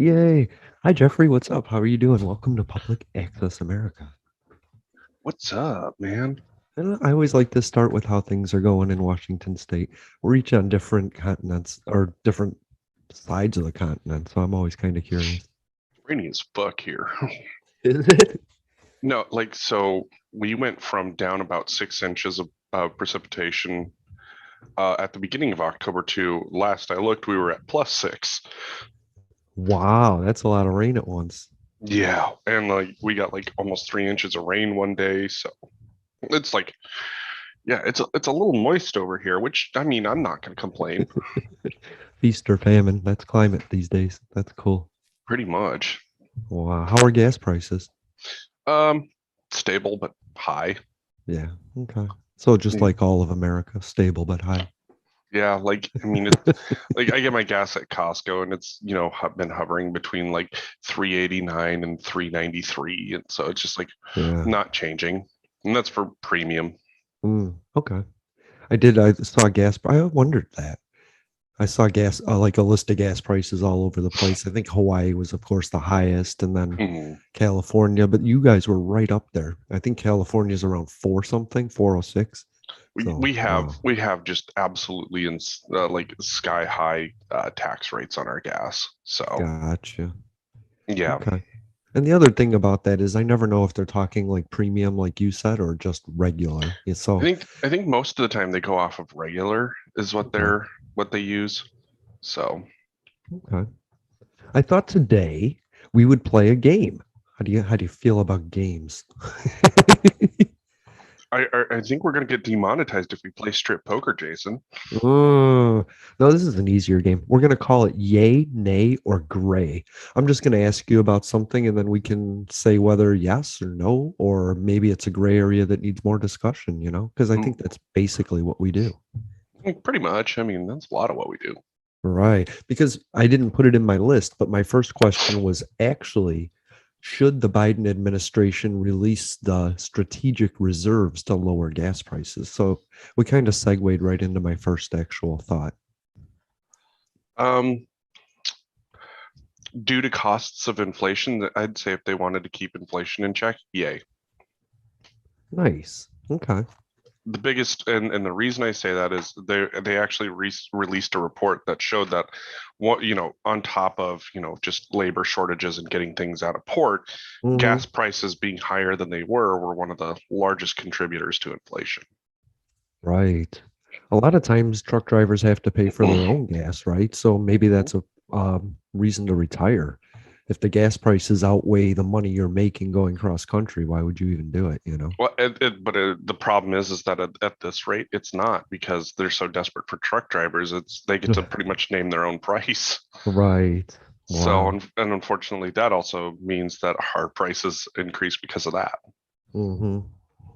Yay. Hi, Jeffrey. What's up? How are you doing? Welcome to Public Access America. What's up, man? And I always like to start with how things are going in Washington State. We're each on different continents or different sides of the continent, so I'm always kind of curious. Rainy as fuck here. Is it? No, so we went from down about 6 inches of precipitation at the beginning of October to last I looked, we were at +6. Wow, that's a lot of rain at once. Yeah, and like we got like almost 3 inches of rain one day, so it's like, yeah, it's a little moist over here, which I mean, I'm not gonna complain, Feast or famine. That's climate these days. That's cool. pretty much. Wow. How are gas prices? Um, Stable but high. Yeah. Okay. So just like all of America, stable but high. Yeah, like I mean, it, like I get my gas at Costco, and it's been hovering between like 389 and 393, and so it's just like Yeah. not changing, and that's for premium. Okay. I saw gas. I wondered that. I saw gas, like a list of gas prices all over the place. I think Hawaii was, of course, the highest, and then Hmm. California. But you guys were right up there. I think California's around four something, 406. We So, we have wow, we have just absolutely like sky high tax rates on our gas. So gotcha. yeah, Okay. And the other thing about that is I never know if they're talking like premium, like you said, or just regular. Yeah, I so, think I think most of the time they go off of regular is okay. what they use. So Okay. I thought today we would play a game. How do you feel about games? I think we're gonna get demonetized if we play strip poker, Jason. Oh, no, this is an easier game. We're going to call it yay, nay, or gray. I'm just going to ask you about something and then we can say whether yes or no, or maybe it's a gray area that needs more discussion, because I think that's basically what we do. Pretty much. I mean, that's a lot of what we do. Right. Because I didn't put it in my list, but my first question was actually, should the Biden administration release the strategic reserves to lower gas prices? So we kind of segued right into my first actual thought. Um, Due to costs of inflation, I'd say if they wanted to keep inflation in check, yay. Nice. Okay. The biggest and the reason I say that is they actually released a report that showed that what on top of just labor shortages and getting things out of port, Hmm. gas prices being higher than they were one of the largest contributors to inflation. Right. A lot of times truck drivers have to pay for their own gas, right? So maybe Mhm. that's a reason to retire. If the gas prices outweigh the money you're making going cross country, why would you even do it? Well, but the problem is that at this rate, it's not because they're so desperate for truck drivers. It's they get to pretty much name their own price. Right. So, Wow. and unfortunately, that also means that our prices increase because of that. Hmm.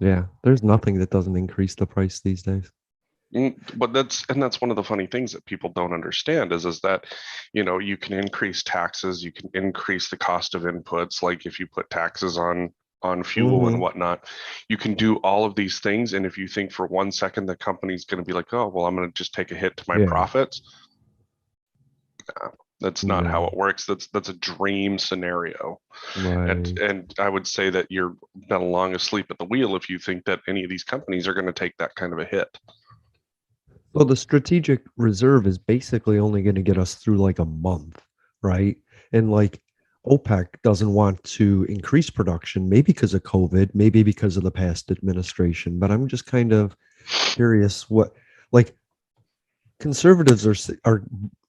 Yeah. There's nothing that doesn't increase the price these days. But that's one of the funny things that people don't understand is that, you can increase taxes, you can increase the cost of inputs, like if you put taxes on fuel and Hmm. whatnot, you can do all of these things. And if you think for 1 second the company's going to be like, oh, well, I'm going to just take a hit to my Yeah. profits, that's not how No. it works. That's a dream scenario. And Right. and I would say that you're been long asleep at the wheel if you think that any of these companies are going to take that kind of a hit. Well, the strategic reserve is basically only going to get us through like a month, right? And like OPEC doesn't want to increase production, maybe because of COVID, maybe because of the past administration. But I'm just kind of curious like, conservatives are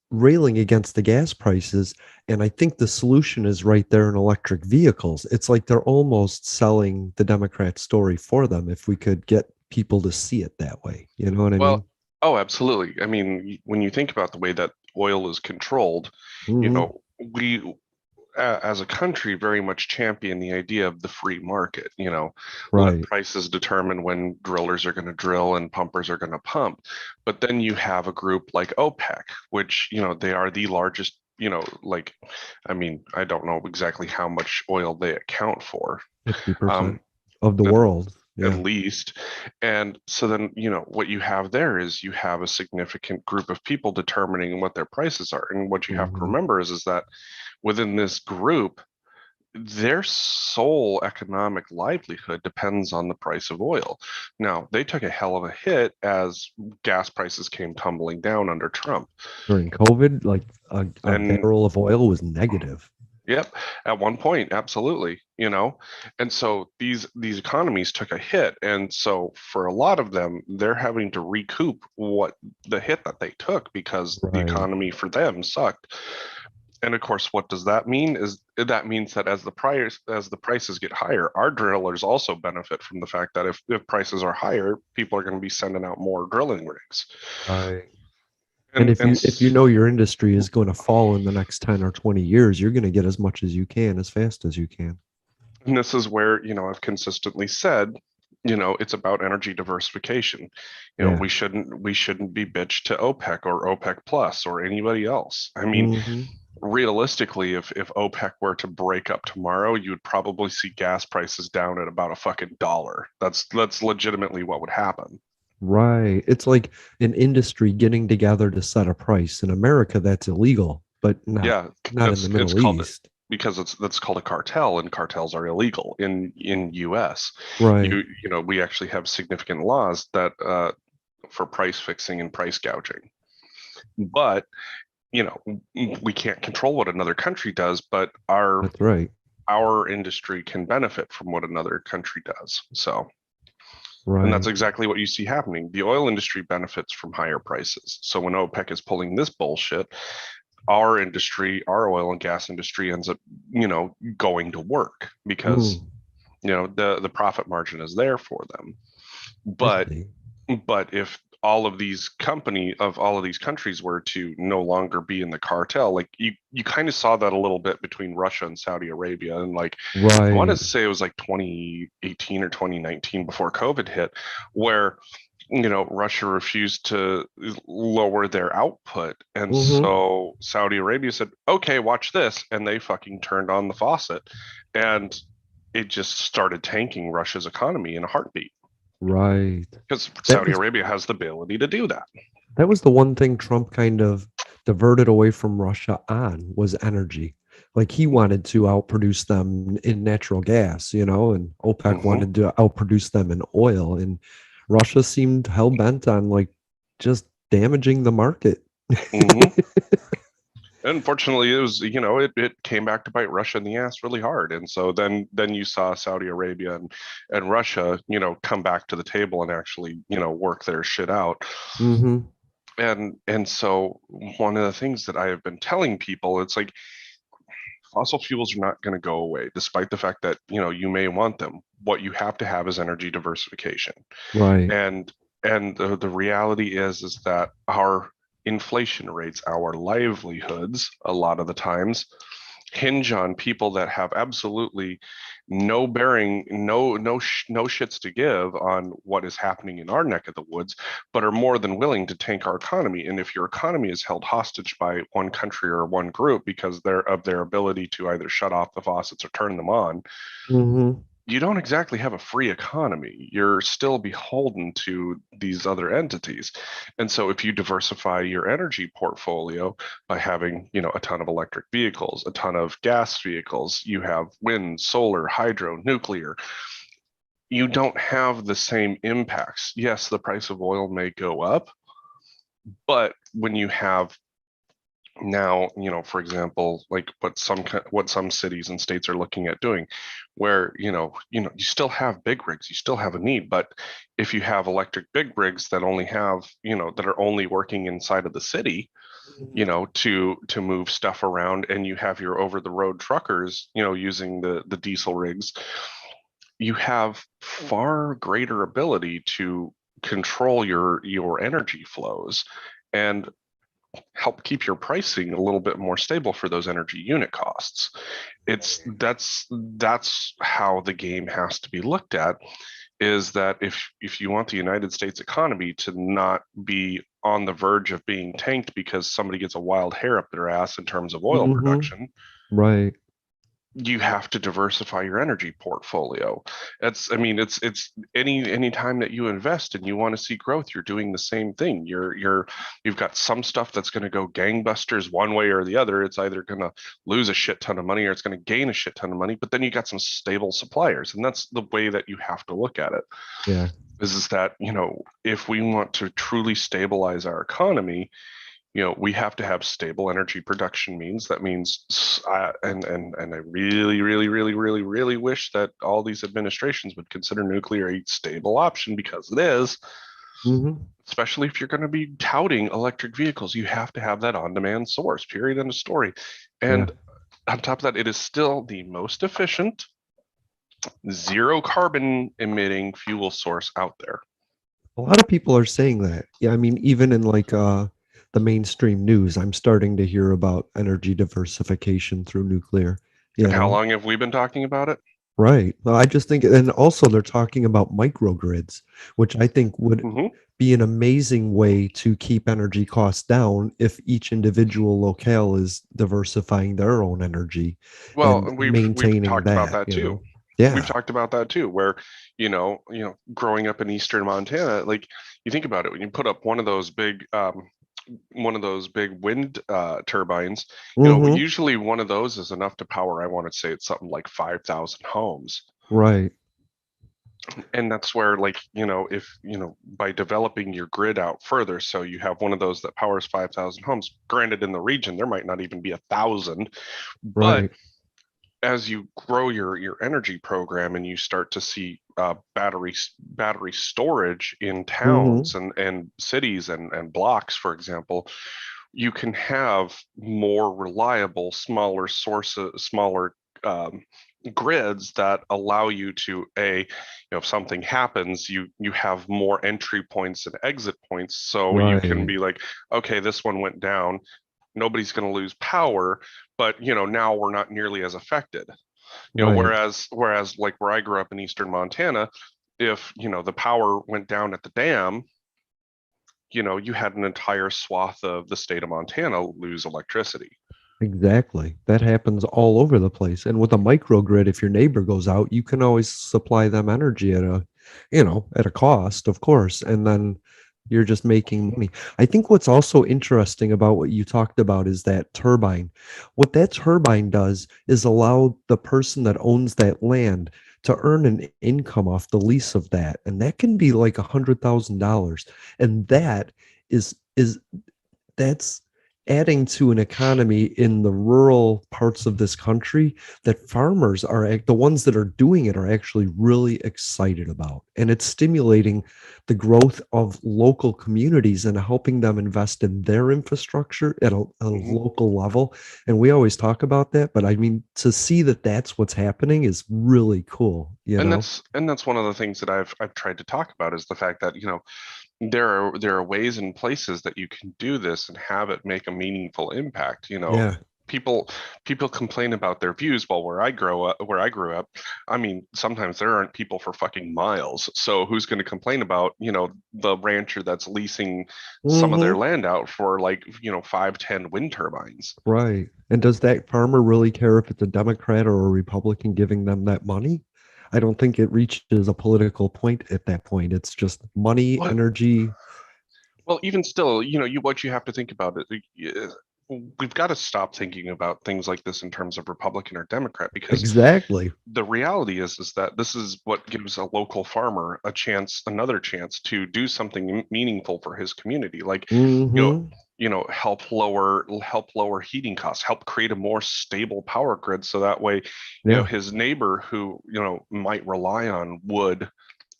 railing against the gas prices, and I think the solution is right there in electric vehicles. It's like they're almost selling the Democrat story for them if we could get people to see it that way. You know what I mean? Well, oh, absolutely. I mean, when you think about the way that oil is controlled, you Hmm. know, we as a country very much champion the idea of the free market. Let Right. prices determine when drillers are going to drill and pumpers are going to pump. But then you have a group like OPEC, which, they are the largest, like, I mean, I don't know exactly how much oil they account for. 50% Um, of the and world. at Yeah. least. And so then, what you have there is you have a significant group of people determining what their prices are. And what you have to Hmm. remember is that within this group, their sole economic livelihood depends on the price of oil. Now, they took a hell of a hit as gas prices came tumbling down under Trump. During COVID, like a And barrel of oil was negative. yep, at one point, absolutely. And so these economies took a hit. And so for a lot of them, they're having to recoup what the hit that they took because the Right. economy for them sucked. And of course, what does that mean? Is that means that as the prices get higher, our drillers also benefit from the fact that if prices are higher, people are going to be sending out more drilling rigs. Right. And And and if you know your industry is going to fall in the next 10 or 20 years, you're going to get as much as you can as fast as you can. and this is where, I've consistently said, it's about energy diversification. Yeah. We shouldn't be bitched to OPEC or OPEC plus or anybody else. I mean, Hmm. realistically, if OPEC were to break up tomorrow, you would probably see gas prices down at about a fucking dollar. That's legitimately what would happen. Right. It's like an industry getting together to set a price. In America, that's illegal, but Yeah, not in the it's Middle called East. because it's that's called a cartel, and cartels are illegal in US. Right. We actually have significant laws that for price fixing and price gouging. But you know we can't control what another country does, but That's right. our industry can benefit from what another country does. So, and that's Right. exactly what you see happening. The oil industry benefits from higher prices. So when OPEC is pulling this bullshit, our industry, our oil and gas industry ends up, going to work because, Mm, the profit margin is there for them. I But see. But if all of these countries were to no longer be in the cartel, like you kind of saw that a little bit between Russia and Saudi Arabia, and like I want to Right. say it was like 2018 or 2019 before COVID hit, where Russia refused to lower their output, and Hmm. so Saudi Arabia said, "Okay, watch this," and they fucking turned on the faucet, and it just started tanking Russia's economy in a heartbeat Right. because That Saudi was Arabia has the ability to do that. that was the one thing Trump kind of diverted away from Russia on was energy. Like he wanted to outproduce them in natural gas, and OPEC Hmm. wanted to outproduce them in oil. And Russia seemed hell bent on like just damaging the market. Hmm. Unfortunately, it was, it came back to bite Russia in the ass really hard. And so then you saw Saudi Arabia and Russia, come back to the table and actually, work their shit out. Hmm. And so one of the things that I have been telling people, it's like fossil fuels are not going to go away, despite the fact that, you may want them. What you have to have is energy diversification. Right. And the reality is that our inflation rates, our livelihoods, a lot of the times hinge on people that have absolutely no bearing, no shits to give on what is happening in our neck of the woods, but are more than willing to tank our economy. And if your economy is held hostage by one country or one group because they're of their ability to either shut off the faucets or turn them on, Hmm. you don't exactly have a free economy. You're still beholden to these other entities. And so if you diversify your energy portfolio by having, a ton of electric vehicles, a ton of gas vehicles, you have wind, solar, hydro, nuclear, you don't have the same impacts. Yes, the price of oil may go up, but when you have now, for example, like what some cities and states are looking at doing, where you still have big rigs, you still have a need, but if you have electric big rigs that only have that are only working inside of the city, to move stuff around, and you have your over the road truckers, using the diesel rigs, you have far greater ability to control your energy flows and help keep your pricing a little bit more stable for those energy unit costs. It's that's how the game has to be looked at, is that if you want the United States economy to not be on the verge of being tanked because somebody gets a wild hair up their ass in terms of oil Hmm. production, Right. you have to diversify your energy portfolio. It's, I mean, it's any time that you invest and you want to see growth, you're doing the same thing. You've got some stuff that's going to go gangbusters one way or the other. It's either going to lose a shit ton of money or it's going to gain a shit ton of money. But then you got some stable suppliers, and that's the way that you have to look at it. Yeah. Is that, if we want to truly stabilize our economy, we have to have stable energy production means. That means, and I really, really, really, really, really wish that all these administrations would consider nuclear a stable option, because it is, Hmm. especially if you're going to be touting electric vehicles. You have to have that on-demand source, period, end of story. Yeah. And on top of that, it is still the most efficient, zero carbon emitting fuel source out there. A lot of people are saying that. Yeah, I mean, even in like the mainstream news, I'm starting to hear about energy diversification through nuclear, And you how know? long have we been talking about it? Right. Well, I just think, and also they're talking about microgrids, which I think would Hmm. be an amazing way to keep energy costs down if each individual locale is diversifying their own energy Well, and we've maintaining talked about that, that too. We've Yeah. talked about that too, where, growing up in eastern Montana, like, you think about it, when you put up one of those big wind turbines, Hmm. usually one of those is enough to power, I want to say it's something like 5,000 homes. Right. And that's where, like, if, by developing your grid out further, so you have one of those that powers 5,000 homes, granted in the region, there might not even be 1,000, but Right. as you grow your energy program and you start to see battery storage in Hmm. towns and cities and blocks, for example, you can have more reliable, smaller sources, smaller grids that allow you to, if something happens, you have more entry points and exit points, so you can Right. be like, okay, this one went down, nobody's going to lose power, but now we're not nearly as affected. Right. Whereas like where I grew up in eastern Montana, if the power went down at the dam, you had an entire swath of the state of Montana lose electricity. Exactly. That happens all over the place. And with a microgrid, if your neighbor goes out, you can always supply them energy at at a cost, of course. And then you're just making money. I think what's also interesting about what you talked about is that turbine. What that turbine does is allow the person that owns that land to earn an income off the lease of that. And that can be like $100,000. And that is that's adding to an economy in the rural parts of this country that farmers are the ones that are doing it are actually really excited about, and it's stimulating the growth of local communities and helping them invest in their infrastructure at a Hmm. local level. And we always talk about that, but I mean, to see that that's what's happening is really cool, And that's one of the things that I've tried to talk about, is the fact that, there are ways and places that you can do this and have it make a meaningful impact. Yeah. People people complain about their views. Well, where I grew up, I mean, sometimes there aren't people for fucking miles. So who's going to complain about, the rancher that's leasing some of their Hmm. land out for, like, 5, 10 wind turbines? Right. And does that farmer really care if it's a Democrat or a Republican giving them that money? I don't think it reaches a political point at that point. It's just money, What? energy. Well, even still, what you have to think about it. We've got to stop thinking about things like this in terms of Republican or Democrat, because Exactly. the reality is that this is what gives a local farmer another chance to do something meaningful for his community. Like, you know, Hmm. help lower heating costs, help create a more stable power grid, so that way, Yeah. his neighbor who, might rely on wood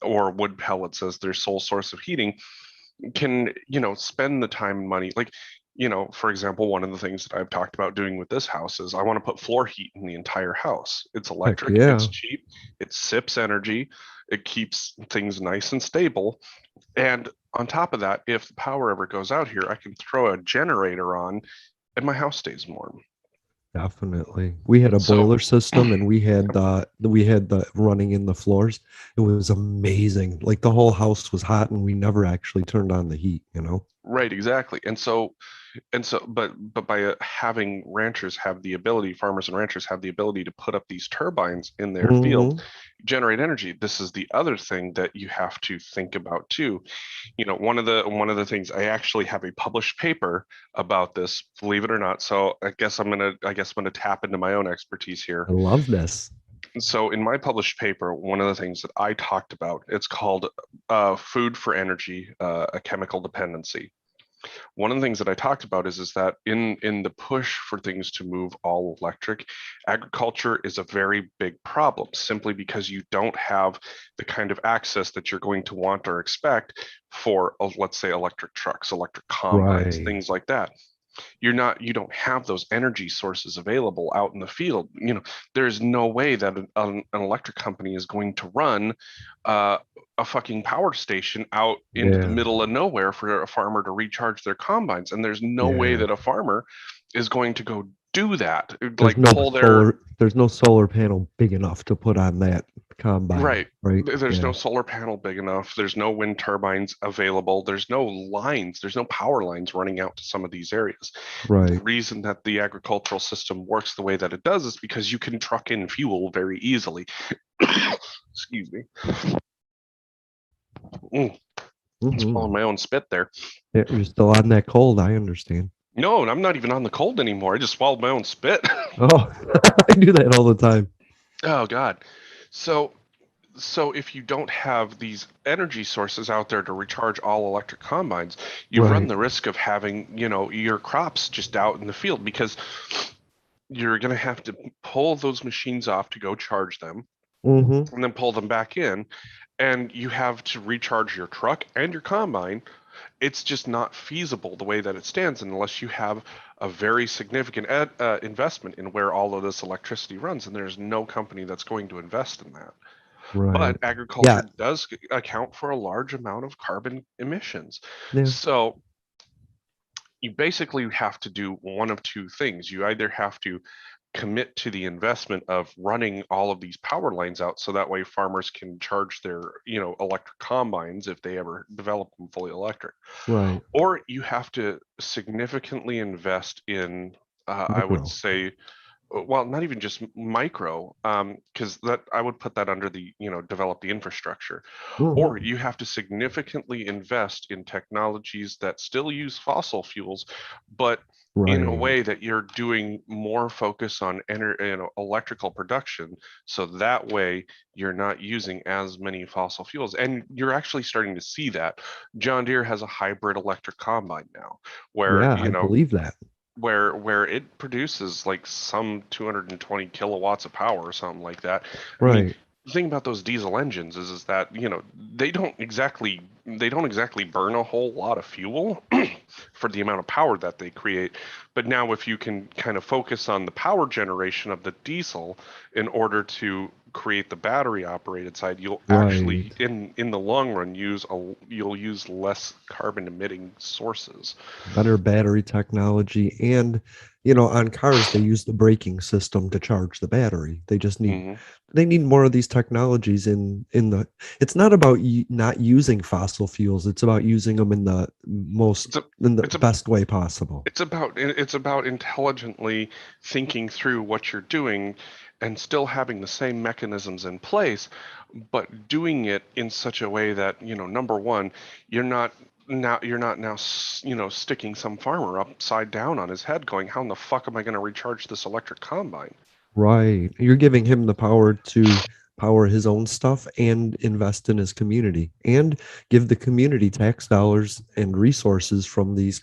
or wood pellets as their sole source of heating can, spend the time and money. Like, for example, one of the things that I've talked about doing with this house is I want to put floor heat in the entire house. It's Heck electric, it's yeah. cheap, it sips energy, it keeps things nice and stable. And on top of that, if the power ever goes out here, I can throw a generator on and my house stays warm. Definitely. We had a So, boiler system and we had the running in the floors. It was amazing. Like the whole house was hot and we never actually turned on the heat. right, exactly. But by having ranchers have the ability, farmers and ranchers have the ability to put up these turbines in their field, Hmm. generate energy. This is the other thing that you have to think about too. One of the things, I actually have a published paper about this, believe it or not. So I guess I'm gonna tap into my own expertise here. I love this. So in my published paper, one of the things that I talked about, it's called "Food for Energy: A Chemical Dependency." One of the things that I talked about is that in the push for things to move all electric, agriculture is a very big problem simply because you don't have the kind of access that you're going to want or expect for, let's say, electric trucks, electric combines, Right. things like that. You don't have those energy sources available out in the field. There's no way that an electric company is going to run uh, a fucking power station out into the Yeah. middle of nowhere for a farmer to recharge their combines, and there's no way Yeah. that a farmer is going to go do that, There's like no pull their. solar panel big enough to put on that combine, Right. right? There's Yeah. no solar panel big enough. There's no wind turbines available. There's no lines. There's no power lines running out to some of these areas. The Right. reason that the agricultural system works the way that it does is because you can truck in fuel very easily. Excuse me. Mm, Hmm. swallowing my own spit there. Yeah, you're still on that cold. I understand. No, I'm not even on the cold anymore. I just swallowed my own spit. Oh, I do that all the time. Oh God. So So if you don't have these energy sources out there to recharge all electric combines, you run Right. the risk of having, your crops just out in the field because you're going to have to pull those machines off to go charge them Hmm. and then pull them back in. And you have to recharge your truck and your combine. It's just not feasible the way that it stands unless you have a very significant investment in where all of this electricity runs. And there's no company that's going to invest in that. But Right. Yeah. agriculture does account for a large amount of carbon emissions. Yeah. So you basically have to do one of two things. You either have to commit to the investment of running all of these power lines out so that way farmers can charge their, electric combines if they ever develop them fully electric. Right. Or you have to significantly invest in, I would Micro. say, well, not even just micro, because that I would put that under the, develop the infrastructure, or Hmm. you have to significantly invest in technologies that still use fossil fuels, but in a Right. way that you're doing more focus on electrical production, so that way you're not using as many fossil fuels. And you're actually starting to see that. John Deere has a hybrid electric combine now, where Yeah, I believe that. where it produces like some 220 kilowatts of power or something like that. I mean, Right. the thing about those diesel engines is that, they don't exactly burn a whole lot of fuel for the amount of power that they create. But now if you can kind of focus on the power generation of the diesel in order to create the battery operated side, you'll Right. actually in the long run you'll use less carbon emitting sources. Better battery technology. And, on cars, they use the braking system to charge the battery. Hmm. They need more of these technologies in the, it's not about not using fossil fuels. It's about using them It's a in the it's a best way possible. it's about intelligently thinking through what you're doing and still having the same mechanisms in place, but doing it in such a way that, number one, you're not now sticking some farmer upside down on his head going, how in the fuck am I going to recharge this electric combine? Right. You're giving him the power to power his own stuff and invest in his community and give the community tax dollars and resources from these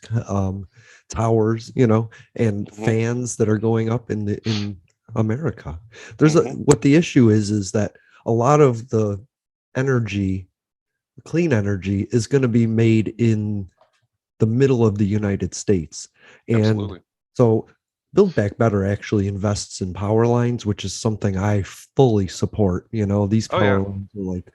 towers, and Hmm. fans that are going up in America. Hmm. What the issue is that a lot of the energy, clean energy, is going to be made in the middle of the United States. And Absolutely. so Build Back Better actually invests in power lines, which is something I fully support. These Oh power yeah. lines are like,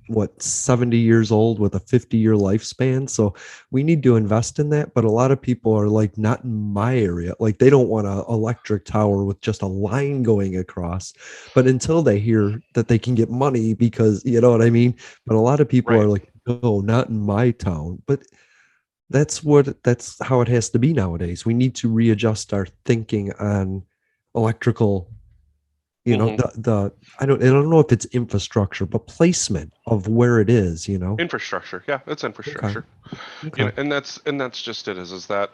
what, 70 years old with a 50-year lifespan. So we need to invest in that. But a lot of people are like, not in my area. Like they don't want an electric tower with just a line going across. But until they hear that they can get money because, you know what I mean? But a lot of people are Right. like, no, not in my town. But that's how it has to be nowadays. We need to readjust our thinking on electrical, Hmm. I don't know if it's infrastructure, but placement of where it is, Infrastructure, yeah, it's Okay. infrastructure. Okay. And that's just it. Is that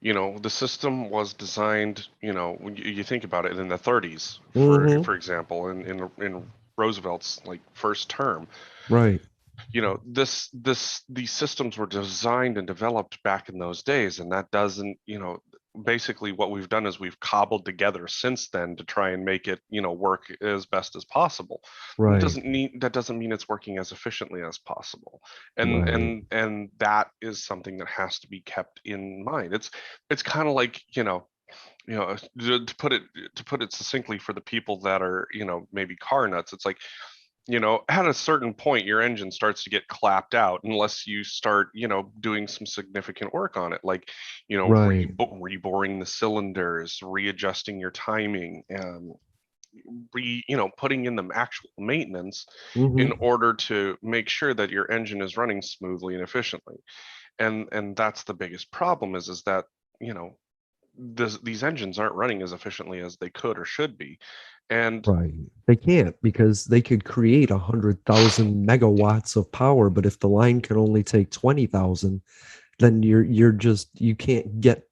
the system was designed. When you think about it, in the 30s, for Mm-hmm. example, in Roosevelt's like first term, Right. these systems were designed and developed back in those days, and that doesn't, basically what we've done is we've cobbled together since then to try and make it, work as best as possible. Right. That doesn't mean it's working as efficiently as possible, and Right. that is something that has to be kept in mind. It's kind of like, to put it succinctly for the people that are, maybe car nuts. It's like, at a certain point, your engine starts to get clapped out unless you start, doing some significant work on it, like, Right. reboring the cylinders, readjusting your timing, and putting in the actual maintenance in Mm-hmm. order to make sure that your engine is running smoothly and efficiently. And that's the biggest problem is that, you know, these engines aren't running as efficiently as they could or should be. And Right. They can't because they could create 100,000 megawatts of power, but if the line can only take 20,000, then you can't get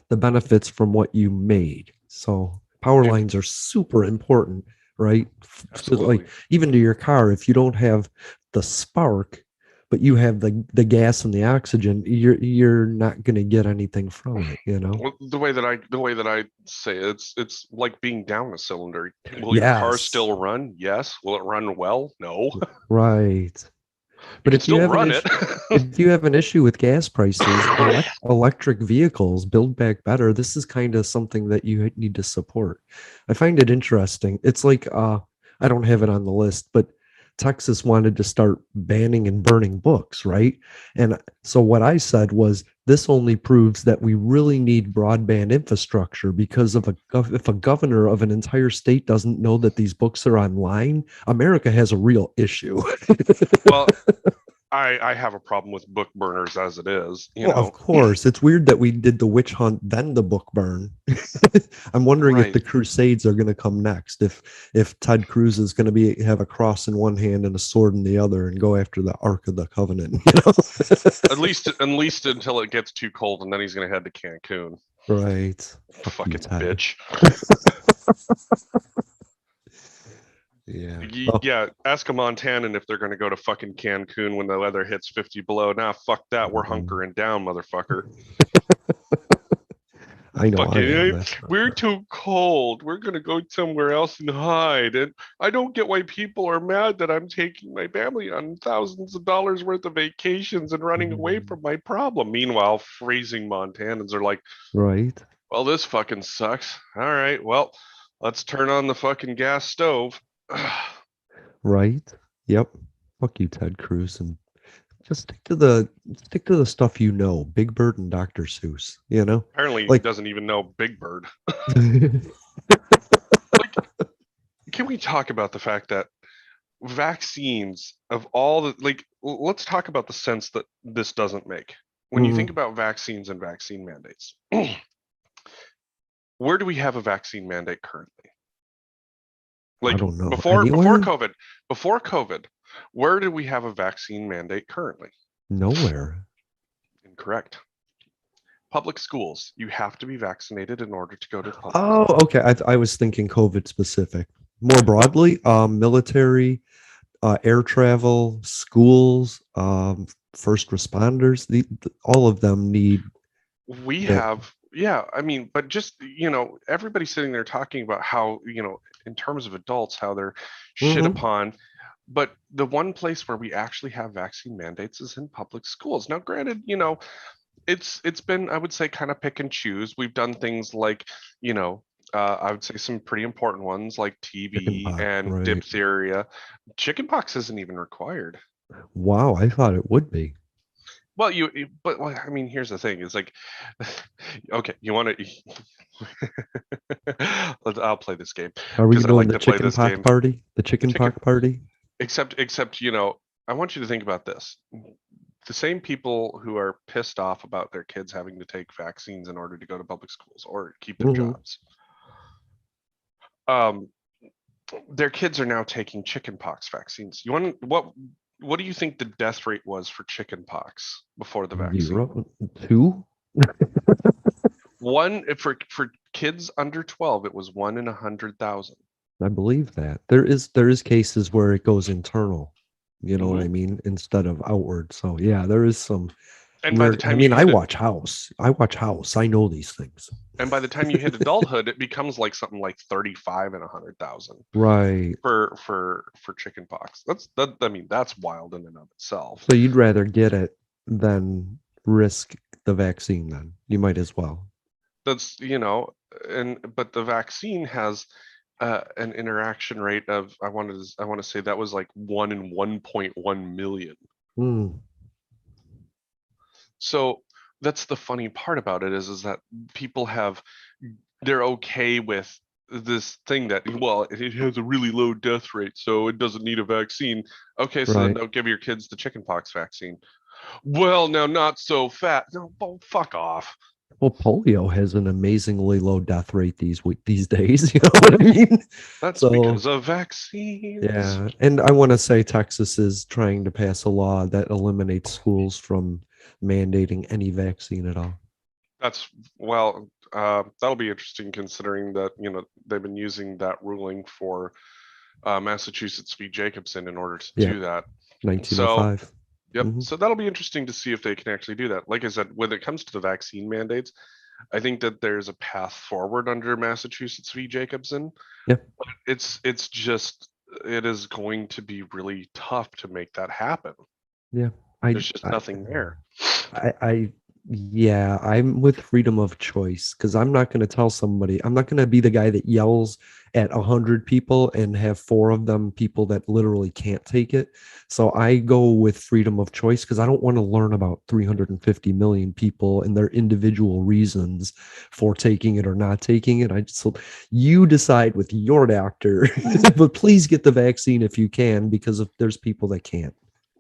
the benefits from what you made. So power it, lines are super important, right? Like absolutely. even to your car, if you don't have the spark, but you have the gas and the oxygen, you're not going to get anything from it. Well, the way that I say it, it's like being down a cylinder. Will your car Yes, still run? Yes. Will it run well? No. right. You But can if you still have an run it. issue, if you have an issue with gas prices, electric vehicles build back better. This is kind of something that you need to support. I find it interesting. It's like I don't have it on the list, but Texas wanted to start banning and burning books, right? And so what I said was this only proves that we really need broadband infrastructure because if a governor of an entire state doesn't know that these books are online, America has a real issue. Well, I have a problem with book burners as it is, Well, of course. It's weird that we did the witch hunt, then the book burn. I'm wondering if Right. the Crusades are going to come next. If Ted Cruz is going to be have a cross in one hand and a sword in the other and go after the Ark of the Covenant, At least until it gets too cold, and then he's gonna head to Cancun. Right. Fuck you, Fucking Ted. bitch. Yeah. Oh, Yeah, ask a Montanan if they're gonna go to fucking Cancun when the weather hits 50 below. Nah, fuck that. We're mhm. hunkering down, motherfucker. I know I am. Fucking, That's not we're true. too cold. We're gonna go somewhere else and hide. And I don't get why people are mad that I'm taking my family on thousands of dollars worth of vacations and running away Mhm. from my problem. Meanwhile, freezing Montanans are like, Right. well, this fucking sucks. All right, well, let's turn on the fucking gas stove. Right. Yep. Fuck you, Ted Cruz, and just stick to the stuff you know. Big Bird and Dr. Seuss, Apparently, he Like doesn't even know Big Bird. Like, can we talk about the fact that vaccines of all the let's talk about the sense that this doesn't make. When you think Mhm. about vaccines and vaccine mandates, where do we have a vaccine mandate currently? I Like don't know. before Anywhere? COVID, before COVID, where do we have a vaccine mandate currently? Nowhere. Incorrect. Public schools. You have to be vaccinated in order to go to public Oh, school. okay. I was thinking COVID specific. More Well, broadly, military, air travel, schools, first responders. All of them need we that. have, yeah, I mean, but just, everybody's sitting there talking about how, in terms of adults, how they're shit Hmm. upon. But the one place where we actually have vaccine mandates is in public schools. Now, granted, it's been, I would say, kind of pick and choose. We've done things like, you know, I would say some pretty important ones like Chicken TB pox, and right? diphtheria. Chickenpox isn't even required. Wow, I thought it would be. Well, but well, I mean, here's the thing: is like, okay, you want to? I'll play this game Are we because I doing like the to play chicken this pox game. party? The The chicken chicken, pox party? except, I want you to think about this. the same people who are pissed off about their kids having to take vaccines in order to go to public schools or keep their Hmm. jobs, um, their kids are now taking chickenpox vaccines. What do you think the death rate was for chickenpox before the vaccine? 0, 2. One for kids under 12, it was 1 in 100,000. I believe that there is cases where it goes internal. You know what I Hmm. mean? Instead of outward. So yeah, there is some And by the weird. I time you mean, hit it, I watch House. I know these things. and by the time you hit adulthood, it becomes like something like 35 in 100,000 Right. for chickenpox. I mean, that's wild in and of itself. So you'd rather get it than risk the vaccine then. You might as well. That's, and but the vaccine has an interaction rate of I want to say that was like 1 in 1.1 million. Hmm. So that's the funny part about it is that people they're okay with this thing that, well, it has a really low death rate, so it doesn't need a vaccine. Okay, so then Right. don't give your kids the chickenpox vaccine. Well, now not so fat. No, well, fuck off. Well, polio has an amazingly low death rate these days. You know what I mean? That's So because of vaccines. yeah, and I want to say Texas is trying to pass a law that eliminates schools from mandating any vaccine at all. That's well, that'll be interesting considering that, they've been using that ruling for Massachusetts v. Jacobson in order to Yeah, do that. So, 1905. yep. Hmm. So that'll be interesting to see if they can actually do that. Like I said, when it comes to the vaccine mandates, I think that there's a path forward under Massachusetts v. Jacobson. Yeah, It's just it is going to be really tough to make that happen. yeah. I, There's just I, nothing there. I yeah, I'm with freedom of choice because I'm not going to tell somebody, I'm not going to be the guy that yells at 100 people and have four of them people that literally can't take it. So I go with freedom of choice because I don't want to learn about 350 million people and their individual reasons for taking it or not taking it. I just, so you decide with your doctor, but please get the vaccine if you can because if there's people that can't.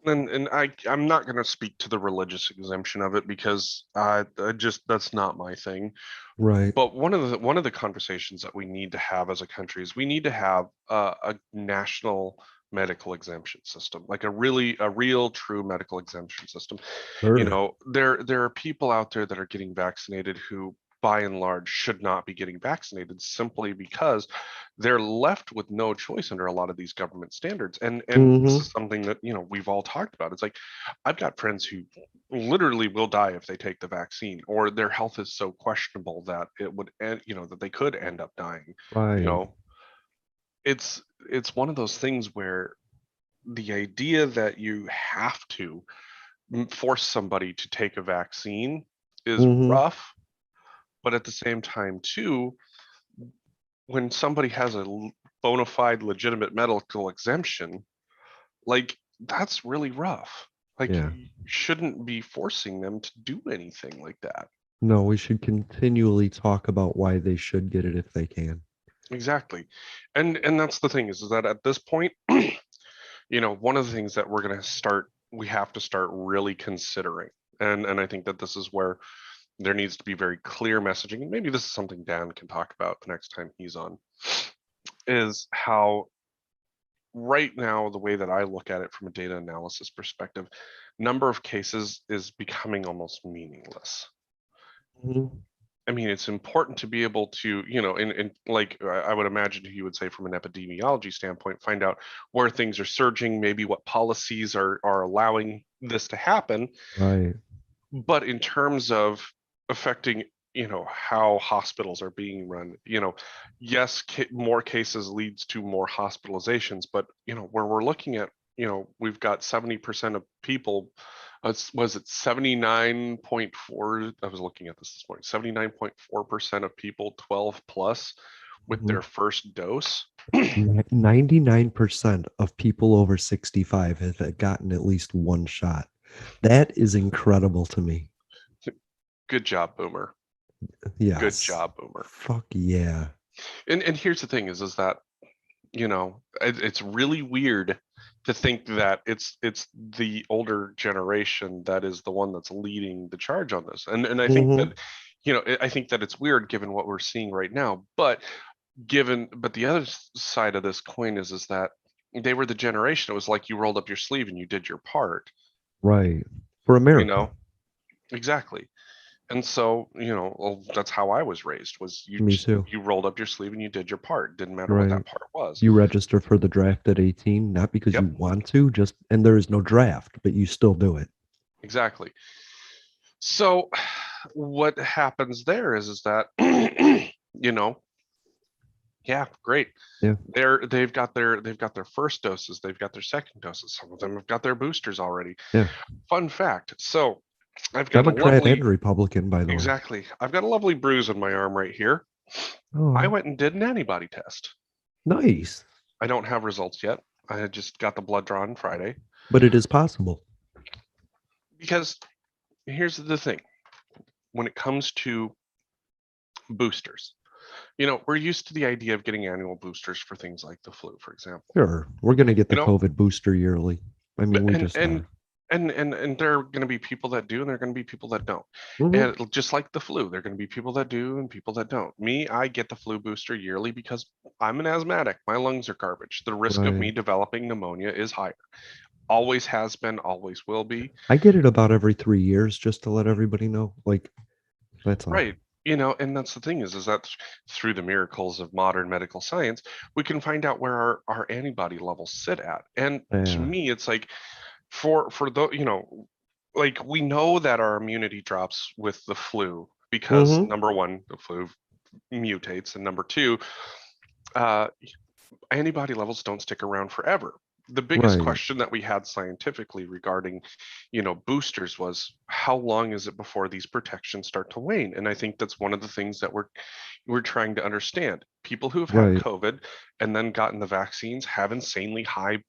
And I'm not going to speak to the religious exemption of it because I just that's not my thing. Right. But one of the conversations that we need to have as a country is we need to have a national medical exemption system, like a real true medical exemption system. Sure. There are people out there that are getting vaccinated who by and large should not be getting vaccinated simply because they're left with no choice under a lot of these government standards. And this Hmm. is something that, we've all talked about. It's like I've got friends who literally will die if they take the vaccine, or their health is so questionable that it would end, that they could end up dying. You Right. know, it's it's one of those things where the idea that you have to force somebody to take a vaccine is Hmm. rough, but at the same time too, when somebody has a bona fide legitimate medical exemption, like that's really rough. Like Yeah. you shouldn't be forcing them to do anything like that. No, we should continually talk about why they should get it if they can. Exactly. And that's the thing is that at this point, one of the things that we have to start really considering. And I think that this is where there needs to be very clear messaging. And maybe this is something Dan can talk about the next time he's on, is how right now, the way that I look at it from a data analysis perspective, number of cases is becoming almost meaningless. Mhm. I mean, it's important to be able to, and like I would imagine he would say from an epidemiology standpoint, find out where things are surging, maybe what policies are allowing this to happen. Right. But in terms of affecting, how hospitals are being run, yes, more cases leads to more hospitalizations, but where we're looking at, we've got 70% of people, was it 79.4? I was looking at this morning, 79.4% of people 12 plus with Mhm. their first dose. 99% of people over 65 have gotten at least one shot. That is incredible to me. Good job, Boomer. Good Yes. job, Boomer. Fuck yeah. And here's the thing is that it's really weird to think that it's the older generation that is the one that's leading the charge on this. And I think that, Hmm. I think that it's weird given what we're seeing right now. But the other side of this coin is that they were the generation. It was like you rolled up your sleeve and you did your part, Right. For you America. know? Exactly. And so, well, that's how I was raised, was Me too. you rolled up your sleeve and you did your part. Didn't matter what Right. that part was. You register for the draft at 18, not because you Yep, want to, just and there is no draft, but you still do it. exactly. So what happens there is that you know, yeah, great. Yeah. They've got their first doses, they've got their second doses. Some of them have got their boosters already. Yeah. Fun fact. So I've got a Democrat and lovely Republican, by the way. exactly. I've got a lovely bruise on my arm right here. I Oh, went and did an antibody test. nice. I don't have results yet. I had just got the blood drawn Friday But it is possible. because here's the thing. When it comes to boosters, we're used to the idea of getting annual boosters for things like the flu, for example. Sure. We're going to get You the know, COVID booster yearly. I mean, but we just are. and there are going to be people that do and there are going to be people that don't. Hmm. And just like the flu, there are going to be people that do and people that don't. Me, I get the flu booster yearly because I'm an asthmatic. My lungs are garbage. The risk of Right. me developing pneumonia is higher. Always has been, always will be. I get it about every 3 years just to let everybody know. Like, that's all. Right. And that's the thing is that through the miracles of modern medical science, we can find out where our antibody levels sit at. And to Yeah. me, it's like for the, like we know that our immunity drops with the flu because Hmm. number one, the flu mutates, and number two, uh, antibody levels don't stick around forever. The biggest Right. question that we had scientifically regarding, boosters was how long is it before these protections start to wane? And I think that's one of the things that we're trying to understand. People who have had Right. COVID and then gotten the vaccines have insanely high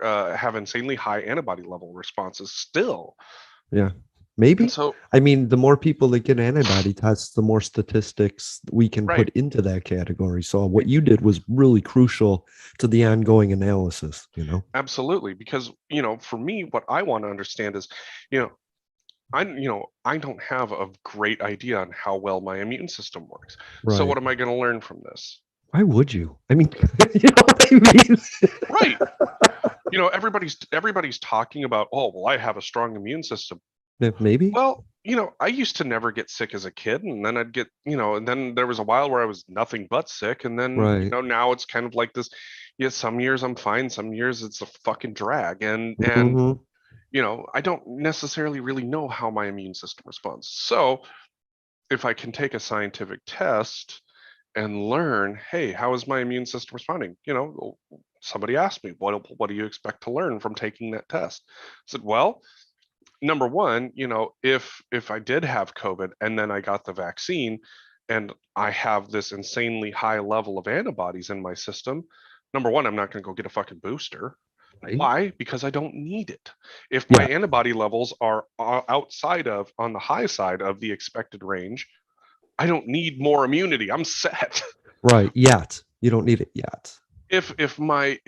have insanely high antibody level responses still. Yeah. And Maybe. so, I mean, the more people that get antibody tests, the more statistics we can right, put into that category. So what you did was really crucial to the ongoing analysis, you know? absolutely. Because, for me, what I want to understand is, you know, I don't have a great idea on how well my immune system works. So Right. what am I going to learn from this? Why would you? I mean, you know what I mean? Right. Everybody's talking about, oh, well, I have a strong immune system. Yeah, maybe. Well, I used to never get sick as a kid, and then I'd get, and then there was a while where I was nothing but sick, and then, Right. now it's kind of like this. Yeah, some years I'm fine, some years it's a fucking drag, and Hmm. I don't necessarily really know how my immune system responds. So if I can take a scientific test and learn, hey, how is my immune system responding? Somebody asked me, what do you expect to learn from taking that test? I said, well, number one, if I did have COVID and then I got the vaccine and I have this insanely high level of antibodies in my system, number one, I'm not going to go get a fucking booster. Right. Why? Because I don't need it. If my Yeah. antibody levels are on the high side of the expected range, I don't need more immunity. I'm set. Right. Yet. You don't need it yet. If my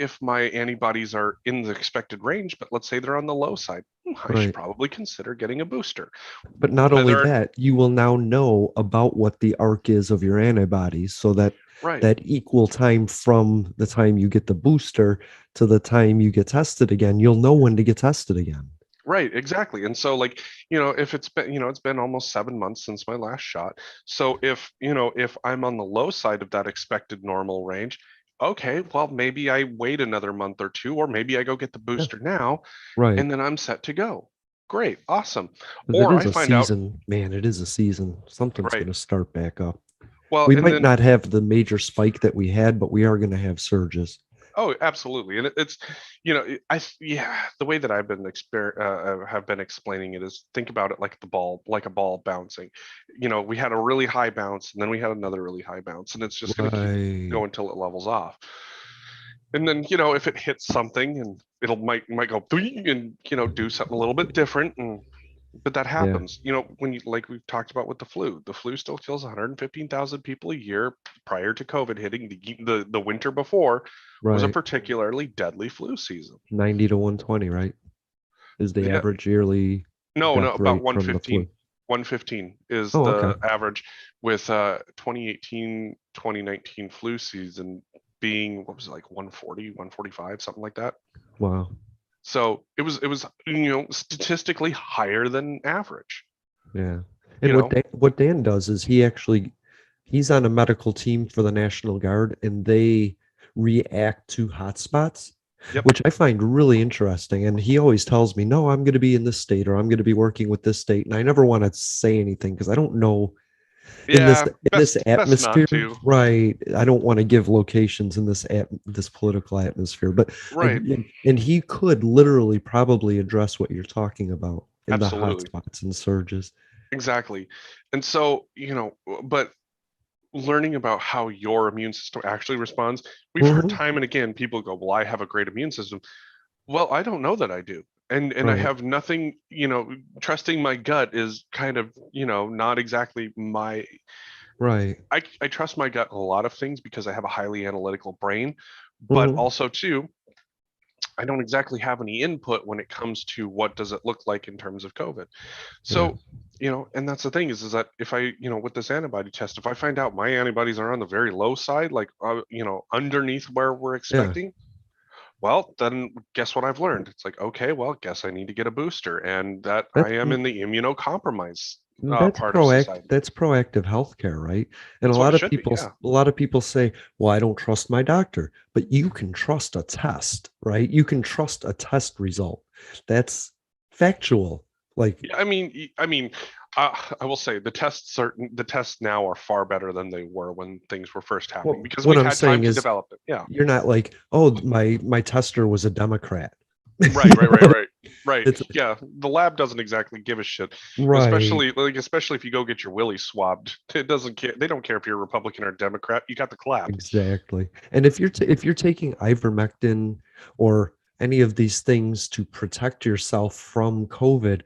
antibodies are in the expected range, but let's say they're on the low side, I should Right. probably consider getting a booster. But not only Whether that, you will now know about what the arc is of your antibodies so that right, that equal time from the time you get the booster to the time you get tested again, you'll know when to get tested again. right, exactly. And so like, if it's been almost 7 months since my last shot. So if I'm on the low side of that expected normal range, okay, well, maybe I wait another month or two, or maybe I go get the Yeah. booster now, Right. and then I'm set to go. Great, awesome. Because it Or is I a find out, season, man, it is a season. Something's right. going to start back up. Well, We and might then not have the major spike that we had, but we are going to have surges. oh, absolutely. And it's, yeah, the way that have been explaining it is think about it like like a ball bouncing. We had a really high bounce and then we had another really high bounce, and it's just going to keep Right. going until it levels off. And then, if it hits something and might go "Ding," and, do something a little bit different. And but that Yeah. happens. When you, like we've talked about with the flu still kills 115,000 people a year. Prior to COVID hitting, the winter before was a Right. particularly deadly flu season. 90 to 120, right? Is the Yeah, average yearly no, no, death about rate from the 115. flu. 115 is Oh, okay. the average, with 2018, 2019 flu season being, what was it, like 140, 145, something like that. Wow. So it was statistically higher than average. Yeah. You And know, what Dan does is he's on a medical team for the National Guard and they react to hotspots, yep. which I find really interesting. And he always tells me, "No, I'm going to be in this state or I'm going to be working with this state." And I never want to say anything because I don't know Yeah, in this best not atmosphere, to. right? I don't want to give locations in this political atmosphere, but I Right, and he could literally probably address what you're talking about in the absolutely. hotspots and surges. Exactly. And so, but learning about how your immune system actually responds, we've heard Hmm. time and again people go, "Well, I have a great immune system." Well, I don't know that I do. And I Right, have nothing, trusting my gut is kind of, not exactly my. right. I trust my gut in a lot of things because I have a highly analytical brain, but Hmm. also too, I don't exactly have any input when it comes to what does it look like in terms of COVID. Yeah, So, and that's the thing is that if I, with this antibody test, if I find out my antibodies are on the very low side, like, underneath where we're yeah. expecting, well, then guess what I've learned? It's like, okay, well, guess I need to get a booster, and that I That's am in the immunocompromised that's part of proact society. that's proactive healthcare, right? And That's what it should be. Yeah. a lot of people say, "Well, I don't trust my doctor," but you can trust a test, right? You can trust a test result. That's factual. Like, Yeah, I will say the tests now are far better than they were when things were first happening because what we I'm had time saying to is, develop it. Yeah. you're not like, "Oh, my tester was a Democrat." Right, You right, know right, what right, right. it's Yeah, the lab doesn't exactly give a shit, right. especially if you go get your willy swabbed. It doesn't care. They don't care if you're a Republican or a Democrat. You got the clap. Exactly. And if you're taking ivermectin or any of these things to protect yourself from COVID,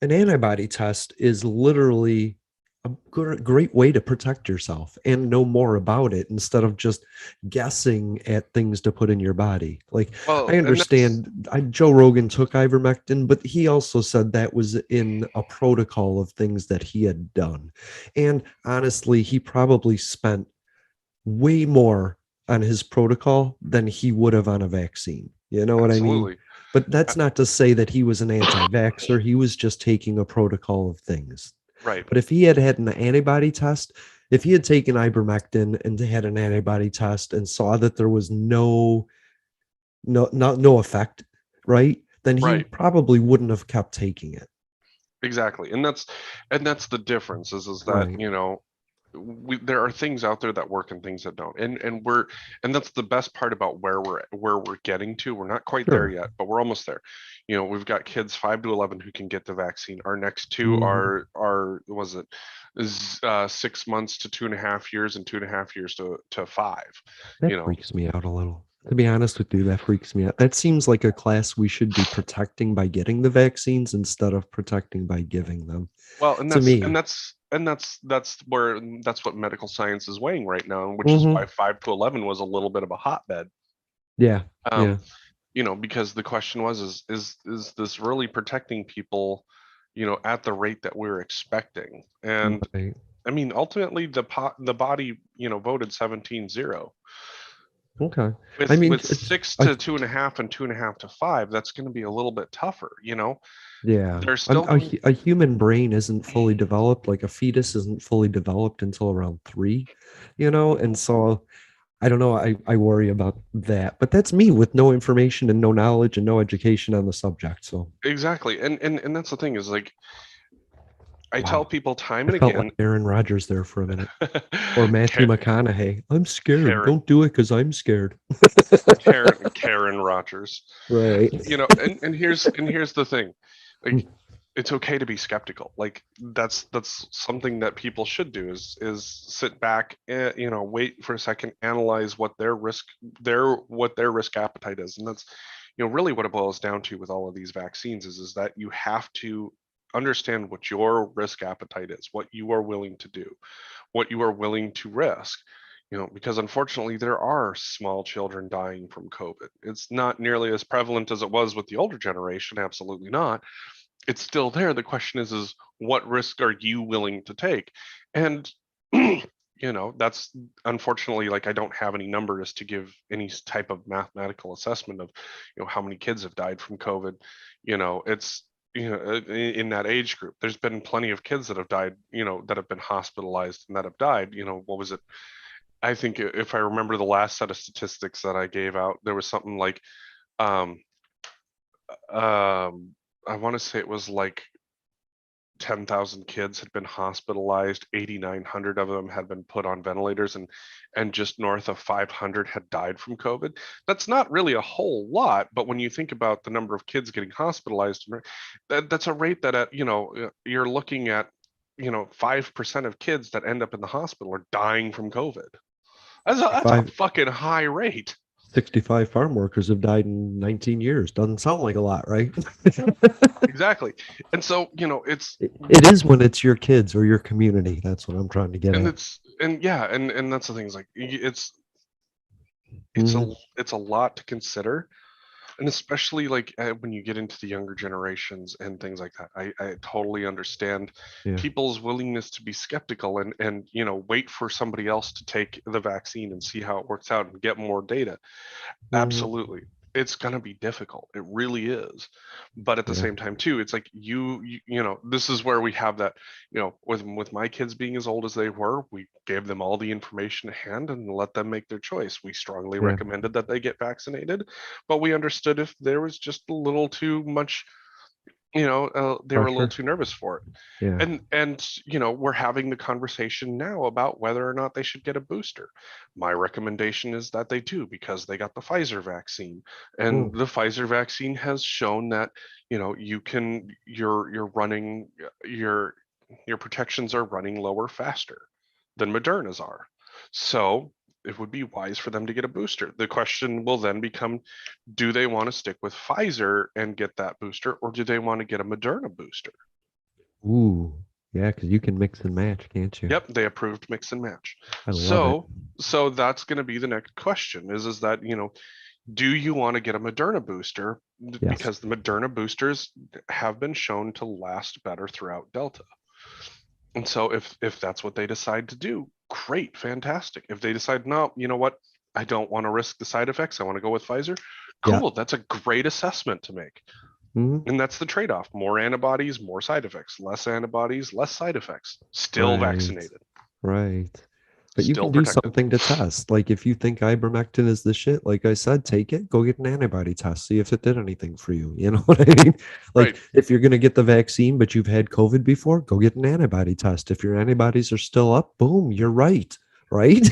an antibody test is literally a great way to protect yourself and know more about it instead of just guessing at things to put in your body. Like, I Well, and that's understand Joe Rogan took ivermectin, but he also said that was in a protocol of things that he had done. And honestly, he probably spent way more on his protocol than he would have on a vaccine. You know what I mean? absolutely But uh, that's not to say that he was an anti-vaxxer. He was just taking a protocol of things. right. But if he had had an antibody test, if he had taken ivermectin and had an antibody test and saw that there was no effect, right? Then he Right. probably wouldn't have kept taking it. Exactly. And that's the difference is that, Right. there are things out there that work and things that don't. And that's the best part about where we're getting to. We're not quite there Sure. yet, but we're almost there. We've got kids 5 to 11 who can get the vaccine. Our next two Mhm. are was it is 6 months to 2.5 years and 2.5 years to 5, That you know. freaks me out a little. To be honest with you, that freaks me out. That seems like a class we should be protecting by getting the vaccines instead of protecting by giving them. Well, and To that's and me. that's and that's what medical science is weighing right now, which is why Hmm. 5 to 11 was a little bit of a hotbed. Yeah. Um, Yeah. because the question was, is this really protecting people, at the rate that we're expecting? And Right. ultimately the body, voted 17-0. Okay. I With mean, with 6 I, to 2.5 and 2.5 to 5, that's going to be a little bit tougher. yeah. They're still going. A human brain isn't fully developed. Like a fetus isn't fully developed until around 3, and so I don't know. I worry about that. But that's me with no information and no knowledge and no education on the subject. So, Exactly. And that's the thing is, like, I tell wow. people time I and felt like again. Aaron Rodgers there for a minute. Or Matthew Ka- McConaughey. I'm scared. Karen Don't do it because I'm scared. Karen Rogers. Right. And here's the thing. Like, it's okay to be skeptical. Like, that's something that people should do is sit back and, wait for a second, analyze what their risk appetite is. And that's, really what it boils down to with all of these vaccines is that you have to understand what your risk appetite is, what you are willing to do, what you are willing to risk. Because unfortunately there are small children dying from COVID. It's not nearly as prevalent as it was with the older generation, absolutely not. It's still there. The question is what risk are you willing to take? And that's unfortunately, like, I don't have any numbers to give any type of mathematical assessment of how many kids have died from COVID. It's in that age group, there's been plenty of kids that have died, that have been hospitalized and that have died. What was it? I think if I remember the last set of statistics that I gave out, there was something like um I want to say it was like 10,000 kids had been hospitalized, 8,900 of them had been put on ventilators, and just north of 500 had died from COVID. That's not really a whole lot, but when you think about the number of kids getting hospitalized, that's a rate that you're looking at 5% of kids that end up in the hospital are dying from COVID. That's a Five, fucking high rate. 65 farm workers have died in 19 years. Doesn't sound like a lot, right? Exactly. And so, It is when it's your kids or your community. That's what I'm trying to get and at. it's, and yeah, and that's the thing is like, it's Mhm. a lot to consider. And especially like when you get into the younger generations and things like that, I totally understand Yeah. people's willingness to be skeptical and wait for somebody else to take the vaccine and see how it works out and get more data. Mhm. Absolutely. It's going to be difficult. It really is. But at the Yeah. same time too, it's like this is where we have that, with my kids being as old as they were, we gave them all the information at hand and let them make their choice. We strongly Yeah. recommended that they get vaccinated, but we understood if there was just a little too much, they were a little Pressure. too nervous for it. Yeah. And we're having the conversation now about whether or not they should get a booster. My recommendation is that they do, because they got the Pfizer vaccine, and Mm. the Pfizer vaccine has shown that you're running your protections are running lower faster than Moderna's are. So it would be wise for them to get a booster. The question will then become, do they want to stick with Pfizer and get that booster, or do they want to get a Moderna booster? Ooh. Yeah, because you can mix and match, can't you? Yep, they approved mix and match. I love it. So that's going to be the next question is that, do you want to get a Moderna booster? Yes. Because the Moderna boosters have been shown to last better throughout Delta. And so if that's what they decide to do, great, fantastic. If they decide, no, you know what, I don't want to risk the side effects, I want to go with Pfizer, Yeah. cool, that's a great assessment to make. Mhm. And that's the trade-off. More antibodies, more side effects. Less antibodies, less side effects. Still Right. vaccinated, Right. But you still can do protected. something to test. Like if you think ivermectin is the shit, like I said, take it, go get an antibody test, see if it did anything for you. You know what I mean? Like Right. if you're going to get the vaccine, but you've had COVID before, go get an antibody test. If your antibodies are still up, boom, you're right. Right?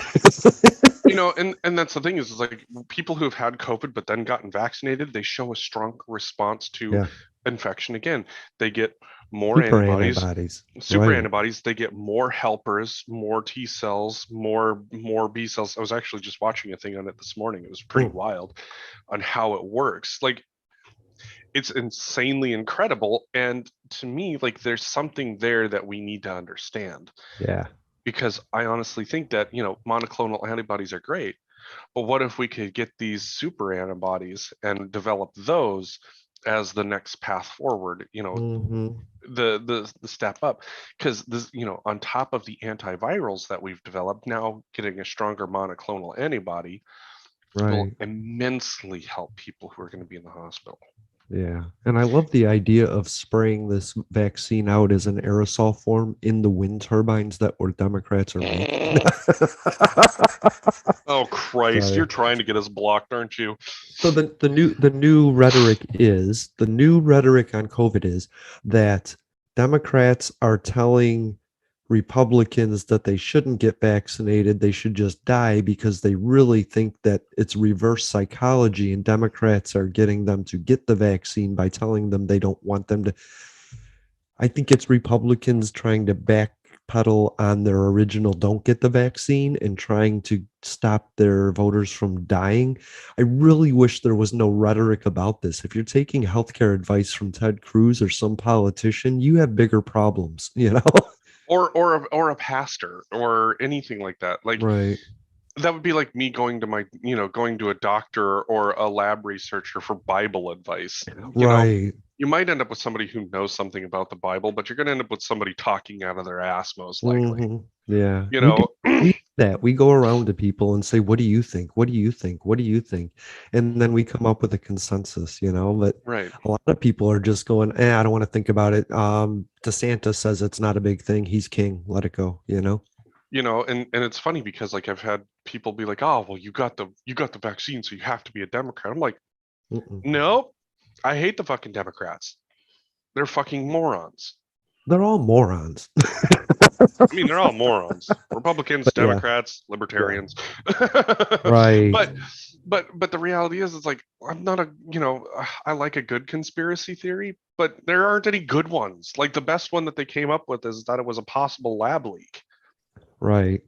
And that's the thing is like people who've had COVID but then gotten vaccinated, they show a stronger response to Yeah. infection again. They get more Super antibodies, antibodies. super Right. antibodies, they get more helpers, more T cells, more B cells. I was actually just watching a thing on it this morning. It was pretty Mm. wild on how it works. Like, it's insanely incredible, and to me, like, there's something there that we need to understand, Yeah. because I honestly think that monoclonal antibodies are great, but what if we could get these super antibodies and develop those as the next path forward, Hmm. the step up, because this, on top of the antivirals that we've developed, now getting a stronger monoclonal antibody will Right. immensely help people who are going to be in the hospital. Yeah. And I love the idea of spraying this vaccine out as an aerosol form in the wind turbines that were Democrats are making. Oh Christ, Sorry. you're trying to get us blocked, aren't you? So the new rhetoric on COVID is that Democrats are telling Republicans that they shouldn't get vaccinated, they should just die because they really think that it's reverse psychology and Democrats are getting them to get the vaccine by telling them they don't want them to. I think it's Republicans trying to backpedal on their original don't get the vaccine and trying to stop their voters from dying. I really wish there was no rhetoric about this. If you're taking healthcare advice from Ted Cruz or some politician, you have bigger problems, you know? or a pastor or anything like that. Like Right. that would be like me going to going to a doctor or a lab researcher for Bible advice. Right. You might end up with somebody who knows something about the Bible, but you're going to end up with somebody talking out of their ass most likely. Yeah. You We do know, that. We go around to people and say, what do you think? What do you think? What do you think? And then we come up with a consensus, you know, but right. a lot of people are just going, I don't want to think about it. DeSantis says it's not a big thing. He's king. Let it go, you know? And it's funny because like I've had people be like, "Oh, well, you got the vaccine, so you have to be a Democrat." I'm like, Mm-mm. "No, I hate the fucking Democrats. They're fucking morons." They're all morons. I mean, they're all morons. Republicans, But yeah, Democrats, yeah, libertarians. right, but but the reality is it's like I'm not I like a good conspiracy theory, but there aren't any good ones. Like the best one that they came up with is that it was a possible lab leak. right.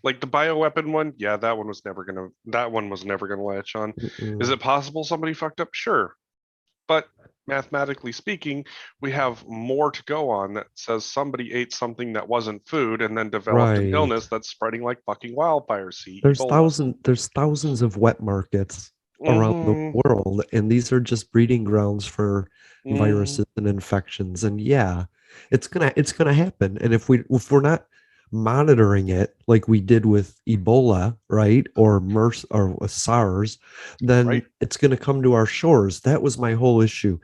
Like the bioweapon one, yeah, that one was never gonna latch on. Is Mm-mm. it possible somebody fucked up? Sure. But mathematically speaking, we have more to go on that says somebody ate something that wasn't food and then developed an Right. illness that's spreading like fucking wildfire. See Ebola. There's thousands of wet markets around the Mm-hmm. world, and these are just breeding grounds for Mm-hmm. viruses and infections. And yeah, it's gonna happen. And if we're not monitoring it like we did with Ebola, right, or MERS or SARS, then Right? it's gonna come to our shores. That was my whole issue.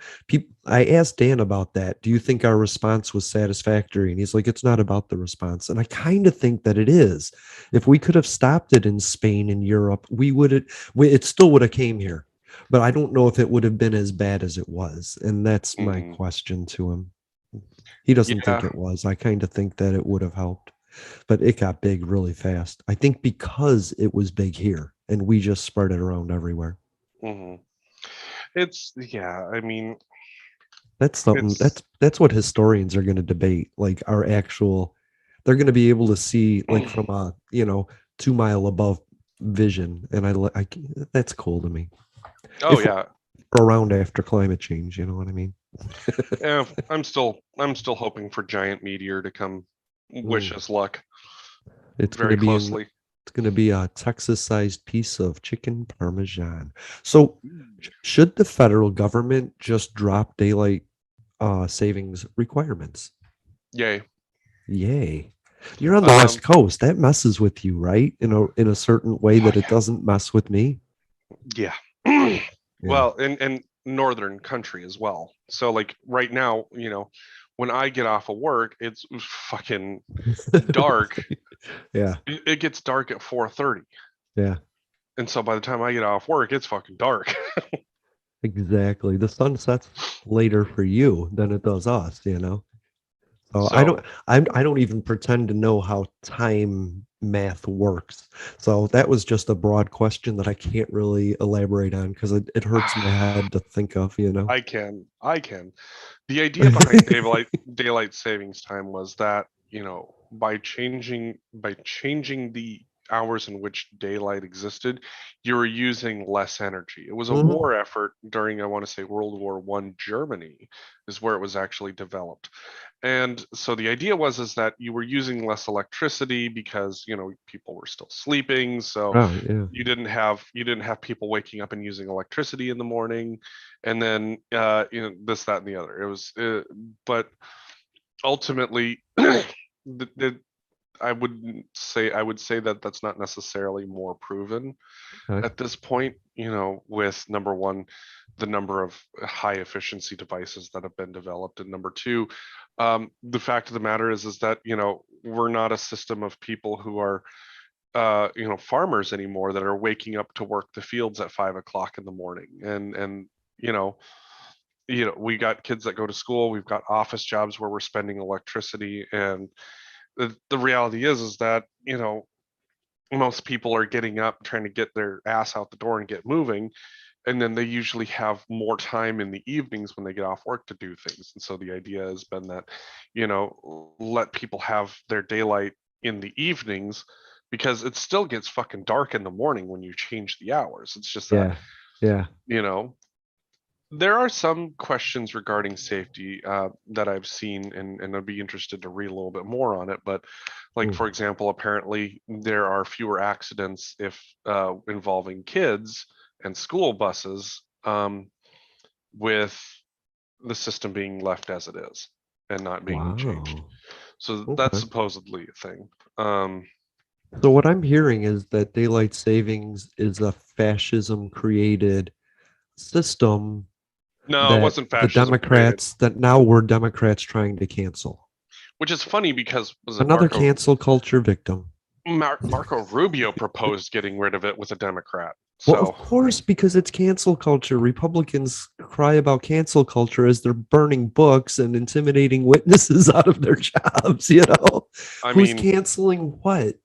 I asked Dan about that. Do you think our response was satisfactory? And he's like, it's not about the response. And I kind of think that it is. If we could have stopped it in Spain and Europe, it still would have came here. But I don't know if it would have been as bad as it was. And that's my Mm-hmm. question to him. He doesn't think Yeah. it was. I kind of think that it would have helped. But it got big really fast. I think because it was big here and we just spread it around everywhere. Mm-hmm. Yeah, I mean, That's something it's that's what historians are going to debate. Like our actual, they're going to be able to see like from a 2 mile above vision, and that's cool to me. oh If we're yeah. around after climate change, you know what I mean? Yeah, I'm still hoping for giant meteor to come wish Mm. us luck It's going very to be in. closely. It's going to be a Texas-sized piece of chicken parmesan. So, should the federal government just drop daylight savings requirements? Yay. Yay. You're on the Um, West Coast. That messes with you, right? In a certain way oh that it doesn't mess with me. yeah. Yeah. Yeah. Well, and northern country as well. So like right now, when I get off of work, it's fucking dark. Yeah. It gets dark at 4:30. Yeah. And so by the time I get off work, it's fucking dark. Exactly. The sun sets later for you than it does us, you know? So So, I don't even pretend to know how time math works. So that was just a broad question that I can't really elaborate on because it hurts my head to think of, you know? I can. The idea behind daylight savings time was that, by changing the hours in which daylight existed, you were using less energy. It was a Mhm. war effort during, I want to say, World War I Germany is where it was actually developed. And so the idea was that you were using less electricity because, people were still sleeping. So Right, yeah. you didn't have people waking up and using electricity in the morning, and then this, that, and the other. But ultimately, the, I would say that that's not necessarily more proven Okay. at this point, with number one, the number of high efficiency devices that have been developed, and number two, the fact of the matter is that we're not a system of people who are farmers anymore that are waking up to work the fields at 5 o'clock in the morning, and you know we got kids that go to school, we've got office jobs where we're spending electricity, and the reality is that most people are getting up trying to get their ass out the door and get moving, and then they usually have more time in the evenings when they get off work to do things. And so the idea has been that, let people have their daylight in the evenings, because it still gets fucking dark in the morning when you change the hours. It's just that, Yeah. Yeah. you know, there are some questions regarding safety that I've seen, and I'd be interested to read a little bit more on it. But, like, Mm. for example, apparently there are fewer accidents if involving kids and school buses, with the system being left as it is and not being changed. Wow. So that's Okay. supposedly a thing. Um, So what I'm hearing is that daylight savings is a fascism created system no, it that wasn't fascism created, that now we're Democrats trying to cancel. which is funny because was it Another cancel culture victim. Marco Rubio proposed getting rid of it with a Democrat. Well, of So, course, because it's cancel culture. Republicans cry about cancel culture as they're burning books and intimidating witnesses out of their jobs, you know? I Who's mean, canceling what?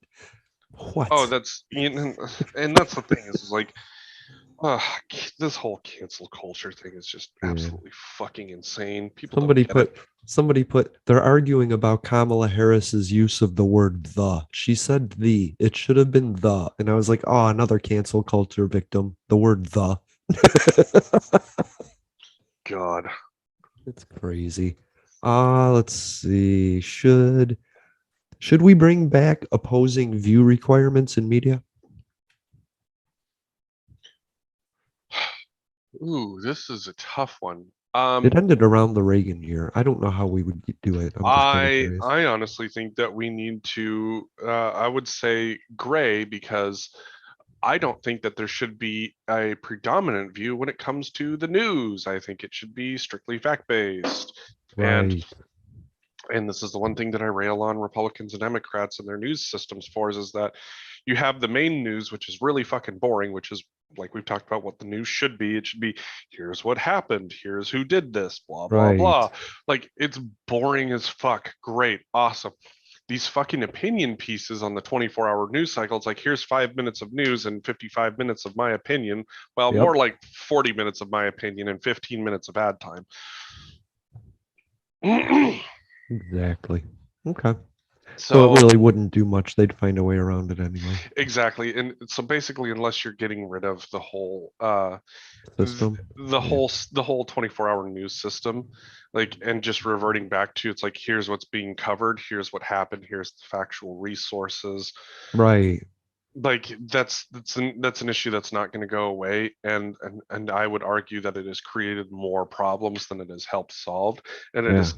oh, What? and that's the thing is like, uh, this whole cancel culture thing is just Yeah. absolutely fucking insane. People don't Somebody get it. put somebody put they're arguing about Kamala Harris's use of the word the. She said the. It should have been the. And I was like, oh, another cancel culture victim. The word the. God. It's crazy. Let's see. Should we bring back opposing view requirements in media? Ooh, this is a tough one. It ended around the Reagan year. I don't know how we would do it. I'm just kind of I curious. I honestly think that we need to I would say gray, because I don't think that there should be a predominant view when it comes to the news. I think it should be strictly fact-based. And Right. and this is the one thing that I rail on Republicans and Democrats and their news systems for, is that you have the main news, which is really fucking boring, which is like we've talked about what the news should be. It should be, here's what happened, here's who did this, blah, blah, Right. blah. Like, it's boring as fuck. Great, awesome. These fucking opinion pieces on the 24-hour news cycle, it's like, here's 5 minutes of news and 55 minutes of my opinion. Well, more Yep. like 40 minutes of my opinion and 15 minutes of ad time. Exactly. Okay. So it So really wouldn't do much. They'd find a way around it anyway. exactly. And so basically, unless you're getting rid of the whole System. Yeah. the whole 24-hour news system, like, and just reverting back to, it's like, here's what's being covered, here's what happened, here's the factual resources. Right. Like, that's an issue that's not going to go away, and I would argue that it has created more problems than it has helped solve, and it Yeah. is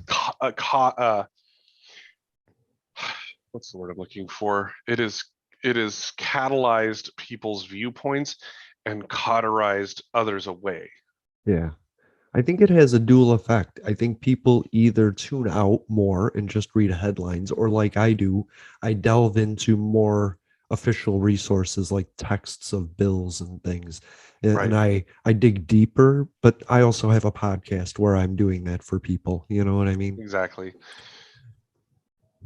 what's the word I'm looking for? It is catalyzed people's viewpoints and cauterized others away. Yeah. I think it has a dual effect. I think people either tune out more and just read headlines, or like I do, I delve into more official resources like texts of bills and things. And Right. I dig deeper, but I also have a podcast where I'm doing that for people. You know what I mean? Exactly.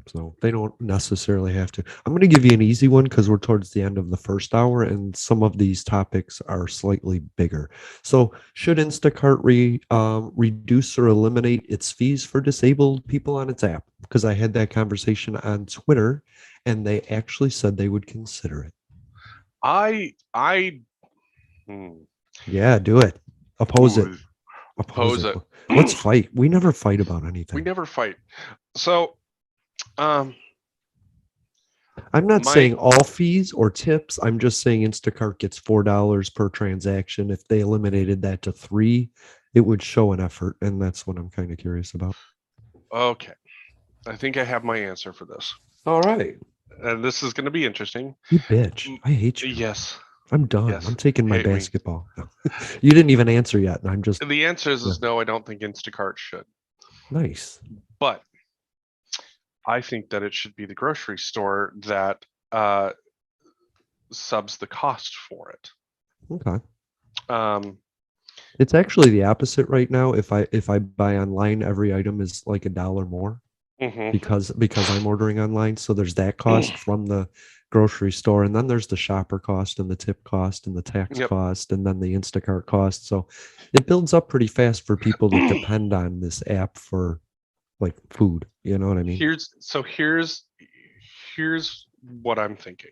So they don't necessarily have to. I'm going to give you an easy one because we're towards the end of the first hour and some of these topics are slightly bigger. So, should Instacart reduce or eliminate its fees for disabled people on its app? Because I had that conversation on Twitter and they actually said they would consider it. I hmm, Yeah, do it. Oppose it. ooh, Oppose pose it. it. Let's fight. We never fight about We anything. never fight. So, um, I'm not my saying all fees or tips. I'm just saying Instacart gets $4 per transaction. If they eliminated that to 3, it would show an effort, and that's what I'm kind of curious about. okay. I think I have my answer for this, All right. and this is going to be interesting. You bitch. Mm, I hate you. yes, I'm done. I'm yes, taking my hate me. basketball. No. You didn't even answer yet. And I'm just The answer is, yeah. no. I don't think Instacart should, Nice. but I think that it should be the grocery store that uh, subs the cost for it. Okay. Um, It's actually the opposite right now. If I buy online, every item is like $1 more. Mm-hmm. because I'm ordering online. So there's that cost from the grocery store, and then there's the shopper cost and the tip cost and the tax Yep. cost and then the Instacart cost. So it builds up pretty fast for people that depend on this app for like food. You know what I mean? Here's what I'm thinking.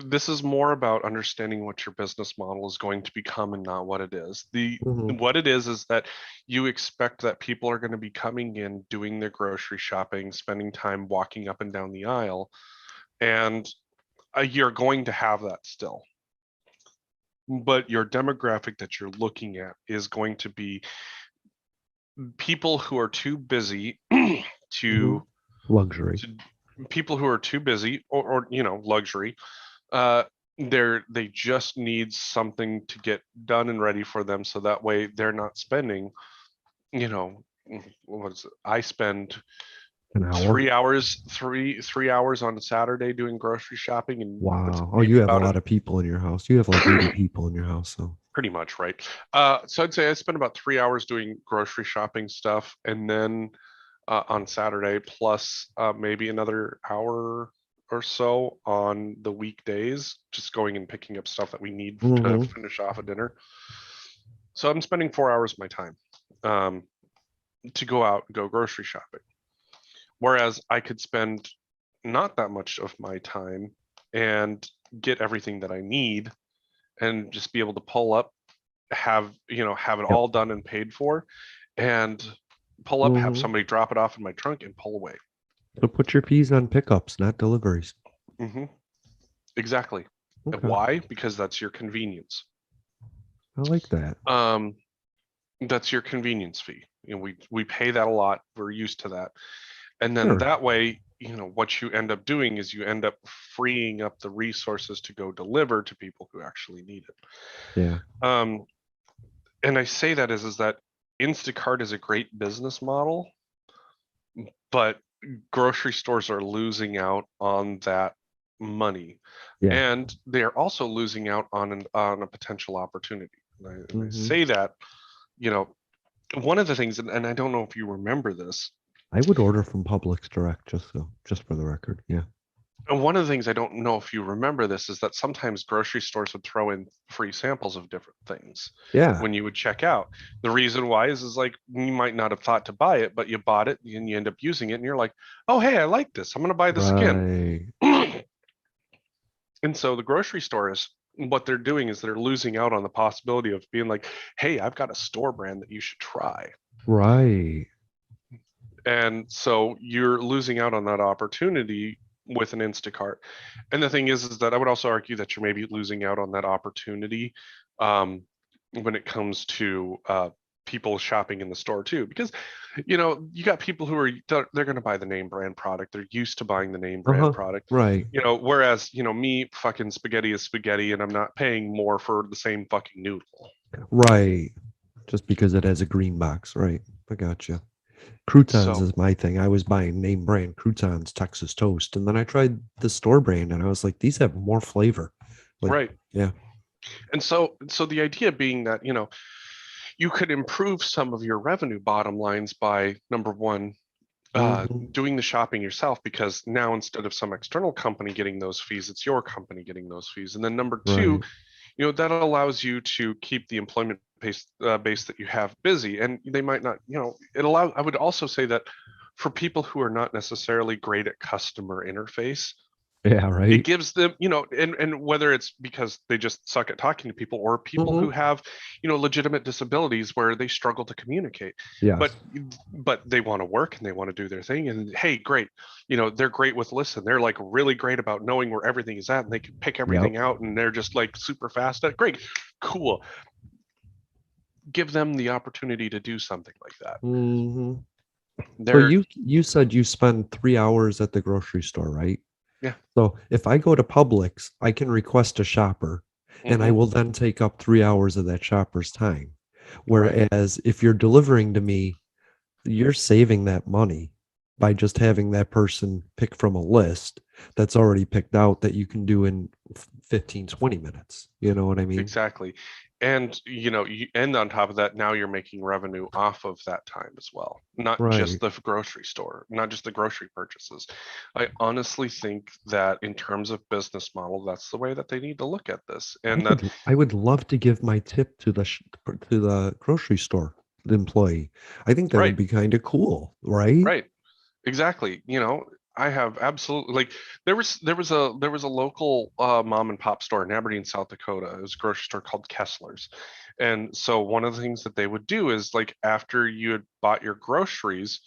This is more about understanding what your business model is going to become and not what it is. The Hmm. What it is that you expect that people are going to be coming in, doing their grocery shopping, spending time walking up and down the aisle, and you're going to have that still. But your demographic that you're looking at is going to be people who are too busy Hmm. to, Luxury. to people who are too busy, or luxury. uh they just need something to get done and ready for them, so that way they're not spending, you know what is it? I spend An hour. 3 hours, three hours on Saturday doing grocery shopping, and it's Wow. Oh, you maybe have a about lot of people in your house. You have like 80 people in your house. So. pretty much, right? So I'd say I spend about 3 hours doing grocery shopping stuff, and then on Saturday, plus maybe another hour or so on the weekdays, just going and picking up stuff that we need to Hmm. finish off a dinner. So I'm spending 4 hours of my time um, to go out and go grocery shopping. Whereas I could spend not that much of my time and get everything that I need and just be able to pull up, have it Yep. all done and paid for, and pull up, have Hmm. somebody drop it off in my trunk and pull away. So put your fees on pickups, not deliveries. Hmm. Exactly. Okay. Why? Because that's your convenience. I like that. Um, that's your convenience fee. We pay that a lot. We're used to that. And then Sure. that way, what you end up doing is you end up freeing up the resources to go deliver to people who actually need Yeah. it. And I say that is that Instacart is a great business model, but grocery stores are losing out on that money, Yeah. and they are also losing out on a potential opportunity. And I Hmm. say that, you know, one of the things, and I don't know if you remember this, I would order from Publix Direct just for the record. Yeah. and one of the things I don't know if you remember this is that sometimes grocery stores would throw in free samples of different things Yeah. when you would check out. The reason why is like you might not have thought to buy it, but you bought it and you end up using it, and you're like, oh hey, I like this. I'm going to buy this again. Right. And so the grocery stores, what they're doing is they're losing out on the possibility of being like, hey, I've got a store brand that you should try. Right. And so you're losing out on that opportunity with an Instacart. And the thing is that I would also argue that you're maybe losing out on that opportunity um, when it comes to people shopping in the store too, because you got people who are they're going to buy the name brand product. They're used to buying the name brand Uh-huh. product. Right. Whereas me, fucking spaghetti is spaghetti, and I'm not paying more for the same fucking noodle. Right. Just because it has a green box. Right. I gotcha. Croutons So is my thing. I was buying name brand croutons, Texas toast, and then I tried the store brand, and I was like, these have more flavor. Like, right. yeah. And so the idea being that, you could improve some of your revenue bottom lines by number one, Hmm. doing the shopping yourself, because now instead of some external company getting those fees, it's your company getting those fees. And then number two, Right. that allows you to keep the employment base that you have busy. And they might not, I would also say that for people who are not necessarily great at customer interface, Yeah. it Right. gives them, and whether it's because they just suck at talking to people, or people Hmm. who have, legitimate disabilities where they struggle to communicate, but Yes. they want to work and they want to do their thing. And hey, great, they're great with listen. They're like really great about knowing where everything is at, and they can pick Yep. everything out, and they're just like super fast at it. Great, cool. Give them the opportunity to do something like that. Hmm. So They're you said you spend 3 hours at the grocery store, right? Yeah. So if I go to Publix, I can request a shopper, and I Hmm. will then take up 3 hours of that shopper's time. Right. Whereas if you're delivering to me, you're saving that money by just having that person pick from a list that's already picked out that you can do in 15, 20 minutes. You know what I mean? Exactly. and and on top of that, now you're making revenue off of that time as well, not just Right. the grocery store, not just the grocery purchases. I honestly think that in terms of business model, that's the way that they need to look at this, and that I would love to give my tip to to the grocery store employee. I think that would right, be kind of cool, right? right. Exactly. I have absolutely, like, there was a local mom and pop store in Aberdeen, South Dakota. It was a grocery store called Kessler's. And so one of the things that they would do is, like, after you had bought your groceries,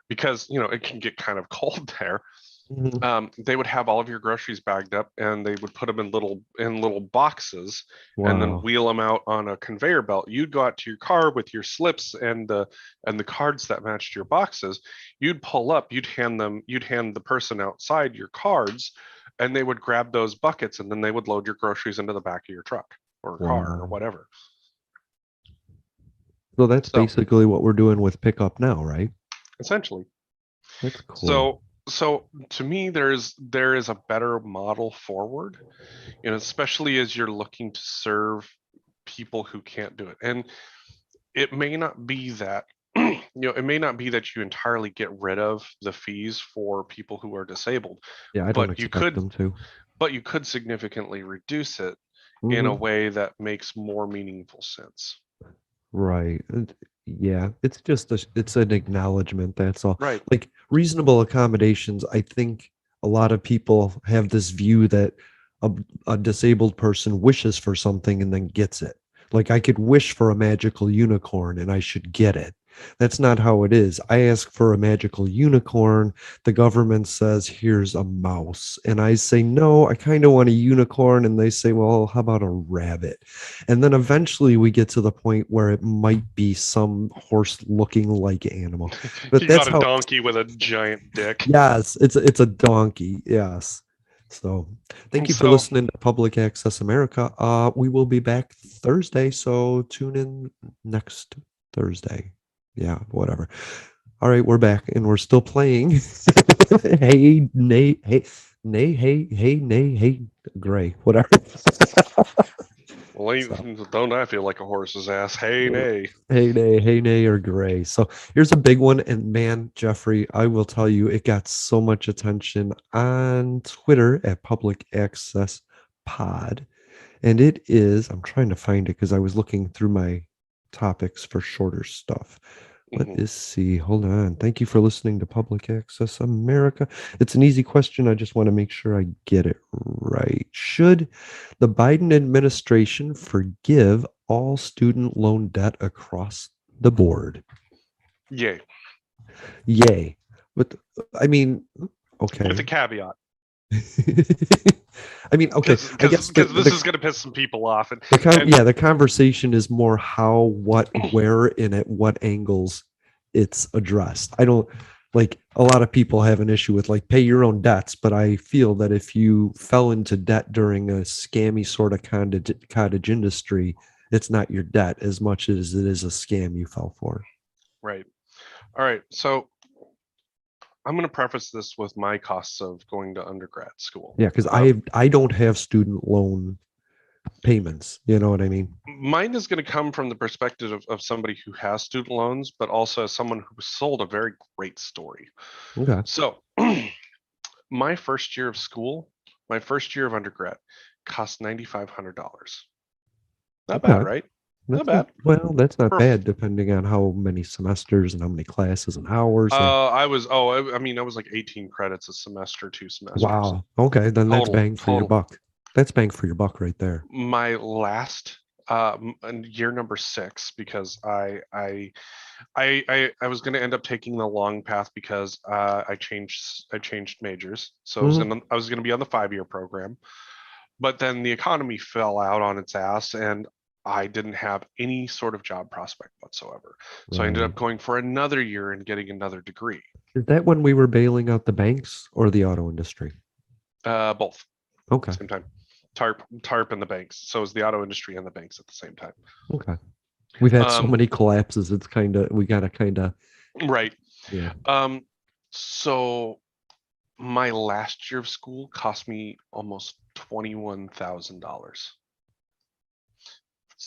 because it can get kind of cold there, Mhm. they would have all of your groceries bagged up, and they would put them in little boxes, and then Wow. wheel them out on a conveyor belt. You'd go out to your car with your slips and the cards that matched your boxes. You'd pull up, you'd hand the person outside your cards, and they would grab those buckets, and then they would load your groceries into the back of your truck or car or Wow. whatever. So that's So basically what we're doing with pickup now, right? essentially. That's cool. So to me, there is a better model forward, especially as you're looking to serve people who can't do it. And it may not be that, it may not be that you entirely get rid of the fees for people who are disabled, Yeah, I don't but you expect could, them to. but you could significantly reduce it in a Hmm. way that makes more meaningful sense. Right. Yeah, it's just it's an acknowledgement, that's all. Right. Like reasonable accommodations, I think a lot of people have this view that a, a disabled person wishes for something and then gets it. Like I could wish for a magical unicorn and I should get it. That's not how it is. I ask for a magical unicorn. The government says, here's a mouse. And I say, no, I kind of want a unicorn. And they say, well, how about a rabbit? And then eventually we get to the point where it might be some horse looking like animal. But You got that's a how, donkey with a giant dick. yes, it's a donkey. Yes. So thank you for So, listening to Public Access America. We will be back Thursday, so tune in next Thursday. Yeah, whatever. All right, we're back and we're still playing. Hey, nay, hey, nay, hey, hey, nay, hey, gray, whatever. well, So. don't I feel like a horse's ass? Hey, nay. Hey nay, or gray. So here's a big one. And man, Jeffrey, I will tell you, it got so much attention on Twitter at Public Access Pod. And it is, I'm trying to find it because I was looking through my topics for shorter stuff. Let Mhm. us see. Hold on. Thank you for listening to Public Access America. It's an easy question. I just want to make sure I get it right. Should the Biden administration forgive all student loan debt across the board? Yay. Yay. But I mean, With a okay. caveat. I mean, okay. because I because guess because this is going to piss some people off, and yeah, the conversation is more how, what, where, and at what angles it's addressed. I don't like a lot of people have an issue with like pay your own debts, but I feel that if you fell into debt during a scammy sort of cottage industry, it's not your debt as much as it is a scam you fell for. right. All right, so I'm going to preface this with my costs of going to undergrad school. Yeah, because I don't have student loan payments. You know what I mean? Mine is going to come from the perspective of somebody who has student loans, but also as someone who sold a very great story. Okay. So my first year of school, my first year of undergrad, cost $9,500. Not bad, Okay. right? Not That's not bad. well, that's not For bad depending on how many semesters and how many classes and hours. I was like 18 credits a semester, 2 semesters Wow. Okay, then that's total. bang for your Total. buck. That's bang for your buck right there. My last year number 6, because I was going to end up taking the long path because I changed majors. So Hmm. I was gonna be on the 5-year program, but then the economy fell out on its ass, and I didn't have any sort of job prospect whatsoever. So I ended Right. up going for another year and getting another degree. Is that when we were bailing out the banks or the auto industry? Both Okay. same time. TARP and the banks. So is the auto industry and the banks at the same time. Okay. We've had so Um, many collapses. It's kind of we gotta kind of right. yeah. So my last year of school cost me almost $21,000.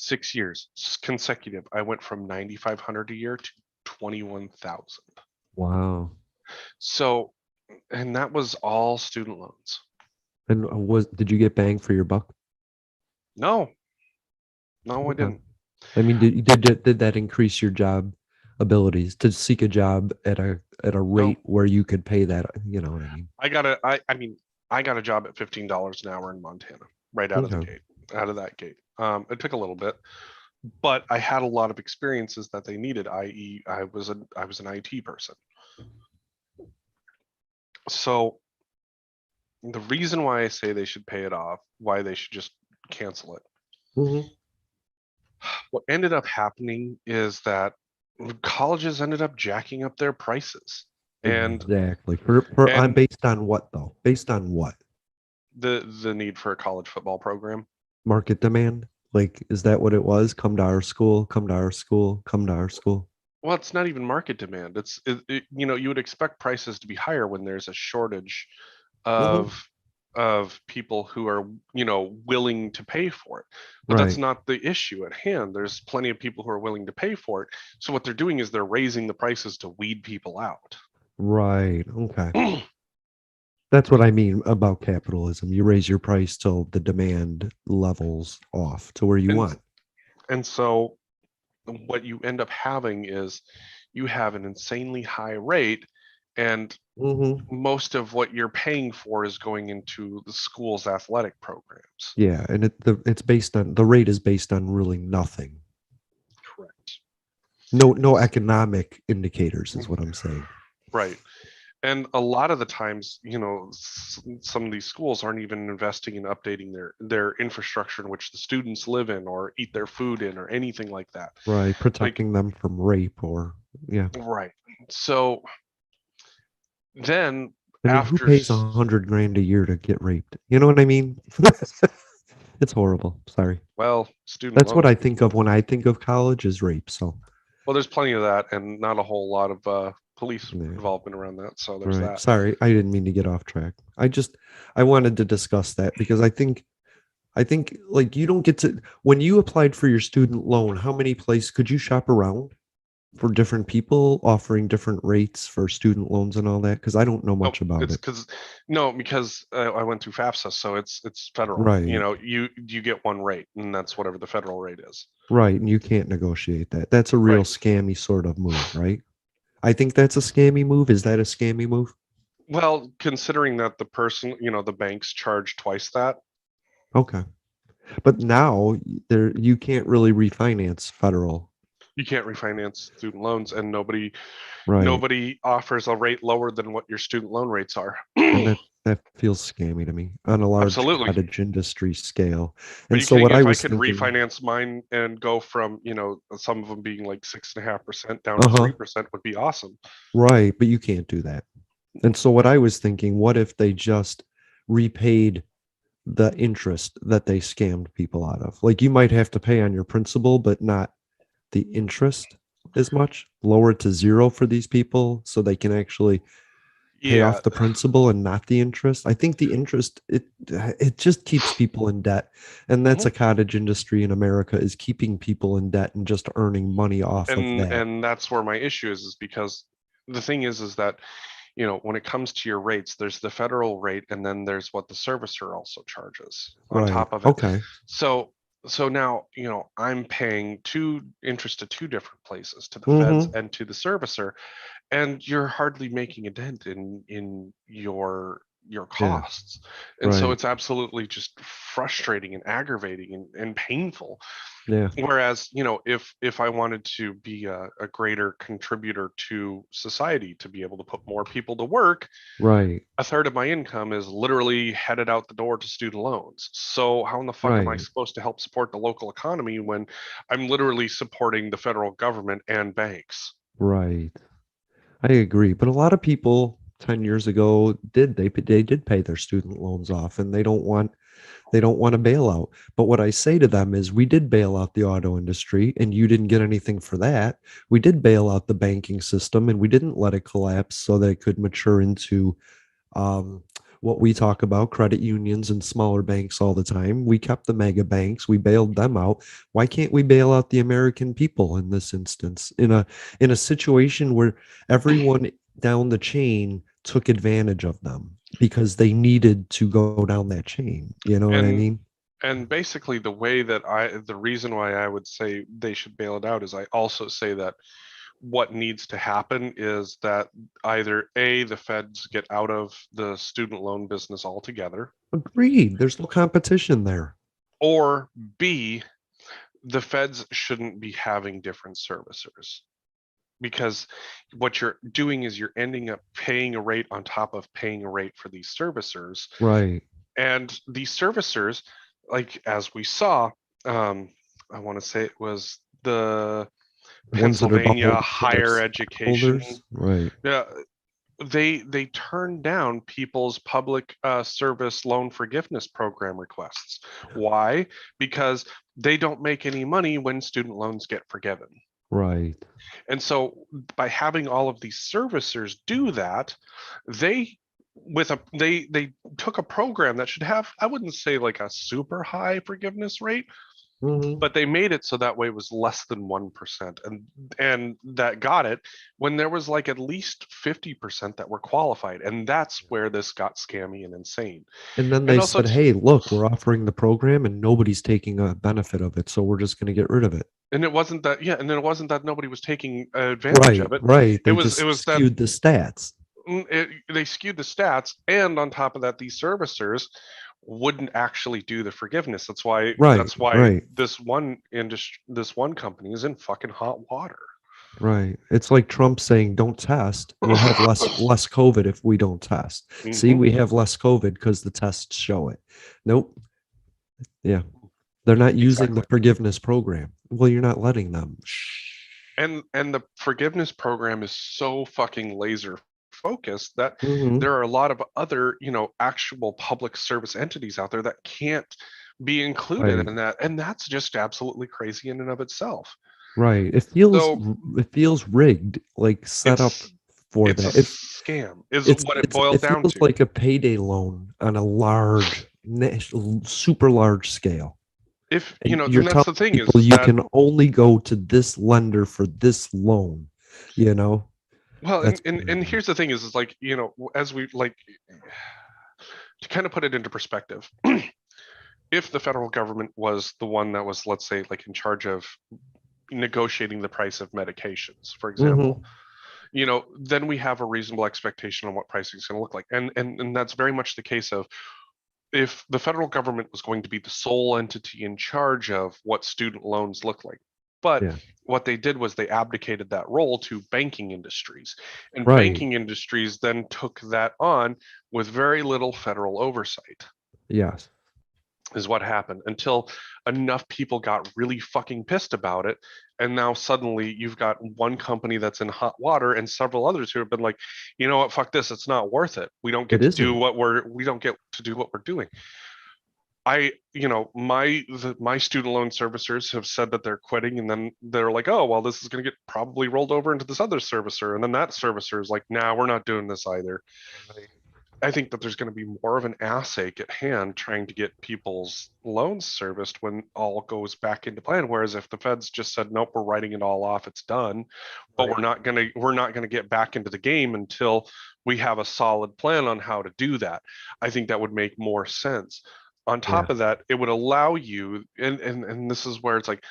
6 years consecutive, I went from 9,500 a year to 21,000. Wow. So, and that was all student loans. And did you get bang for your buck? No, no, I Okay. didn't. I mean, did that increase your job abilities to seek a job at a No, rate where you could pay that? You know what I mean? I got a job at $15 an hour in Montana right out of the Okay. gate, out of that gate. It took a little bit, but I had a lot of experiences that they needed, i.e., I was an IT person. So the reason why I say they should pay it off, why they should just cancel it. Hmm. What ended up happening is that colleges ended up jacking up their prices, and Exactly. I'm and based on what though? Based on what? the need for a college football program. Market demand? Like, is that what it was? Come to our school, come to our school, come to our school. Well, it's not even market demand. You would expect prices to be higher when there's a shortage Hmm. of people who are willing to pay for it. But that's Right. not the issue at hand. There's plenty of people who are willing to pay for it. So what they're doing is they're raising the prices to weed people out. Right. Okay. That's what I mean about capitalism. You raise your price till the demand levels off to where you and want. and so what you end up having is you have an insanely high rate, and Hmm. most of what you're paying for is going into the school's athletic programs. Yeah, and it's based on the rate is based on really nothing. Correct. No economic indicators is what I'm saying. Right. And a lot of the times, some of these schools aren't even investing in updating their infrastructure in which the students live in or eat their food in or anything like that. Right, Like, protecting them from rape or yeah. right. So then I mean, who after, pays 100 grand a year to get raped? You know what I mean? It's horrible. Sorry. well, student That's what loans I people. think of when I think of college is rape. So, Well, there's plenty of that and not a whole lot of police yeah. involvement around that. So there's Right. that. Sorry, I didn't mean to get off track. I wanted to discuss that because I think like you don't get to when you applied for your student loan, how many places could you shop around for different people offering different rates for student loans and all that? Because I don't know Oh, much about it's it. because no, because I went through FAFSA, so it's federal. Right. You get one rate, and that's whatever the federal rate is. Right. And you can't negotiate that. That's a real Right. scammy sort of move, right? I think that's a scammy move. Is that a scammy move? Well, considering that the person, the banks charge twice that, Okay. But now there you can't really refinance federal. you can't refinance student loans, and nobody Right. nobody offers a rate lower than what your student loan rates are. And that feels scammy to me on a large Absolutely. cottage industry scale. Are And you so kidding? what I If I was could thinking, refinance mine and go from, some of them being like 6.5% down to uh-huh, 3% would be awesome. right, but you can't do that. And so what I was thinking, what if they just repaid the interest that they scammed people out of? Like you might have to pay on your principal, but not the interest as much, lower it to zero for these people so they can actually pay Yeah. off the principal and not the interest. I think the interest it just keeps people in debt. And that's Mhm. a cottage industry in America is keeping people in debt and just earning money off of and that. and that's where my issue is because the thing is that when it comes to your rates, there's the federal rate and then there's what the servicer also charges on Right. top of it. Okay. So now I'm paying two interest to two different places, to the feds Mm-hmm. and to the servicer, and you're hardly making a dent in your Yeah. costs. And so Right. it's absolutely just frustrating and aggravating and painful. Yeah. Whereas, if I wanted to be a greater contributor to society, to be able to put more people to work, Right. a third of my income is literally headed out the door to student loans. So how in the fuck am I Right. supposed to help support the local economy when I'm literally supporting the federal government and banks? Right. I agree. But a lot of people 10 years ago they did pay their student loans off and they don't want a bailout. But what I say to them is we did bail out the auto industry and you didn't get anything for that. We did bail out the banking system and we didn't let it collapse so that it could mature into um, what we talk about, credit unions and smaller banks all the time. We kept the mega banks, we bailed them out. Why can't we bail out the American people in this instance? In a situation where everyone down the chain took advantage of them because they needed to go down that chain. You know what I And mean? basically the reason why I would say they should bail it out is I also say that what needs to happen is that either A, the feds get out of the student loan business altogether, Agreed. There's no competition there. or B, the feds shouldn't be having different servicers. Because what you're doing is you're ending up paying a rate on top of paying a rate for these servicers. Right. And these servicers, like as we saw, I want to say it was the The ones that are Pennsylvania beholden to their higher education. stockholders. Right. Yeah, they turn down people's public service loan forgiveness program requests. Why? Because they don't make any money when student loans get forgiven. Right. And so by having all of these servicers do that, they they took a program that should have, I wouldn't say like a super high forgiveness rate, Mhm. but they made it so that way it was less than 1%, and that got it when there was like at least 50% that were qualified, and that's where this got scammy and insane. And then And they also said, hey, look, we're offering the program and nobody's taking a benefit of it. So we're just going to get rid of it. and it wasn't that, yeah, and then it wasn't that nobody was taking advantage Right. of it. Right. it They was it just was that skewed the stats. they skewed the stats, and on top of that, these servicers wouldn't actually do the forgiveness. Right. That's why Right. this one company is in fucking hot water. Right. It's like Trump saying, don't test. We'll have less COVID if we don't test. See, Hmm. we have less COVID because the tests show it. Nope. Yeah. They're not using the Exactly. forgiveness program. Well, you're not letting them. Shh. And the forgiveness program is so fucking laser focused that Hmm. there are a lot of other, actual public service entities out there that can't be included Right. in that, and that's just absolutely crazy in and of itself. Right. So It feels rigged, like set up it's for it's a that. scam is what it boiled It down feels to. like a payday loan on a super large scale. If And you're and that's telling the thing people is you that, can only go to this lender for this loan, you know? well, That's and crazy. here's the thing is like, as we like, to kind of put it into perspective, if the federal government was the one that was, let's say, like in charge of negotiating the price of medications, for example, Hmm. then we have a reasonable expectation on what pricing is going to look like. And that's very much the case of, if the federal government was going to be the sole entity in charge of what student loans look like. But Yeah. what they did was they abdicated that role to banking industries. And Right. banking industries then took that on with very little federal oversight, Yes. is what happened, until enough people got really fucking pissed about it. And now suddenly you've got one company that's in hot water and several others who have been like, you know what, fuck this, it's not worth it. It isn't. We don't get to do what we're doing. My student loan servicers have said that they're quitting, and then they're like, oh, well, this is going to get probably rolled over into this other servicer. And then that servicer is like, nah, we're not doing this either. Right. I think that there's going to be more of an ass ache at hand trying to get people's loans serviced when all goes back into plan. Whereas if the feds just said, nope, we're writing it all off, it's done, but Right. we're not gonna get back into the game until we have a solid plan on how to do that. I think that would make more sense. On Yeah. top of that, it would allow you, and this is where it's like,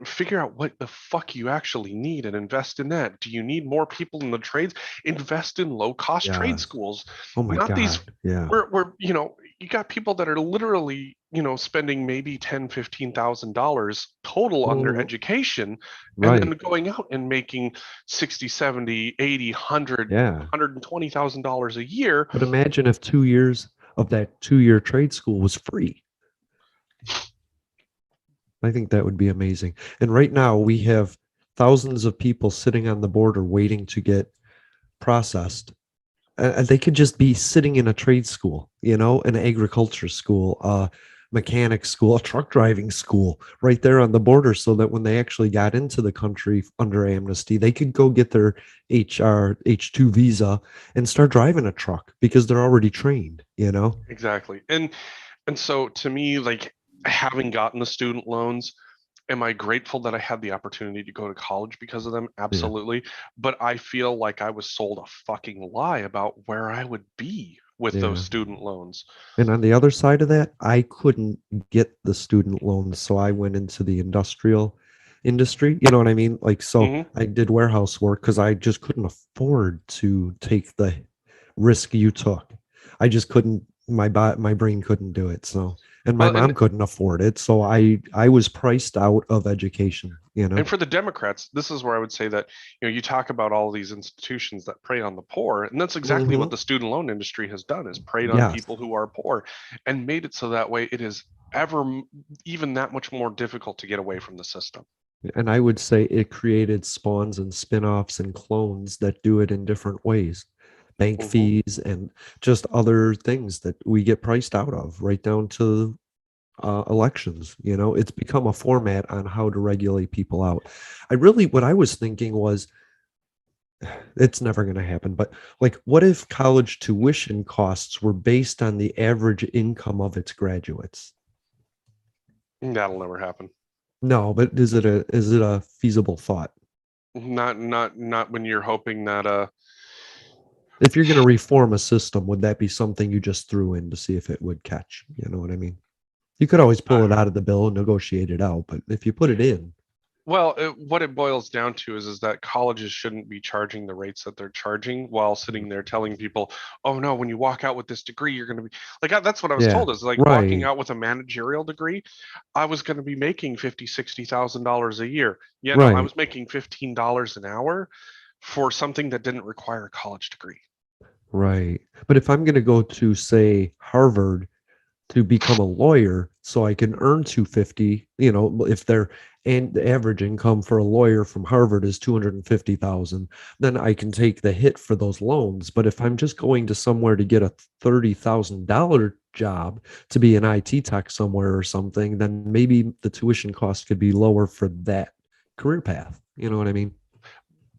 figure out what the fuck you actually need and invest in that. Do you need more people in the trades? Invest in low cost trade Yes. schools, Oh my not these, God. Yeah. where you got people that are literally, spending maybe 10, $15,000 total on their Mhm. education, and then Right. going out and making 60, 70, 80, 100, Yeah. $120,000 a year. But imagine if 2 years of that 2 year trade school was free. I think that would be amazing. And right now we have thousands of people sitting on the border waiting to get processed. And they could just be sitting in a trade school, an agriculture school, mechanic school, a truck driving school right there on the border, so that when they actually got into the country under amnesty, they could go get their H2 visa and start driving a truck because they're already trained, you know? Exactly. And so to me, like having gotten the student loans, am I grateful that I had the opportunity to go to college because of them? Yeah. Absolutely. But I feel like I was sold a fucking lie about where I would be with those Yeah. student loans. And on the other side of that, I couldn't get the student loans, so I went into the industrial industry. You know what I mean? Like, so Hmm. I did warehouse work because I just couldn't afford to take the risk you took. I just couldn't. My brain couldn't do it. So, and my Well, mom couldn't afford it. So I was priced out of education. You know? and for the Democrats, this is where I would say that, you talk about all these institutions that prey on the poor, and that's exactly what Hmm. the student loan industry has done, is preyed on Yes. people who are poor and made it so that way it is even that much more difficult to get away from the system. And I would say it created spawns and spin-offs and clones that do it in different ways. Bank Hmm. fees and just other things that we get priced out of, right down to elections. You know, it's become a format on how to regulate people out. What I was thinking was, it's never going to happen, but like, what if college tuition costs were based on the average income of its graduates? That'll never happen. No, but is it a feasible thought? Not when you're hoping that If you're going to reform a system, would that be something you just threw in to see if it would catch? You know what I mean? You could always pull it out of the bill and negotiate it out, but if you put it in, well, what it boils down to is that colleges shouldn't be charging the rates that they're charging while sitting there telling people, "Oh no, when you walk out with this degree, you're going to be like." That's what I was yeah, told, is like walking right, out with a managerial degree, I was going to be making 50, $60,000 a year. Yeah, no, I right, was making $15 an hour for something that didn't require a college degree. right. But if I'm going to go to, say, Harvard to become a lawyer so I can earn 250, if their and the average income for a lawyer from Harvard is 250,000, then I can take the hit for those loans. But if I'm just going to somewhere to get a $30,000 job to be an IT tech somewhere or something, then maybe the tuition cost could be lower for that career path. You know what I mean?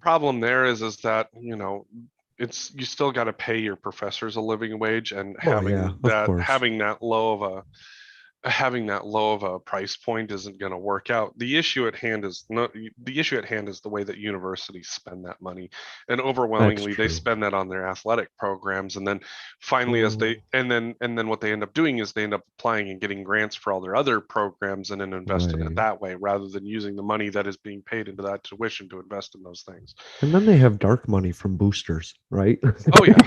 Problem there is that, it's you still got to pay your professors a living wage, and Oh yeah, of course. having that low of a price point isn't going to work out. The issue at hand is the way that universities spend that money, and That's overwhelmingly they true. spend that on their athletic programs, and then finally as they Mhm. and then what they end up doing is they end up applying and getting grants for all their other programs and then invest in it Right. that way rather than using the money that is being paid into that tuition to invest in those things. And then they have dark money from boosters, right? Oh yeah.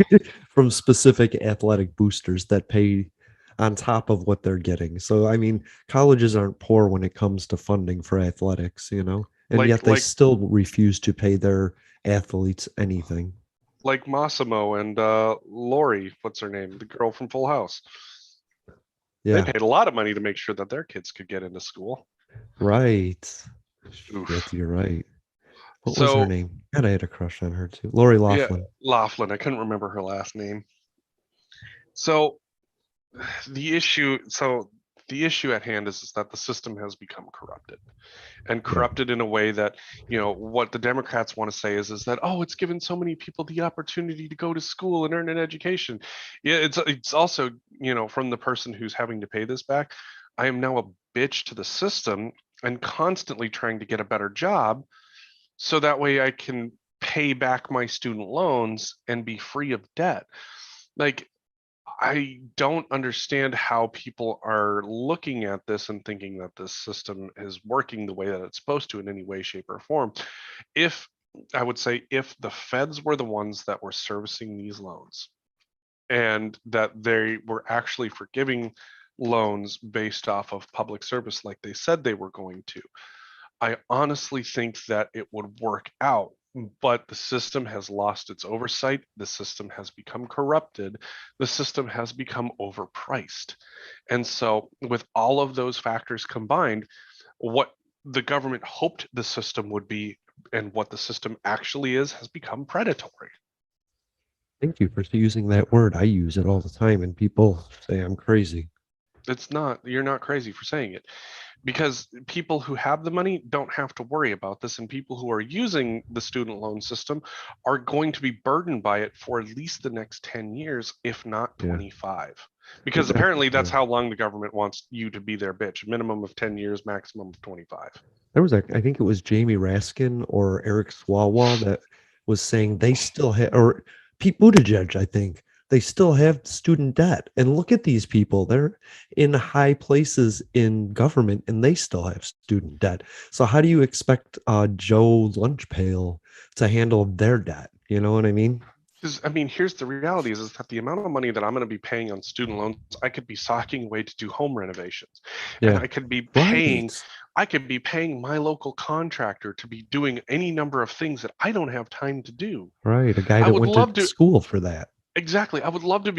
From specific athletic boosters that pay on top of what they're getting. So, I mean, colleges aren't poor when it comes to funding for athletics, and like yet they like still refuse to pay their athletes anything. like Massimo and Lori, what's her name? The girl from Full House. They Yeah, paid a lot of money to make sure that their kids could get into school. right. Shit, Oof. you're right. What was her So name? God, I had a crush on her too. Lori yeah, Laughlin. Laughlin. I couldn't remember her last name. So so the issue at hand is that the system has become corrupted, and Yeah. corrupted in a way that, what the Democrats want to say is that, oh, it's given so many people the opportunity to go to school and earn an education. Yeah, it's also, from the person who's having to pay this back, I am now a bitch to the system and constantly trying to get a better job so that way I can pay back my student loans and be free of debt. Like, I don't understand how people are looking at this and thinking that this system is working the way that it's supposed to in any way, shape, or form. If I would say if the feds were the ones that were servicing these loans and that they were actually forgiving loans based off of public service like they said they were going to, I honestly think that it would work out, but the system has lost its oversight. The system has become corrupted. The system has become overpriced. And so, with all of those factors combined, what the government hoped the system would be and what the system actually is has become predatory. Thank you for using that word. I use it all the time, and people say I'm crazy. It's not, you're not crazy for saying it, because people who have the money don't have to worry about this, and people who are using the student loan system are going to be burdened by it for at least the next 10 years, if not Yeah. 25. Because apparently Yeah. that's how long the government wants you to be their bitch. A minimum of 10 years, maximum of 25. There was I think it was Jamie Raskin or Eric Swalwell that was saying they still have, or Pete Buttigieg, I think they still have student debt. And look at these people; they're in high places in government, and they still have student debt. So how do you expect Joe Lunchpail to handle their debt? You know what I mean? Because I mean, here's the reality: is that the amount of money that I'm going to be paying on student loans, I could be socking away to do home renovations, and Yeah. Right. I could be paying my local contractor to be doing any number of things that I don't have time to do. Right. A guy I that would went to love to. school for that. Exactly. I would love to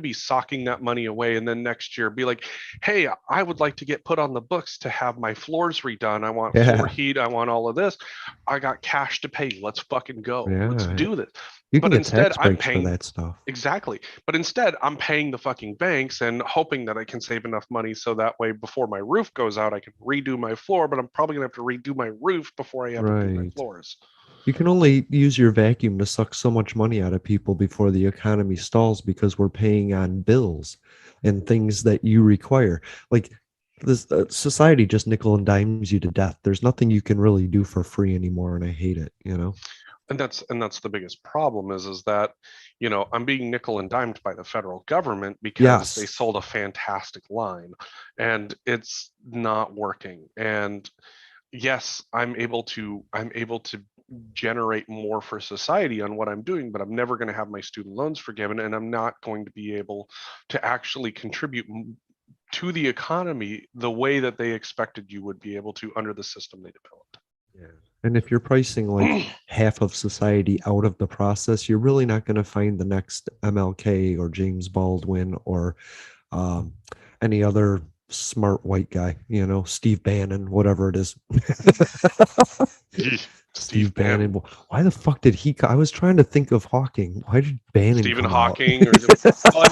be socking that money away and then next year be like, hey, I would like to get put on the books to have my floors redone. I want floor Yeah. heat. I want all of this. I got cash to pay. Let's fucking go. Let's Yeah. do this. You can But get instead, tax I'm breaks for paying. that stuff. Exactly. But instead, I'm paying the fucking banks and hoping that I can save enough money so that way before my roof goes out, I can redo my floor, but I'm probably going to have to redo my roof before I ever do my Right. floors. You can only use your vacuum to suck so much money out of people before the economy stalls because we're paying on bills and things that you require. Like this society just nickel and dimes you to death. There's nothing you can really do for free anymore, and I hate it, you know? And that's the biggest problem is that, I'm being nickel and dimed by the federal government because they Yes. sold a fantastic line and it's not working. And yes, I'm able to generate more for society on what I'm doing, but I'm never going to have my student loans forgiven, and I'm not going to be able to actually contribute to the economy the way that they expected you would be able to under the system they developed. Yeah. And if you're pricing like half of society out of the process, you're really not going to find the next MLK or James Baldwin or um, any other smart white guy, you know, Steve Bannon, whatever it is. Steve Steve Bannon. Bannon. Why the fuck did he? I was trying to think of Hawking. Why did Bannon Stephen come out? Hawking, or well,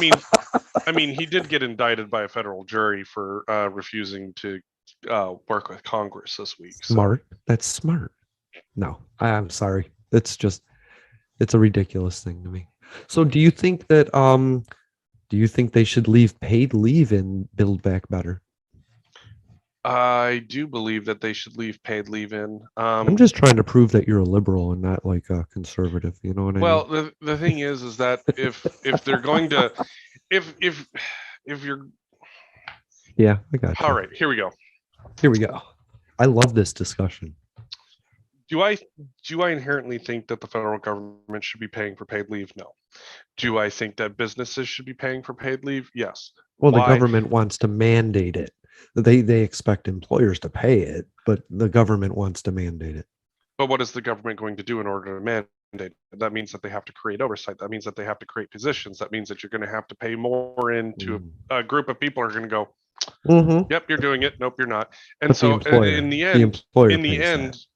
I mean, he did get indicted by a federal jury for refusing to work with Congress this week. So Smart. That's smart. No, I'm sorry. It's a ridiculous thing to me. So do you think they should leave paid leave and build back better? I do believe that they should leave paid leave in. I'm just trying to prove that you're a liberal and not like a conservative. You know what I Well, mean? the thing is that if they're going to if you're Yeah, I got all you. right, here we go. Here we go. I love this discussion. Do I inherently think that the federal government should be paying for paid leave? No. Do I think that businesses should be paying for paid leave? Yes. Well, the Why? government wants to mandate it. They expect employers to pay it, but the government wants to mandate it. But what is the government going to do in order to mandate it? That means that they have to create oversight. That means that they have to create positions. That means that you're going to have to pay more into Mm. a group of people who are going to go, Hmm. yep, you're doing it. Nope, you're not. And But so the employer in the pays that. end,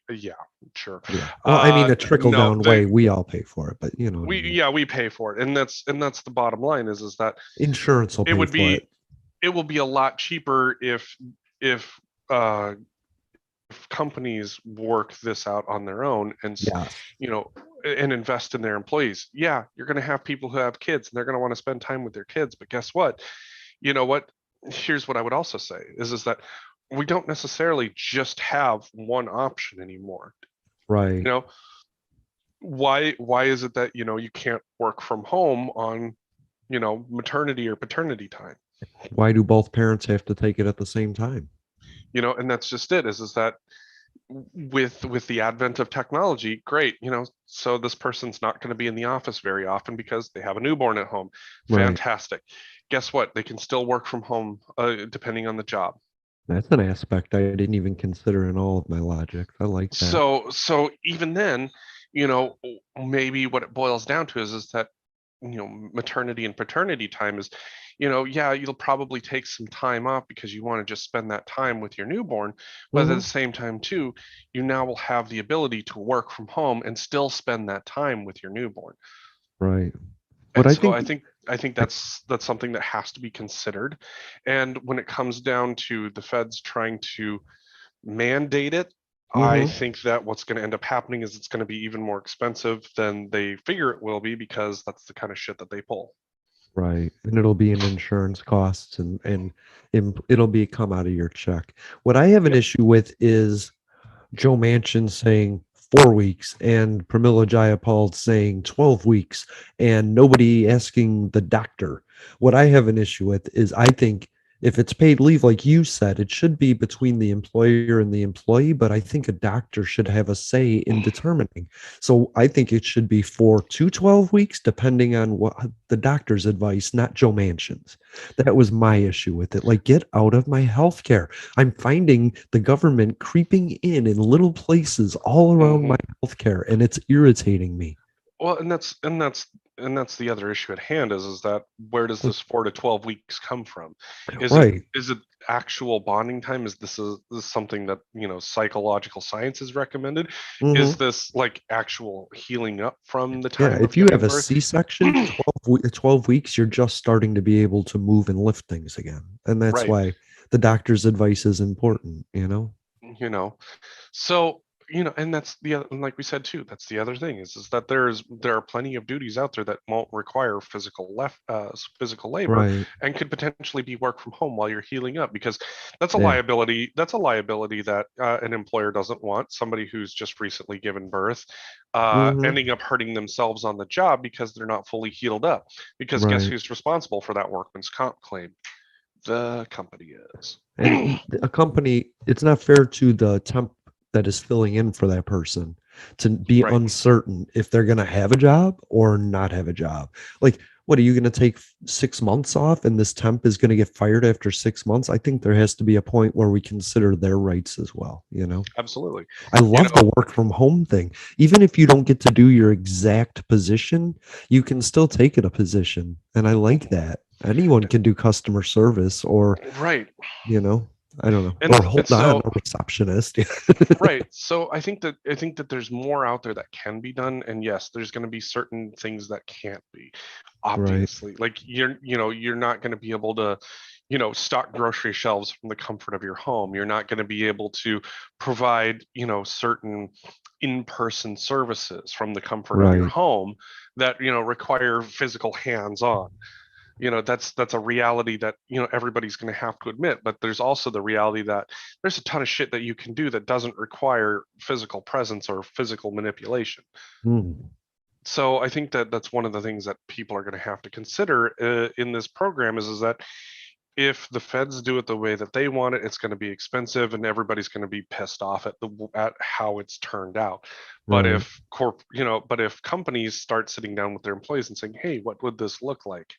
yeah, sure. Yeah. Well, I mean, a trickle No, down way, we all pay for it, but you know what I we mean. yeah, we pay for it. And that's the bottom line is that Insurance will it pay would for it. be it will be a lot cheaper if uh if companies work this out on their own and Yes. you know and invest in their employees. Yeah, you're going to have people who have kids and they're going to want to spend time with their kids, but guess what? You know what? Here's what I would also say is that we don't necessarily just have one option anymore. Right. You know, why is it that, you can't work from home on, maternity or paternity time? Why do both parents have to take it at the same time? And that's just it is that with the advent of technology, great, so this person's not going to be in the office very often because they have a newborn at home. Right. Fantastic. Guess what? They can still work from home, depending on the job. That's an aspect I didn't even consider in all of my logic. I like that. So even then, you know, maybe what it boils down to is that, maternity and paternity time is, yeah, you'll probably take some time off because you want to just spend that time with your newborn, but at the Hmm. same time too, you now will have the ability to work from home and still spend that time with your newborn. Right. What And I so think I think I think that's something that has to be considered. And when it comes down to the feds trying to mandate it, I Mm-hmm. think that what's going to end up happening is it's going to be even more expensive than they figure it will be, because that's the kind of shit that they pull. Right. And it'll be an insurance costs and it'll be come out of your check. What I have an Yep. issue with is Joe Manchin saying 4 weeks and Pramila Jayapal saying 12 weeks and nobody asking the doctor. What I have an issue with is I think if it's paid leave, like you said, it should be between the employer and the employee, but I think a doctor should have a say in determining. So I think it should be 4 to 12 weeks, depending on what the doctor's advice, not Joe Manchin's. That was my issue with it. Like, get out of my healthcare. I'm finding the government creeping in little places all around Hmm. my healthcare, and it's irritating me. Well, and that's the other issue at hand, is that where does Like, this 4 to 12 weeks come from? Is it right. is it actual bonding time? Is this something that, psychological science has recommended? Is Hmm. this like actual healing up from the Yeah. time of If you giving have a birth? C-section, 12 weeks, you're just starting to be able to move and lift things again. And that's Right. why the doctor's advice is important, you know? You know, So, and that's the other, and like we said too, that's the other thing, is that there are plenty of duties out there that won't require physical labor, Right. and could potentially be work from home while you're healing up, because Yeah. that's a liability that an employer doesn't want, somebody who's just recently given birth Hmm. ending up hurting themselves on the job because they're not fully healed up, because guess Right. who's responsible for that workman's comp claim? The company is. And a company, it's not fair to the temp that is filling in for that person to be Right. uncertain if they're going to have a job or not have a job. Like, what are you going to take 6 months off and this temp is going to get fired after 6 months? I think there has to be a point where we consider their rights as well. You know, Absolutely. I you love know the work from home thing. Even if you don't get to do your exact position, you can still take it a position. And I like that. Anyone can do customer service or right. you know, I don't know. and Or and hold on, so a receptionist. right. So I think that there's more out there that can be done, and yes, there's going to be certain things that can't be. Right, Obviously, like you're not going to be able to, stock grocery shelves from the comfort of your home. You're not going to be able to provide, certain in-person services from the comfort of your right, home that, require physical hands-on. That's a reality that, everybody's going to have to admit, but there's also the reality that there's a ton of shit that you can do that doesn't require physical presence or physical manipulation. mm, So I think that that's one of the things that people are going to have to consider in this program, is that if the feds do it the way that they want it, it's going to be expensive, and everybody's going to be pissed off at how it's turned out. But right. if companies start sitting down with their employees and saying, hey, what would this look like,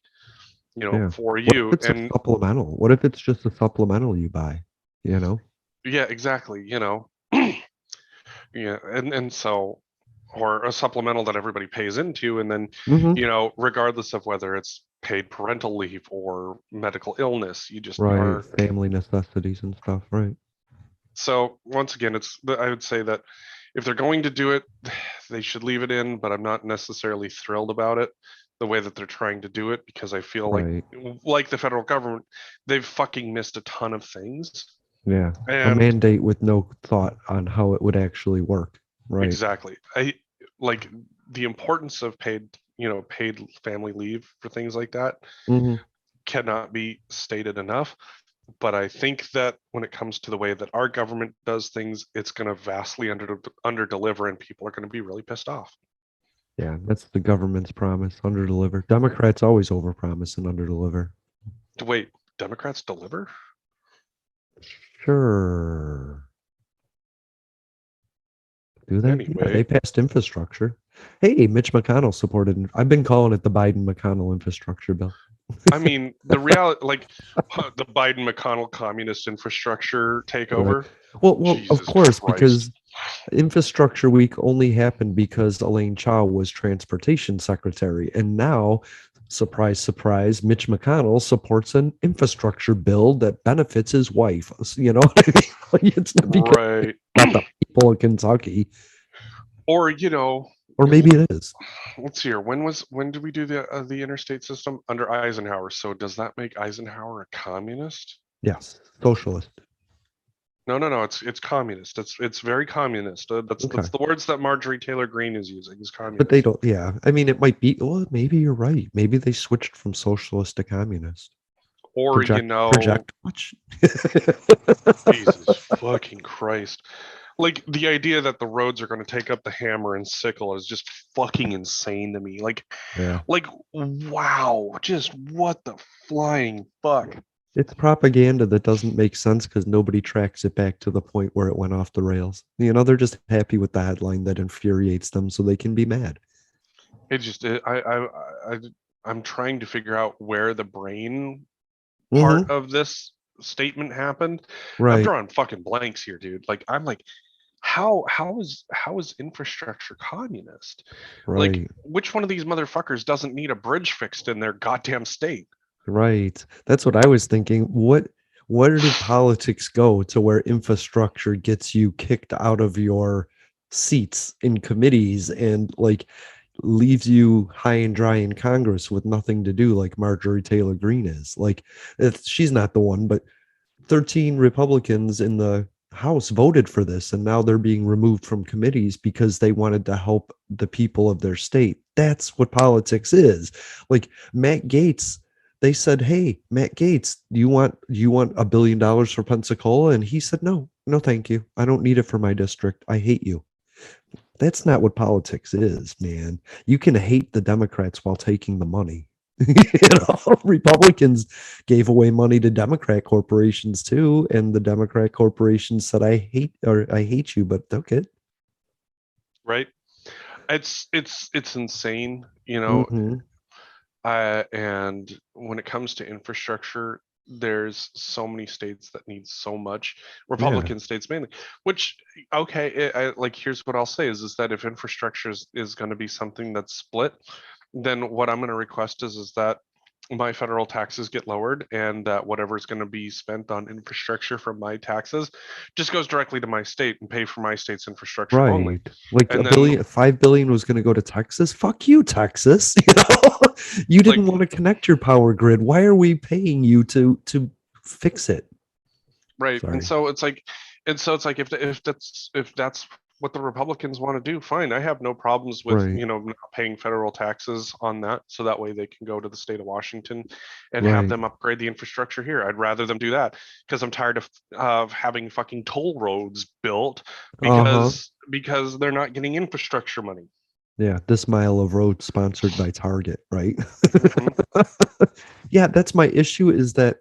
Yeah. for What if you? it's a And supplemental? What if it's just a supplemental you buy? You know? yeah, exactly. Yeah, and so, or a supplemental that everybody pays into, and then, Hmm. regardless of whether it's paid parental leave or medical illness, you just Right. are. Family necessities and stuff. Right. So once again, I would say that if they're going to do it, they should leave it in, but I'm not necessarily thrilled about it the way that they're trying to do it, because I feel Right. like the federal government, they've fucking missed a ton of things. Yeah. A And mandate with no thought on how it would actually work. Right. exactly. I like the importance of paid family leave for things like that Hmm. cannot be stated enough. But I think that when it comes to the way that our government does things, it's going to vastly under deliver, and people are going to be really pissed off. Yeah. That's the government's promise. Under deliver. Democrats always overpromise and under deliver. Wait, Democrats deliver? Sure. Do they? Yeah, Anyway, they passed infrastructure. Hey, Mitch McConnell supported. I've been calling it the Biden McConnell infrastructure bill. I mean, the reality, like the Biden McConnell communist infrastructure Right. takeover. Well, of Jesus course, Christ. because Infrastructure Week only happened because Elaine Chao was transportation secretary, and now, surprise, surprise, Mitch McConnell supports an infrastructure bill that benefits his wife. You know what I mean? Like, it's not because Right. not the people of Kentucky. Or, Or maybe it is. let's see here. When did we do the interstate system under Eisenhower? So does that make Eisenhower a communist? Yes, socialist. No, no, no. It's communist. It's very communist. That's Okay. the words that Marjorie Taylor Greene is using. Is But they communist. don't, yeah. I mean, it might be, well, maybe you're right. Maybe they switched from socialist to communist. Or Project much? Jesus fucking Christ. Like the idea that the roads are going to take up the hammer and sickle is just fucking insane to me. Yeah. Like wow, just what the flying fuck. It's propaganda that doesn't make sense because nobody tracks it back to the point where it went off the rails. They're just happy with the headline that infuriates them so they can be mad. It just I I'm trying to figure out where the brain part Mm-hmm. of this statement happened. I'm Right. drawing fucking blanks here, dude. Like I'm like how is infrastructure communist? Like Right. which one of these motherfuckers doesn't need a bridge fixed in their goddamn state? Right. That's what I was thinking. Where did politics go to where infrastructure gets you kicked out of your seats in committees and like leaves you high and dry in Congress with nothing to do like Marjorie Taylor Greene is. Like she's not the one, but 13 Republicans in the House voted for this, and now they're being removed from committees because they wanted to help the people of their state. That's what politics is. Like Matt Gaetz, they said, "Hey, Matt Gaetz, do you want $1 billion for Pensacola?" And he said, "No, no, thank you. I don't need it for my district. I hate you." That's not what politics is, man. You can hate the Democrats while taking the money. Republicans gave away money to Democrat corporations too, and the Democrat corporations said, I hate you," but took it. Right? It's insane, Mm-hmm. and when it comes to infrastructure, there's so many states that need so much, Yeah. Republican states mainly, which okay, like here's what I'll say is that if infrastructure is going to be something that's split, then what I'm going to request is that my federal taxes get lowered and that whatever is going to be spent on infrastructure from my taxes just goes directly to my state and pay for my state's infrastructure only. Right. Like And then 5 billion was going to go to Texas. Fuck you, Texas. You didn't like want to connect your power grid. Why are we paying you to fix it? right. And Sorry. so it's like if that's what the Republicans want to do, fine. I have no problems with, Right. not paying federal taxes on that. So that way they can go to the state of Washington and have Right. them upgrade the infrastructure here. I'd rather them do that because I'm tired of having fucking toll roads built Uh-huh. because they're not getting infrastructure money. Yeah, this mile of road sponsored by Target, right? Hmm. Yeah, that's my issue is that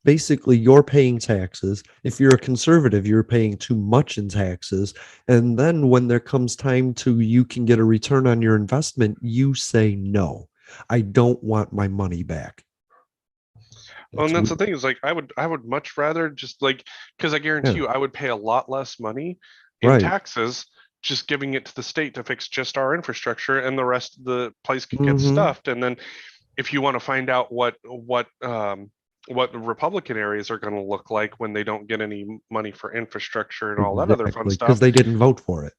basically you're paying taxes. If you're a conservative, you're paying too much in taxes. And then when there comes time to you can get a return on your investment, you say no. I don't want my money back. Well, That's and that's the weird. thing is like I would much rather just like because I guarantee Yeah, you I would pay a lot less money in right. taxes just giving it to the state to fix just our infrastructure and the rest of the place could get Mm-hmm. stuffed. And then if you want to find out what the Republican areas are going to look like when they don't get any money for infrastructure and all that other fun Exactly. Because stuff, they didn't vote for it.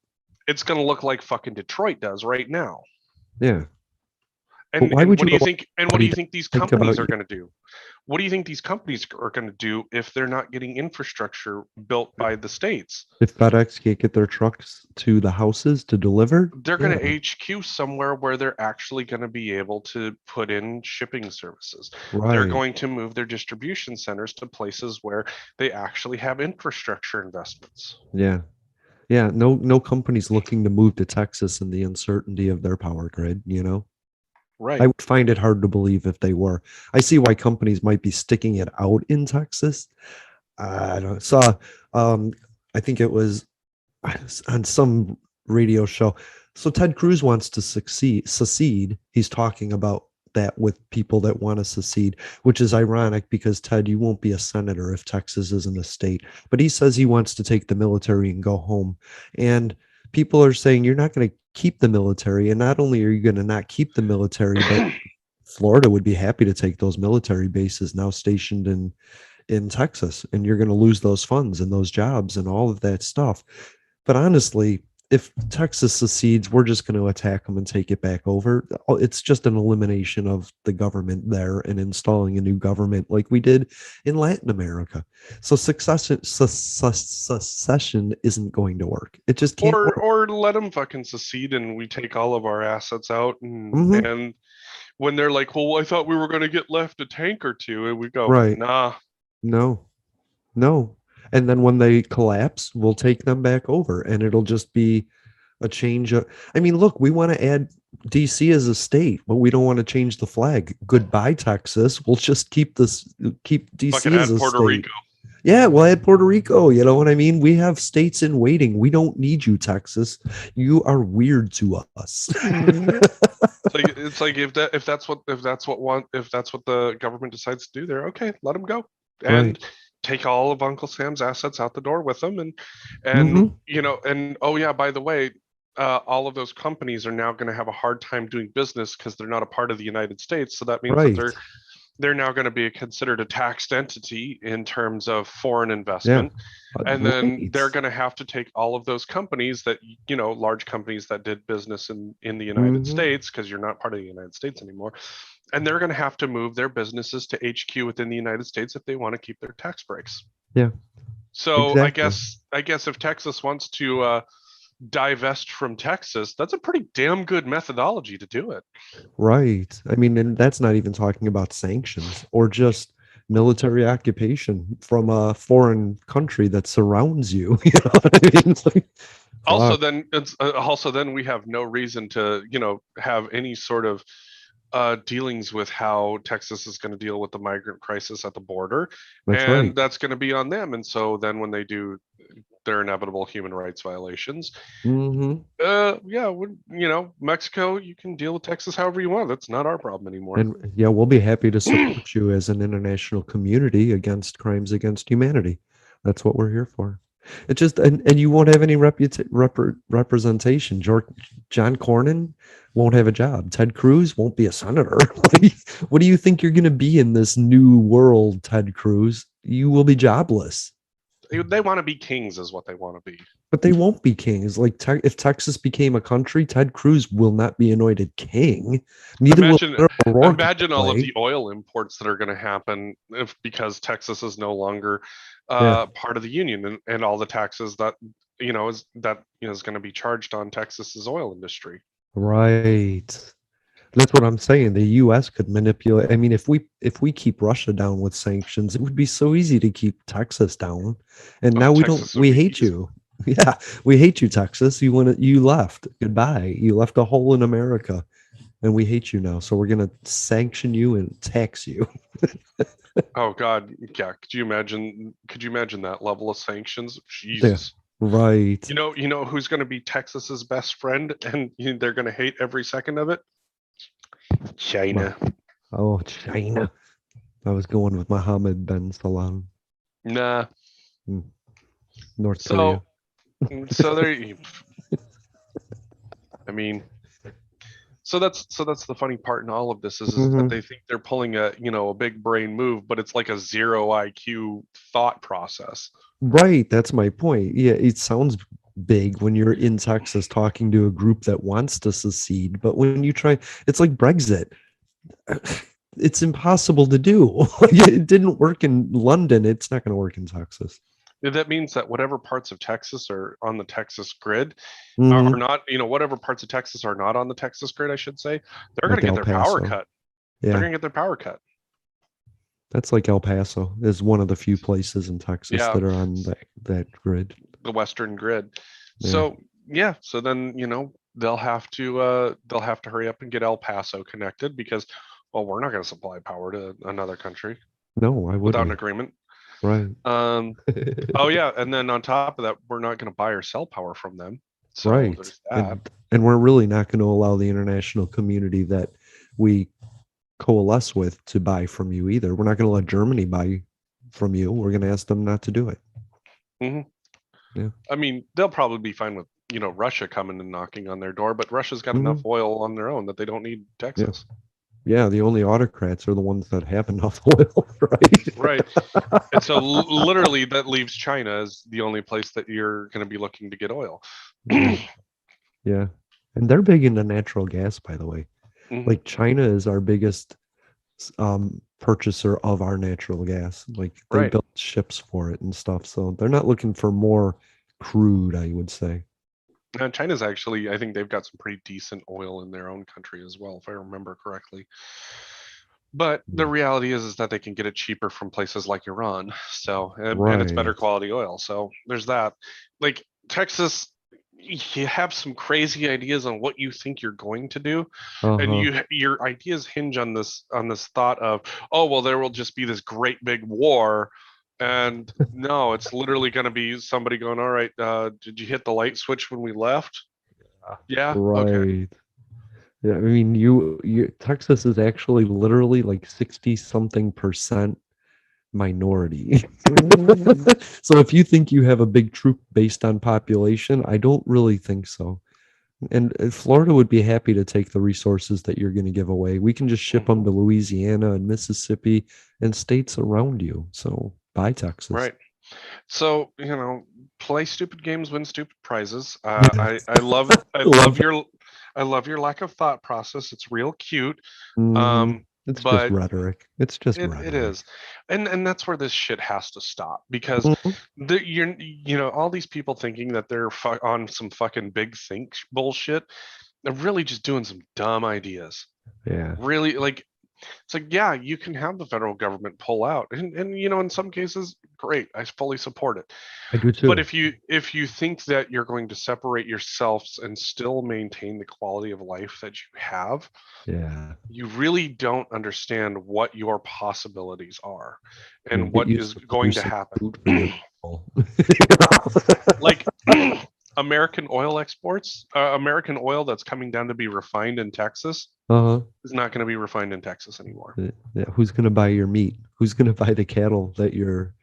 it's going to look like fucking Detroit does right now. Yeah. But And why and would what you do you allow think? And what do anybody you to think these think companies about are you? going to do? What do you think these companies are going to do if they're not getting infrastructure built by the states? If FedEx can't get their trucks to the houses to deliver, They're going yeah, to HQ somewhere where they're actually going to be able to put in shipping services. They're right. going to move their distribution centers to places where they actually have infrastructure investments. Yeah. Yeah. No company's looking to move to Texas in the uncertainty of their power grid. I Right. would find it hard to believe if they were. I see why companies might be sticking it out in Texas. I don't saw um I think it was on some radio show. So Ted Cruz wants to secede. He's talking about that with people that want to secede, which is ironic because Ted, you won't be a senator if Texas isn't a state. But he says he wants to take the military and go home. And people are saying you're not going to keep the military. And not only are you going to not keep the military, but Florida would be happy to take those military bases now stationed in Texas, and you're going to lose those funds and those jobs and all of that stuff. But honestly, if Texas secedes, we're just going to attack them and take it back over. It's just an elimination of the government there and installing a new government like we did in Latin America. So secession isn't going to work. It just can't work. Or let them fucking secede and we take all of our assets out Hmm. and when they're like, well, I thought we were going to get left a tank or two, and we go, Right. nah. No, no. And then when they collapse, we'll take them back over and it'll just be a change of, I mean, look, we want to add DC as a state, but we don't want to change the flag. Goodbye, Texas. We'll just keep Fucking DC as add a Puerto state. Rico. Yeah, we'll add Puerto Rico. You know what I mean? We have states in waiting. We don't need you, Texas. You are weird to us. It's like if that's what the government decides to do there, okay, let them go Right. and take all of Uncle Sam's assets out the door with them, and Hmm. and oh yeah, by the way, all of those companies are now going to have a hard time doing business because they're not a part of the United States. So that means that Right. they're now going to be considered a taxed entity in terms of foreign Yeah. investment, and then Right. they're going to have to take all of those companies that large companies that did business in the United Hmm. States, because you're not part of the United States anymore, and they're going to have to move their businesses to HQ within the United States if they want to keep their tax breaks. Yeah, So i exactly. guess i guess if Texas wants to divest from Texas, that's a pretty damn good methodology to do it. Right. I mean, and that's not even talking about sanctions or just military occupation from a foreign country that surrounds you. You know what I mean? It's like, Also fuck. then it's also then we have no reason to have any sort of dealings with how Texas is going to deal with the migrant crisis at the border, That's and right. that's going to be on them. And so then when they do their inevitable human rights violations, Hmm. yeah, Mexico, you can deal with Texas however you want. That's not our problem anymore. And yeah, we'll be happy to support you as an international community against crimes against humanity. That's what we're here for. It just and you won't have any representation. John Cornyn won't have a job. Ted Cruz won't be a senator. What do you think you're going to be in this new world, Ted Cruz? You will be jobless. They want to be kings, is what they want to be. But they won't be kings. Like if Texas became a country, Ted Cruz will not be anointed king. Neither will Imagine, Beto O'Rourke, by imagine the all of way. the oil imports that are going to happen if because Texas is no longer Yeah. part of the union, and all the taxes that is going to be charged on Texas's oil industry. Right. That's what I'm saying. The US could manipulate. I mean, if we keep Russia down with sanctions, it would be so easy to keep Texas down. And Oh, now Texas would we be hate easy. you. Yeah, we hate you, Texas. You left. Goodbye. You left a hole in America and we hate you now. So we're gonna sanction you and tax you. Oh God, yeah. Could you imagine that level of sanctions? Yeah. Jesus. Right. You know who's going to be Texas's best friend, and they're going to hate every second of it? My, China. oh, China. I was going with Mohammed bin Salman. Nah. Mm, North Korea. So, so there. I mean, so that's the funny part in all of this is that Hmm. they think they're pulling a big brain move, but it's like a zero IQ thought process. Right, that's my point. Yeah, it sounds big when you're in Texas talking to a group that wants to secede, but when you try, it's like Brexit. It's impossible to do. It didn't work in London. It's not going to work in Texas. That means that whatever parts of Texas are on the Texas grid are Hmm. not, whatever parts of Texas are not on the Texas grid, I should say, they're going to Like get El their power Paso. cut. They're Yeah, going to get their power cut. that's like El Paso is one of the few places in Texas Yeah, that are on that grid. the Western grid. Yeah. So yeah, so then they'll have to hurry up and get El Paso connected because, well, we're not going to supply power to another country No, why would without an we? agreement. Right. Um, oh yeah, and then on top of that, we're not going to buy or sell power from them. So Right. there's that. And we're really not going to allow the international community that we coalesce with to buy from you either. We're not going to let Germany buy from you. We're going to ask them not to do it. Hmm. Yeah. I mean, they'll probably be fine with Russia coming and knocking on their door, but Russia's got enough Hmm. oil on their own that they don't need Yeah. Texas. Yeah, the only autocrats are the ones that have enough oil, right? Right. And so literally that leaves China as the only place that you're going to be looking to get oil. Yeah, yeah. And they're big into natural gas, by the way. Mhm. Like China is our biggest purchaser of our natural gas. Like they Right. built ships for it and stuff. So they're not looking for more crude, I would say. And China's actually, I think they've got some pretty decent oil in their own country as well, if I remember correctly. But the Yeah. reality is that they can get it cheaper from places like Iran. So, and it's better Right. quality oil. So there's that. Like Texas, you have some crazy ideas on what you think you're going to do, and Uh-huh. your ideas hinge on this thought of, oh well, there will just be this great big war. And no, it's literally going to be somebody going, all right, did you hit the light switch when we left? Yeah. Okay. Right. Yeah, I mean, Texas is actually literally like 60 something percent minority. So if you think you have a big troop based on population, I don't really think so. And Florida would be happy to take the resources that you're going to give away. We can just ship them Mhm. to Louisiana and Mississippi and states around you. So buy Texas. Right. So, play stupid games, win stupid prizes. Yes. I Love love that. I love your lack of thought process. It's real cute. Hmm. It's just But rhetoric. It's just it rhetoric. is, and that's where this shit has to stop because Mhm. all these people thinking that they're on some fucking big think bullshit. They're really just doing some dumb ideas. Yeah, Really, like it's like, yeah, you can have the federal government pull out, and in some cases, great, I fully support it. I do But too. if you think that you're going to separate yourselves and still maintain the quality of life that you have, Yeah. you really don't understand what your possibilities are Yeah, and get what used is to going to producing happen. food for your people. Like American oil exports, American oil that's coming down to be refined in Texas Uh-huh. is not going to be refined in Texas anymore. Yeah, who's gonna buy your meat? Who's gonna buy the cattle that you're,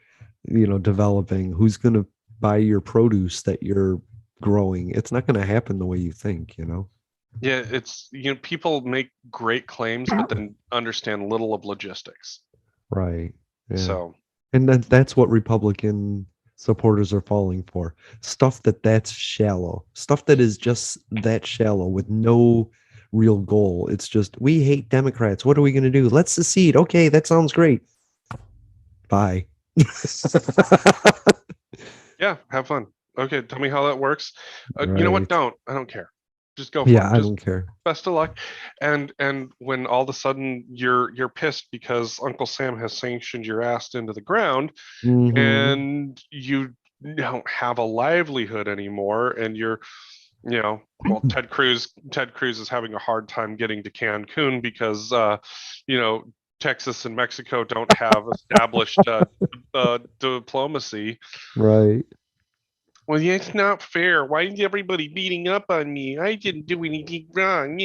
developing? Who's gonna buy your produce that you're growing? It's not gonna happen the way you think, you know? Yeah, it's people make great claims, but then understand little of logistics. Right. Yeah. So And that's what Republican supporters are falling for. Stuff that's shallow. Stuff that is just that shallow with no real goal. It's just we hate Democrats. What are we going to do? Let's secede. Okay, that sounds great. Bye. yeah, have fun. Okay, tell me how that works. You know what? Right. Don't. I don't care. Just go for Yeah, it. I Just don't care. best of luck. And when all of a sudden you're pissed because Uncle Sam has sanctioned your ass into the ground Hmm. and you don't have a livelihood anymore, and well, Ted Cruz is having a hard time getting to Cancun because you know Texas and Mexico don't have established diplomacy. Right. Well, yeah, it's not fair. Why is everybody beating up on me? I didn't do anything wrong.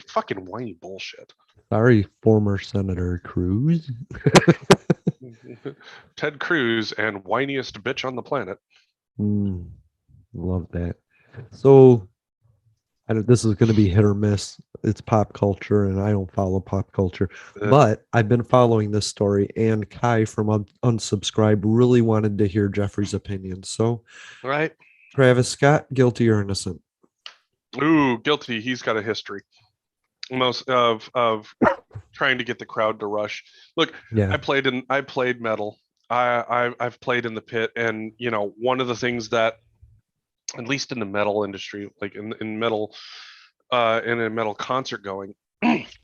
Fucking whiny bullshit. Sorry, former Senator Cruz. Ted Cruz and whiniest bitch on the planet. Mm, love that. So this is going to be hit or miss. It's pop culture, and I don't follow pop culture. Uh, But I've been following this story, and Kai from Unsubscribe really wanted to hear Jeffrey's opinion. So, right? Travis Scott, guilty or innocent? Ooh, guilty. He's got a history. Most of trying to get the crowd to rush. Look, Yeah. I played metal. I've played in the pit, and one of the things that, at least in the metal industry, like in metal, in a metal concert going, It's,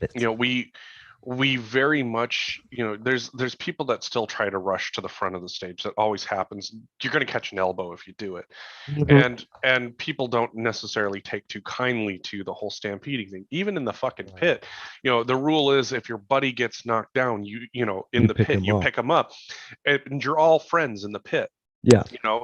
we very much, there's people that still try to rush to the front of the stage. That always happens. You're going to catch an elbow if you do it, Mhm. and people don't necessarily take too kindly to the whole stampeding thing. Even in the fucking Right. pit, the rule is if your buddy gets knocked down, in You the pick pit him you up. pick him up, and you're all friends in the pit. Yeah.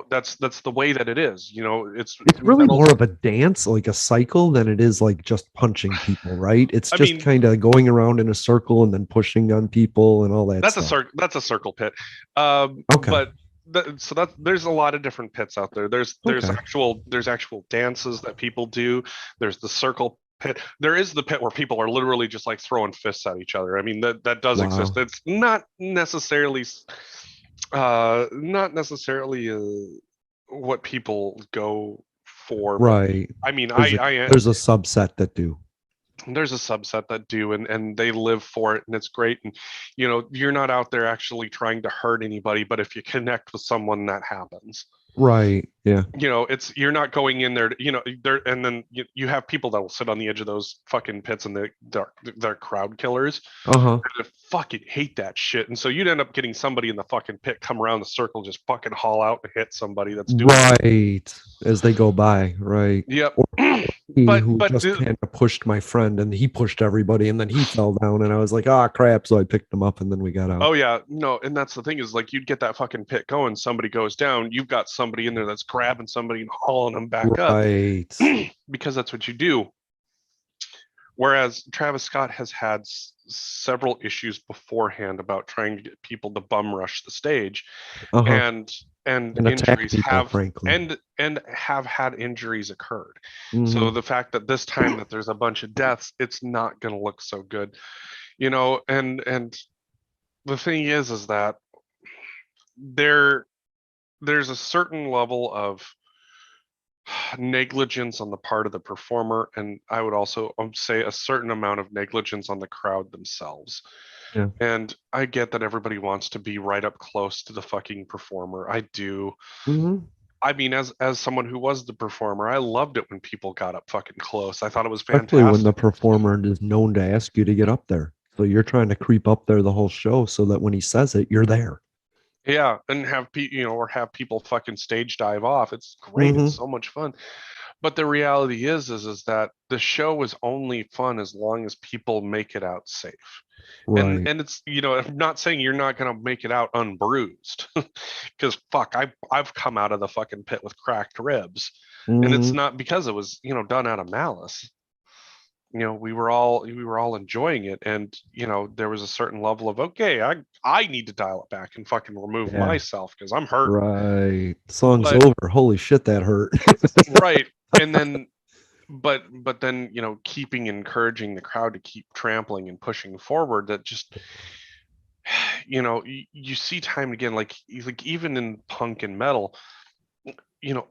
That's the way that it is. It's It's really metal's. more of a dance, like a cycle, than it is like just punching people, right? It's I just mean, kind of going around in a circle and then pushing on people and all that that's a stuff. circle pit. Okay. But so that there's a lot of different pits out there. There's Okay. actual dances that people do. There's the circle pit. There is the pit where people are literally just like throwing fists at each other. I mean, that does exist. Wow. It's not necessarily what people go for, but Right. I mean, There's a I there's a subset that do. there's a subset that do, and they live for it, and it's great. And you're not out there actually trying to hurt anybody, but if you connect with someone, that happens. Right. Yeah. It's you're not going in there there, and then you have people that will sit on the edge of those fucking pits, and they're crowd killers. Uh-huh. I fucking hate that shit. And so you'd end up getting somebody in the fucking pit come around the circle, just fucking haul out and hit somebody that's doing nothing. Right. As they go by, right. Yep. Or me but who but just kind of pushed my friend and he pushed everybody and then he fell down and I was like, ah, crap. So I picked him up and then we got out. oh yeah, no, and that's the thing is like you'd get that fucking pit going, somebody goes down, you've got somebody in there that's grabbing somebody and hauling them back up Right. because that's what you do. Whereas Travis Scott has had several issues beforehand about trying to get people to bum rush the stage, Uh-huh. and and And attack injuries people, have frankly. and have had injuries occurred. So Hmm. the fact that this time that there's a bunch of deaths, it's not going to look so good, and the thing is that there there's a certain level of negligence on the part of the performer, and I would also say a certain amount of negligence on the crowd themselves. Yeah. And I get that everybody wants to be right up close to the fucking performer. I do. Hmm. I mean, as someone who was the performer, I loved it when people got up fucking close. I thought it was Especially when the fantastic. performer is known to ask you to get up there. So you're trying to creep up there the whole show so that when he says it, you're there. Yeah, and or have people fucking stage dive off. It's great. It's Hmm. so much fun. But the reality is that the show is only fun as long as people make it out safe. and Right. and it's I'm not saying you're not going to make it out unbruised, because fuck, I've come out of the fucking pit with cracked ribs, and it's Hmm. not because it was done out of malice. We were all enjoying it, and there was a certain level of, okay, I need to dial it back and fucking remove Yeah. myself because I'm hurting. Right. Song's But over. Holy shit, that hurt. right, and then but then keeping encouraging the crowd to keep trampling and pushing forward, that just you see time and again, like even in punk and metal,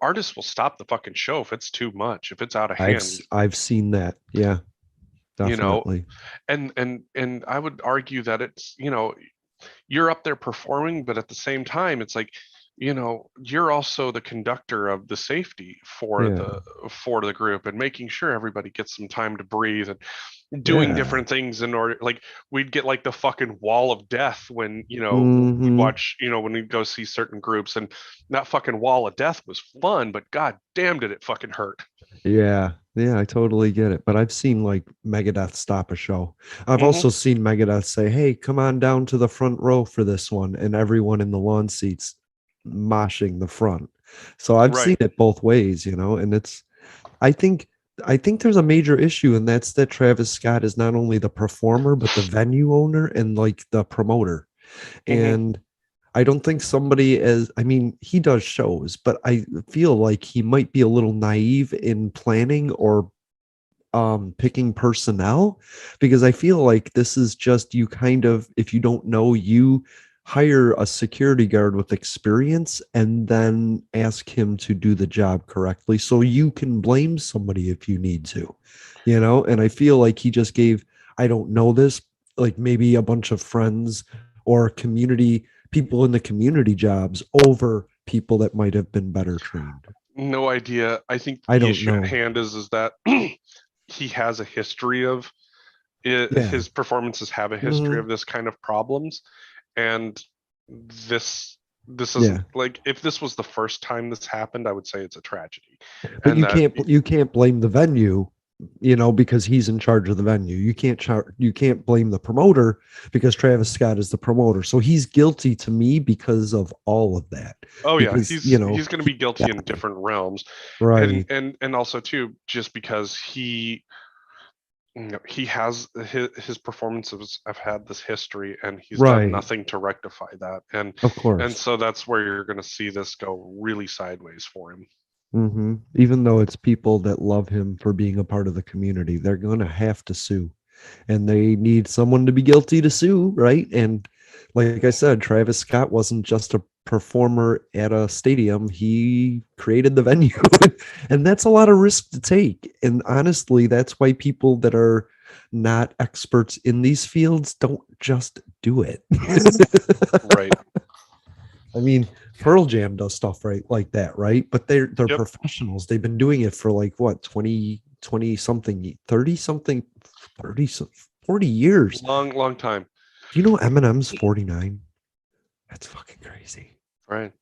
artists will stop the fucking show if it's too much, if it's out of hand. I've seen that. Yeah, you know definitely. and I would argue that it's you're up there performing, but at the same time it's like you're also the conductor of the safety for Yeah. the group, and making sure everybody gets some time to breathe, and doing Yeah. different things in order, like we'd get like the fucking wall of death when we'd Hmm. watch, when we go see certain groups, and that fucking wall of death was fun, but god damn did it fucking hurt. Yeah. Yeah, I totally get it. But I've seen like Megadeth stop a show. I've Hmm. also seen Megadeth say, "Hey, come on down to the front row for this one," and everyone in the lawn seats moshing the front. So I've seen Right. it both ways, and I think I think there's a major issue, and that's that Travis Scott is not only the performer, but the venue owner and like the promoter. Hmm. And I don't think somebody as I mean, he does shows, but I feel like he might be a little naive in planning or picking personnel, because I feel like this is just you kind of, if you don't know, you hire a security guard with experience and then ask him to do the job correctly so you can blame somebody if you need to, and I feel like he just gave, I don't know this, like maybe a bunch of friends or community people in the community jobs over people that might have been better trained. No idea. I think I the don't issue at know. hand is that he has a history of Yeah. his performances have a history Hmm. of this kind of problems, and this this isn't Yeah. like, if this was the first time this happened, I would say it's a tragedy. But And that you can't blame the venue, because he's in charge of the venue. You can't blame the promoter because Travis Scott is the promoter. So he's guilty to me because of all of that. oh yeah, Because, he's going to he be guilty in guy. different realms, and Right. also too, just because he has his performances have had this history, and he's done Right. nothing to rectify that, and Of and course. so that's where you're going to see this go really sideways for him. Even though it's people that love him for being a part of the community, they're going to have to sue, and they need someone to be guilty to sue, right? And like I said, Travis Scott wasn't just a performer at a stadium, he created the venue. And that's a lot of risk to take. And honestly, that's why people that are not experts in these fields don't just do it. Right. I mean, Pearl Jam does stuff right like that, right? But they're Yep. professionals. They've been doing it for like what, 20 something, 30 something, 30 some 40 years. Long time. Do you know Eminem's 49? That's fucking crazy. Right.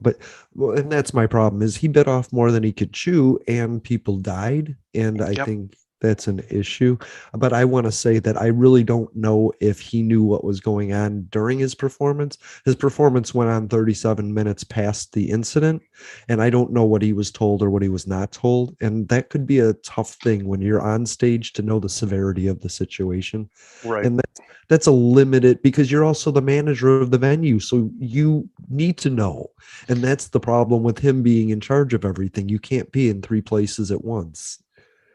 But well, and that's my problem is he bit off more than he could chew, and people died, and I Yep. think that's an issue. But I want to say that I really don't know if he knew what was going on during his performance. His performance went on 37 minutes past the incident, and I don't know what he was told or what he was not told, and that could be a tough thing when you're on stage to know the severity of the situation. Right. And that's a limited, because you're also the manager of the venue, so you need to know. And that's the problem with him being in charge of everything. You can't be in three places at once.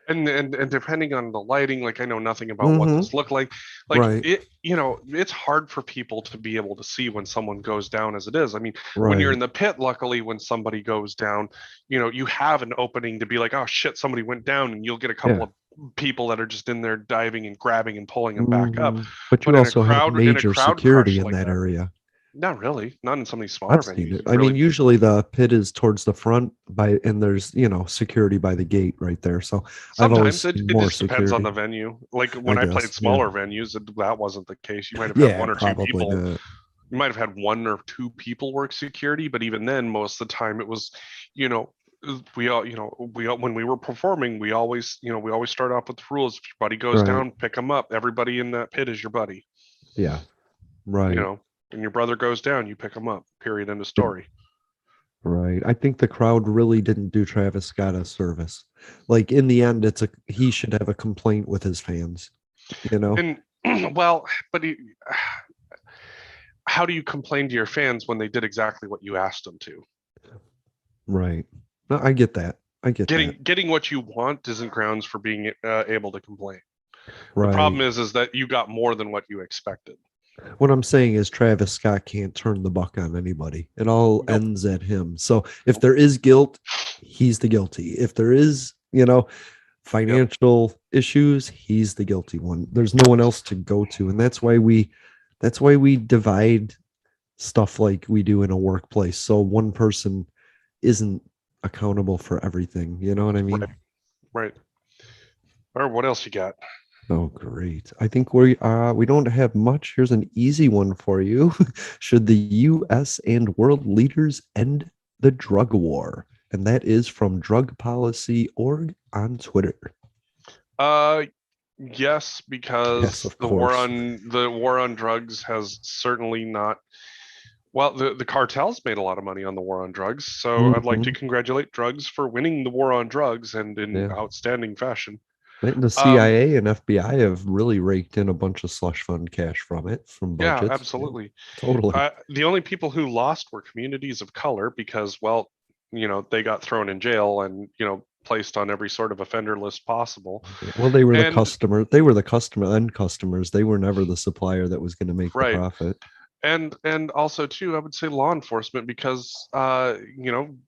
And depending on the lighting, like I know nothing about what Mm-hmm. this looked like Right. it, it's hard for people to be able to see when someone goes down as it is. I mean, when you're in Right. the pit, luckily when somebody goes down, you have an opening to be like, oh shit, somebody went down, and you'll get a couple Yeah. of people that are just in there diving and grabbing and pulling them back up. Hmm. But But you also have major crowd security crush in like that that, area. not really, not in some of these smaller I've seen venues. it. You I mean, really, usually the pit is towards the front by, and there's, security by the gate right there. So I've always sometimes seen it more just depends on security, the venue. Like I when I played guess. Yeah. smaller venues, that wasn't the case. You might have had Yeah, one or two probably people. not. You might have had one or two people work security, but even then, most of the time it was, you know, we all, when we were performing, we always start off with the rules. If your buddy goes Right. down, pick him up. Everybody in that pit is your buddy, Yeah. you Right. know. And your brother goes down, you pick him up. Period. End of story. Right. I think the crowd really didn't do Travis Scott a service. Like in the end, he should have a complaint with his fans, you know? And well, but how do you complain to your fans when they did exactly what you asked them to? Right. No, I get that. I get that. Getting what you want isn't grounds for being able to complain. The problem Right. is that you got more than what you expected. What I'm saying is Travis Scott can't turn the buck on anybody. It all Nope. ends at him. So if Nope. there is guilt, he's the guilty. If there is, Yep. financial issues, he's the guilty one. There's no one else to go to. And that's why we divide stuff like we do in a workplace. So one person isn't accountable for everything. You know what I Right. mean? Right. Or what else you got? Oh, great. I think we don't have much. Here's an easy one for you. Should the US and world leaders end the drug war? And that is from Drug Policy Org on Twitter. Uh, yes, Yes, because of course. the war on drugs has certainly not. Well, the cartels made a lot of money on the war on drugs, so I'd like to Hmm. congratulate drugs for winning the war on drugs and in Yeah. outstanding fashion. And the Um, CIA and FBI have really raked in a bunch of slush fund cash from it, from yeah, budgets. Yeah, absolutely. totally. The only people who lost were communities of color because, well, they got thrown in jail and, placed on every sort of offender list possible. Yeah. Well, they were the And customer. They were the customer end customers. They were never the supplier that was going to make the right. profit. And also too, I would say law enforcement because I'm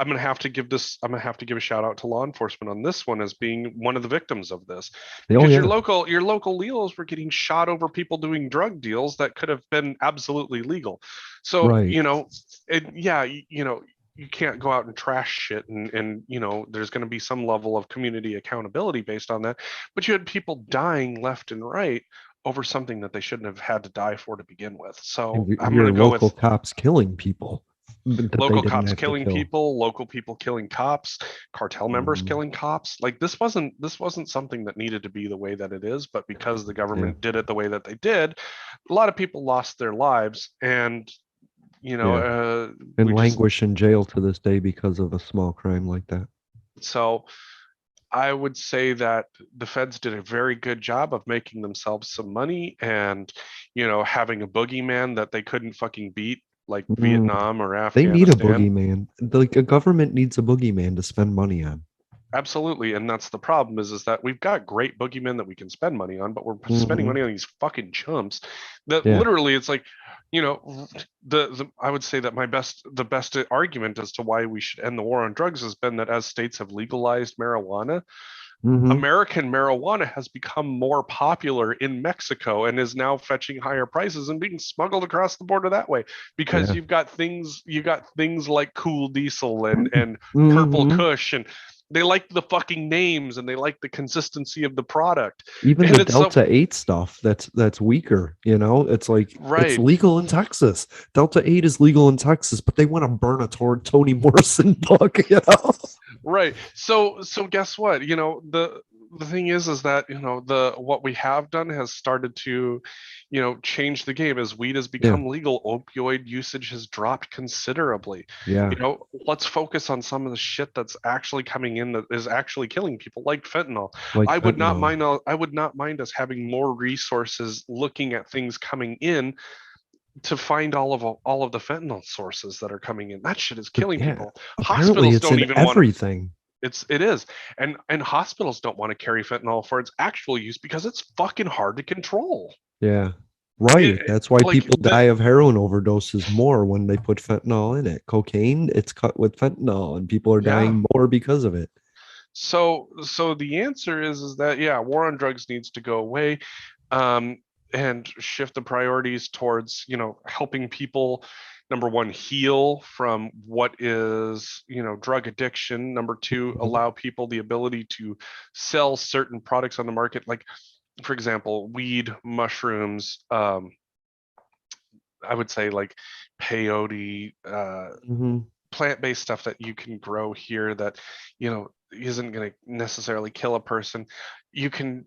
gonna have to give a shout out to law enforcement on this one as being one of the victims of this Oh because yeah. your local leos were getting shot over people doing drug deals that could have been absolutely legal. So, Right. yeah, you can't go out and trash shit and there's going to be some level of community accountability based on that, but you had people dying left and right over something that they shouldn't have had to die for to begin with. And So I'm going your to go local with cops killing people that they local didn't cops have to killing kill. people, local people killing cops, cartel members Mhm. killing cops. Like this wasn't something that needed to be the way that it is, but because the Yeah. government did it the way that they did, a lot of people lost their lives and Yeah. And we just languish in jail to this day because of a small crime like that. so I would say that the feds did a very good job of making themselves some money and, having a boogeyman that they couldn't fucking beat like Mm, Vietnam or they need a Afghanistan. boogeyman. Like a government needs a boogeyman to spend money on. Absolutely, and that's the problem is that we've got great boogeymen that we can spend money on, but we're spending Hmm. money on these fucking chumps that Yeah, literally it's like, the I would say that the best argument as to why we should end the war on drugs has been that as states have legalized marijuana, hmm, American marijuana has become more popular in Mexico and is now fetching higher prices and being smuggled across the border that way because yeah, you've got things like Cool Diesel and Purple hmm. Kush, and they like the fucking names and they like the consistency of the product. Even the And it's so Delta 8 stuff that's weaker, it's like it's right. legal in Texas. Delta 8 is legal in Texas, but they want to burn a Toni Morrison book. Right. So guess what? The thing is that, the what we have done has started to, change the game. As weed has Yeah, become legal, opioid usage has dropped considerably. yeah, Let's focus on some of the shit that's actually coming in that is actually killing people, like fentanyl. like I would not fentanyl. mind I would not mind us having more resources looking at things coming in to find all of the fentanyl sources that are coming in. That shit is But killing yeah, people. apparently Hospitals it's don't in even want to everything. it is. And hospitals don't want to carry fentanyl for its actual use because it's fucking hard to control. Yeah. Yeah, Right. That's why like people the die of heroin overdoses more when they put fentanyl in it. Cocaine, it's cut with fentanyl, and people are yeah. dying more because of it. So the answer is that, yeah, war on drugs needs to go away, um, and shift the priorities towards, helping people, number one, heal from what is, drug addiction. Number two, Mhm. allow people the ability to sell certain products on the market, like, for example, weed, mushrooms, I would say like peyote, Mhm. plant-based stuff that you can grow here that, isn't going to necessarily kill a person. You can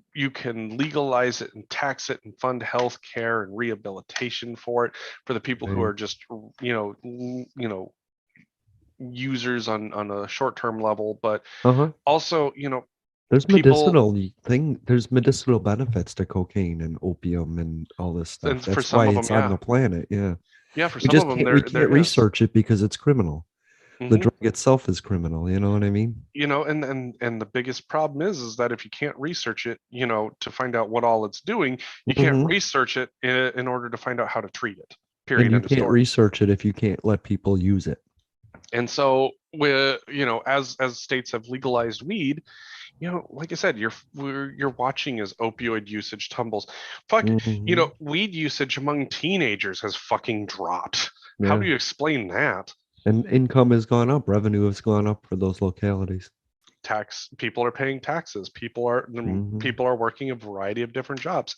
legalize it and tax it and fund health care and rehabilitation for it for the people who Right. are just, users on a short-term level, but Uh-huh. also, There's people, there's medicinal benefits to cocaine and opium and all this stuff. and for That's some why of them, it's on yeah. the planet. Yeah. Yeah, for We some of just them we there can't is. research it because it's criminal. The Hmm. drug itself is criminal, you know what I mean? And the biggest problem is that if you can't research it, to find out what all it's doing, you can't Hmm. research it in order to find out how to treat it. And Period. you End of can't story. research it if you can't let people use it. And so, as states have legalized weed, like I said, you're watching as opioid usage tumbles. Fuck, Hmm. weed usage among teenagers has fucking dropped. How Yeah. do you explain that? And income has gone up, revenue has gone up for those localities. Tax People are paying taxes. Hmm. People are working a variety of different jobs.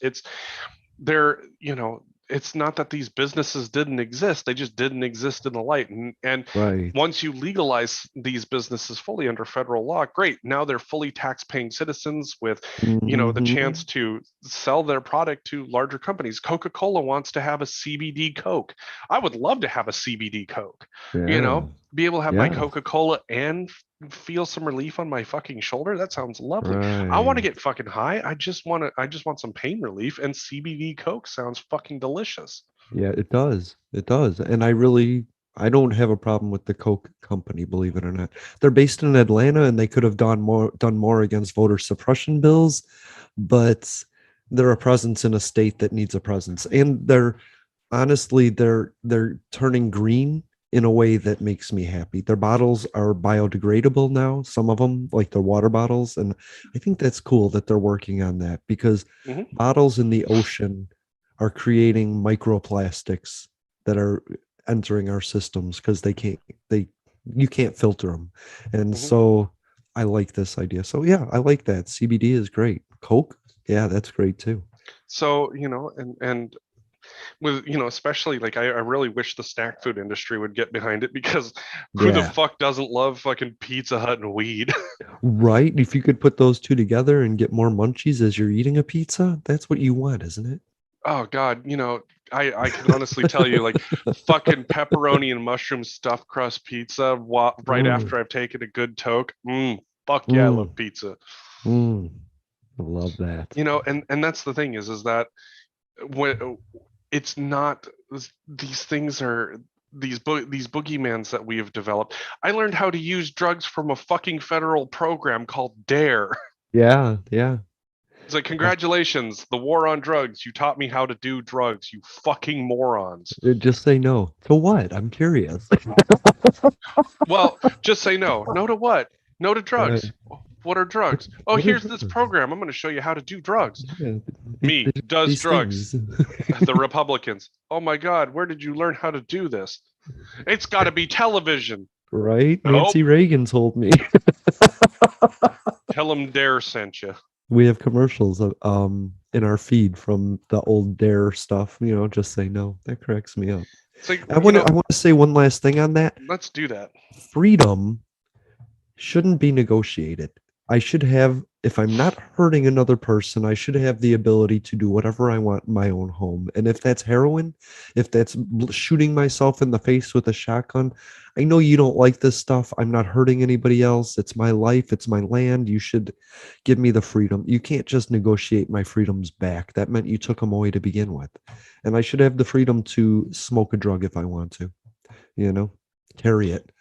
They're it's not that these businesses didn't exist, they just didn't exist in the light. And Right. once you legalize these businesses fully under federal law, great, now they're fully tax paying citizens with the chance Hmm. to sell their product to larger companies. Coca-Cola wants to have a CBD Coke. I would love to have a CBD Coke, Yeah. be able to have my Yeah. Coca-Cola and feel some relief on my fucking shoulder. That sounds lovely. I want to Right. get fucking high. I just want some pain relief, and CBD Coke sounds fucking delicious. Yeah, it does. It does. And I don't have a problem with the Coke company, believe it or not. They're based in Atlanta and they could have done more against voter suppression bills, but they're a presence in a state that needs a presence. And they're turning green in a way that makes me happy. Their bottles are biodegradable now, some of them, like their water bottles, and I think that's cool that they're working on that because Hmm. bottles in the ocean are creating microplastics that are entering our systems because they you can't filter them. And Hmm. so I like this idea. So yeah, I like that. CBD is great. Coke, yeah, that's great too. So, and with, especially like I really wish the snack food industry would get behind it, because who the Yeah. fuck doesn't love fucking Pizza Hut and weed? Right? If you could put those two together and get more munchies as you're eating a pizza, that's what you want, isn't Oh God, I can honestly tell you, like, fucking pepperoni and mushroom stuffed crust pizza right Mm, after I've taken a good toke. Fuck yeah, I love mm, pizza. mm. I love that. And that's the thing is that when it's not, these things are, these boogeymans that we have developed. I learned how to use drugs from a fucking federal program called DARE. Yeah, yeah. It's like, congratulations, the war on drugs. You taught me how to do drugs, you fucking morons. Just say no. To what? I'm curious. Well, just say no. No to what? No to Right. drugs. What are drugs? Oh, What are here's this drugs? program. I'm going to show you how to do drugs. Yeah, Me does these drugs. things. The Republicans. Oh my God, where did you learn how to do this? It's got to be television. Right? Nope. Nancy Reagan told me. Tell them Dare sent you. We have commercials in our feed from the old Dare stuff. Just say no. That cracks me up. It's like, I want to say one last thing on that. let's do that. Freedom shouldn't be negotiated. I should have, if I'm not hurting another person, I should have the ability to do whatever I want in my own home. And if that's heroin, if that's shooting myself in the face with a shotgun, I know you don't like this stuff. I'm not hurting anybody else. It's my life, it's my land. You should give me the freedom. You can't just negotiate my freedoms back. That meant you took them away to begin with. And I should have the freedom to smoke a drug if I want to, carry it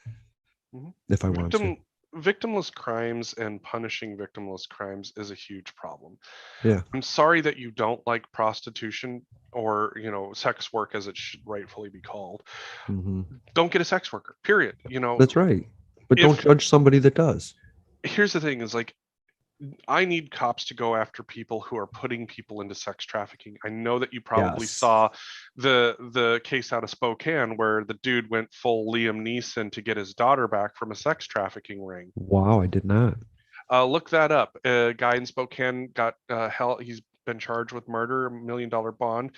if I want to. Victimless crimes and punishing victimless crimes is a huge problem. Yeah. I'm sorry that you don't like prostitution or, sex work as it should rightfully be called. Don't get a sex worker, period. That's right. But don't judge somebody that does. Here's the thing is like, I need cops to go after people who are putting people into sex trafficking. I know that you probably saw the case out of Spokane where the dude went full Liam Neeson to get his daughter back from a sex trafficking ring. Wow, I did not. Look that up. A guy in Spokane got he's been charged with murder, $1 million bond.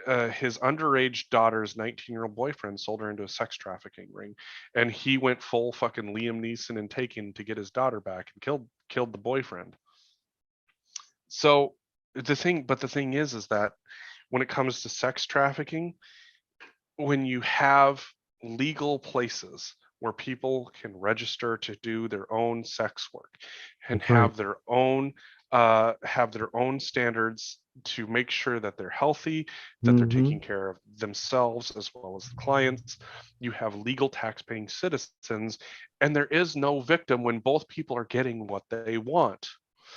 His underage daughter's 19-year-old boyfriend sold her into a sex trafficking ring, and he went full fucking Liam Neeson and Taken to get his daughter back and killed the boyfriend. So the thing is that when it comes to sex trafficking, when you have legal places where people can register to do their own sex work and have their own standards to make sure that they're healthy, that they're taking care of themselves as well as the clients. You have legal tax-paying citizens, and there is no victim when both people are getting what they want.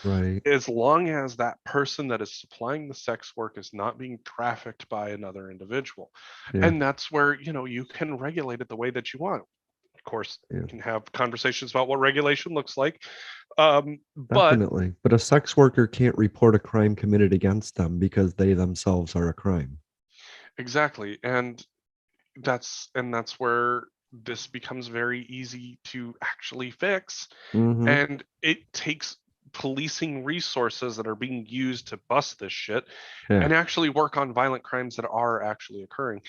Right. As long as that person that is supplying the sex work is not being trafficked by another individual. Yeah. And that's where, you can regulate it the way that you want. Of course, you can have conversations about what regulation looks like. Definitely. But a sex worker can't report a crime committed against them because they themselves are a crime. Exactly. And that's where this becomes very easy to actually fix. And it takes policing resources that are being used to bust this shit and actually work on violent crimes that are actually occurring.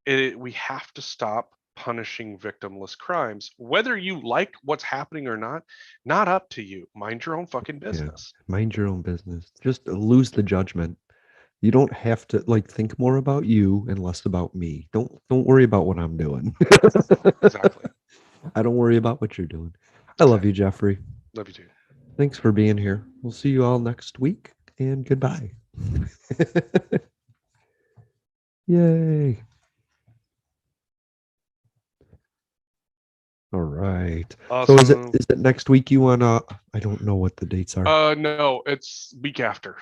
We have to stop punishing victimless crimes. Whether you like what's happening or not up to you. Mind your own fucking business. Mind your own business. Just lose the judgment. You don't have to think more about you and less about me. Don't worry about what I'm doing. Exactly. I don't worry about what you're doing. I love you, Jeffrey. Love you too. Thanks for being here. We'll see you all next week, and goodbye. Yay. All right. Awesome. So is it next week you wanna? I don't know what the dates are. No, it's week after.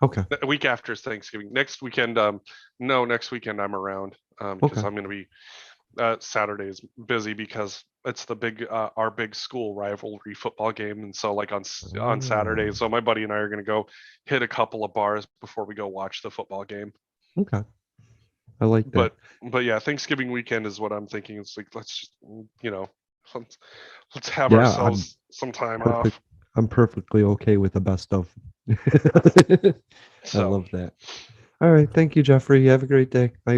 Okay. The week after is Thanksgiving. Next weekend, next weekend I'm around because I'm gonna be Saturday is busy because it's the big our big school rivalry football game, and so on Saturday, so my buddy and I are gonna go hit a couple of bars before we go watch the football game. Okay. I like that. But yeah, Thanksgiving weekend is what I'm thinking. It's like let's just let's have ourselves some time off. I'm perfectly okay with the best of. I love that. All right. Thank you, Jeffrey. You have a great day. Bye.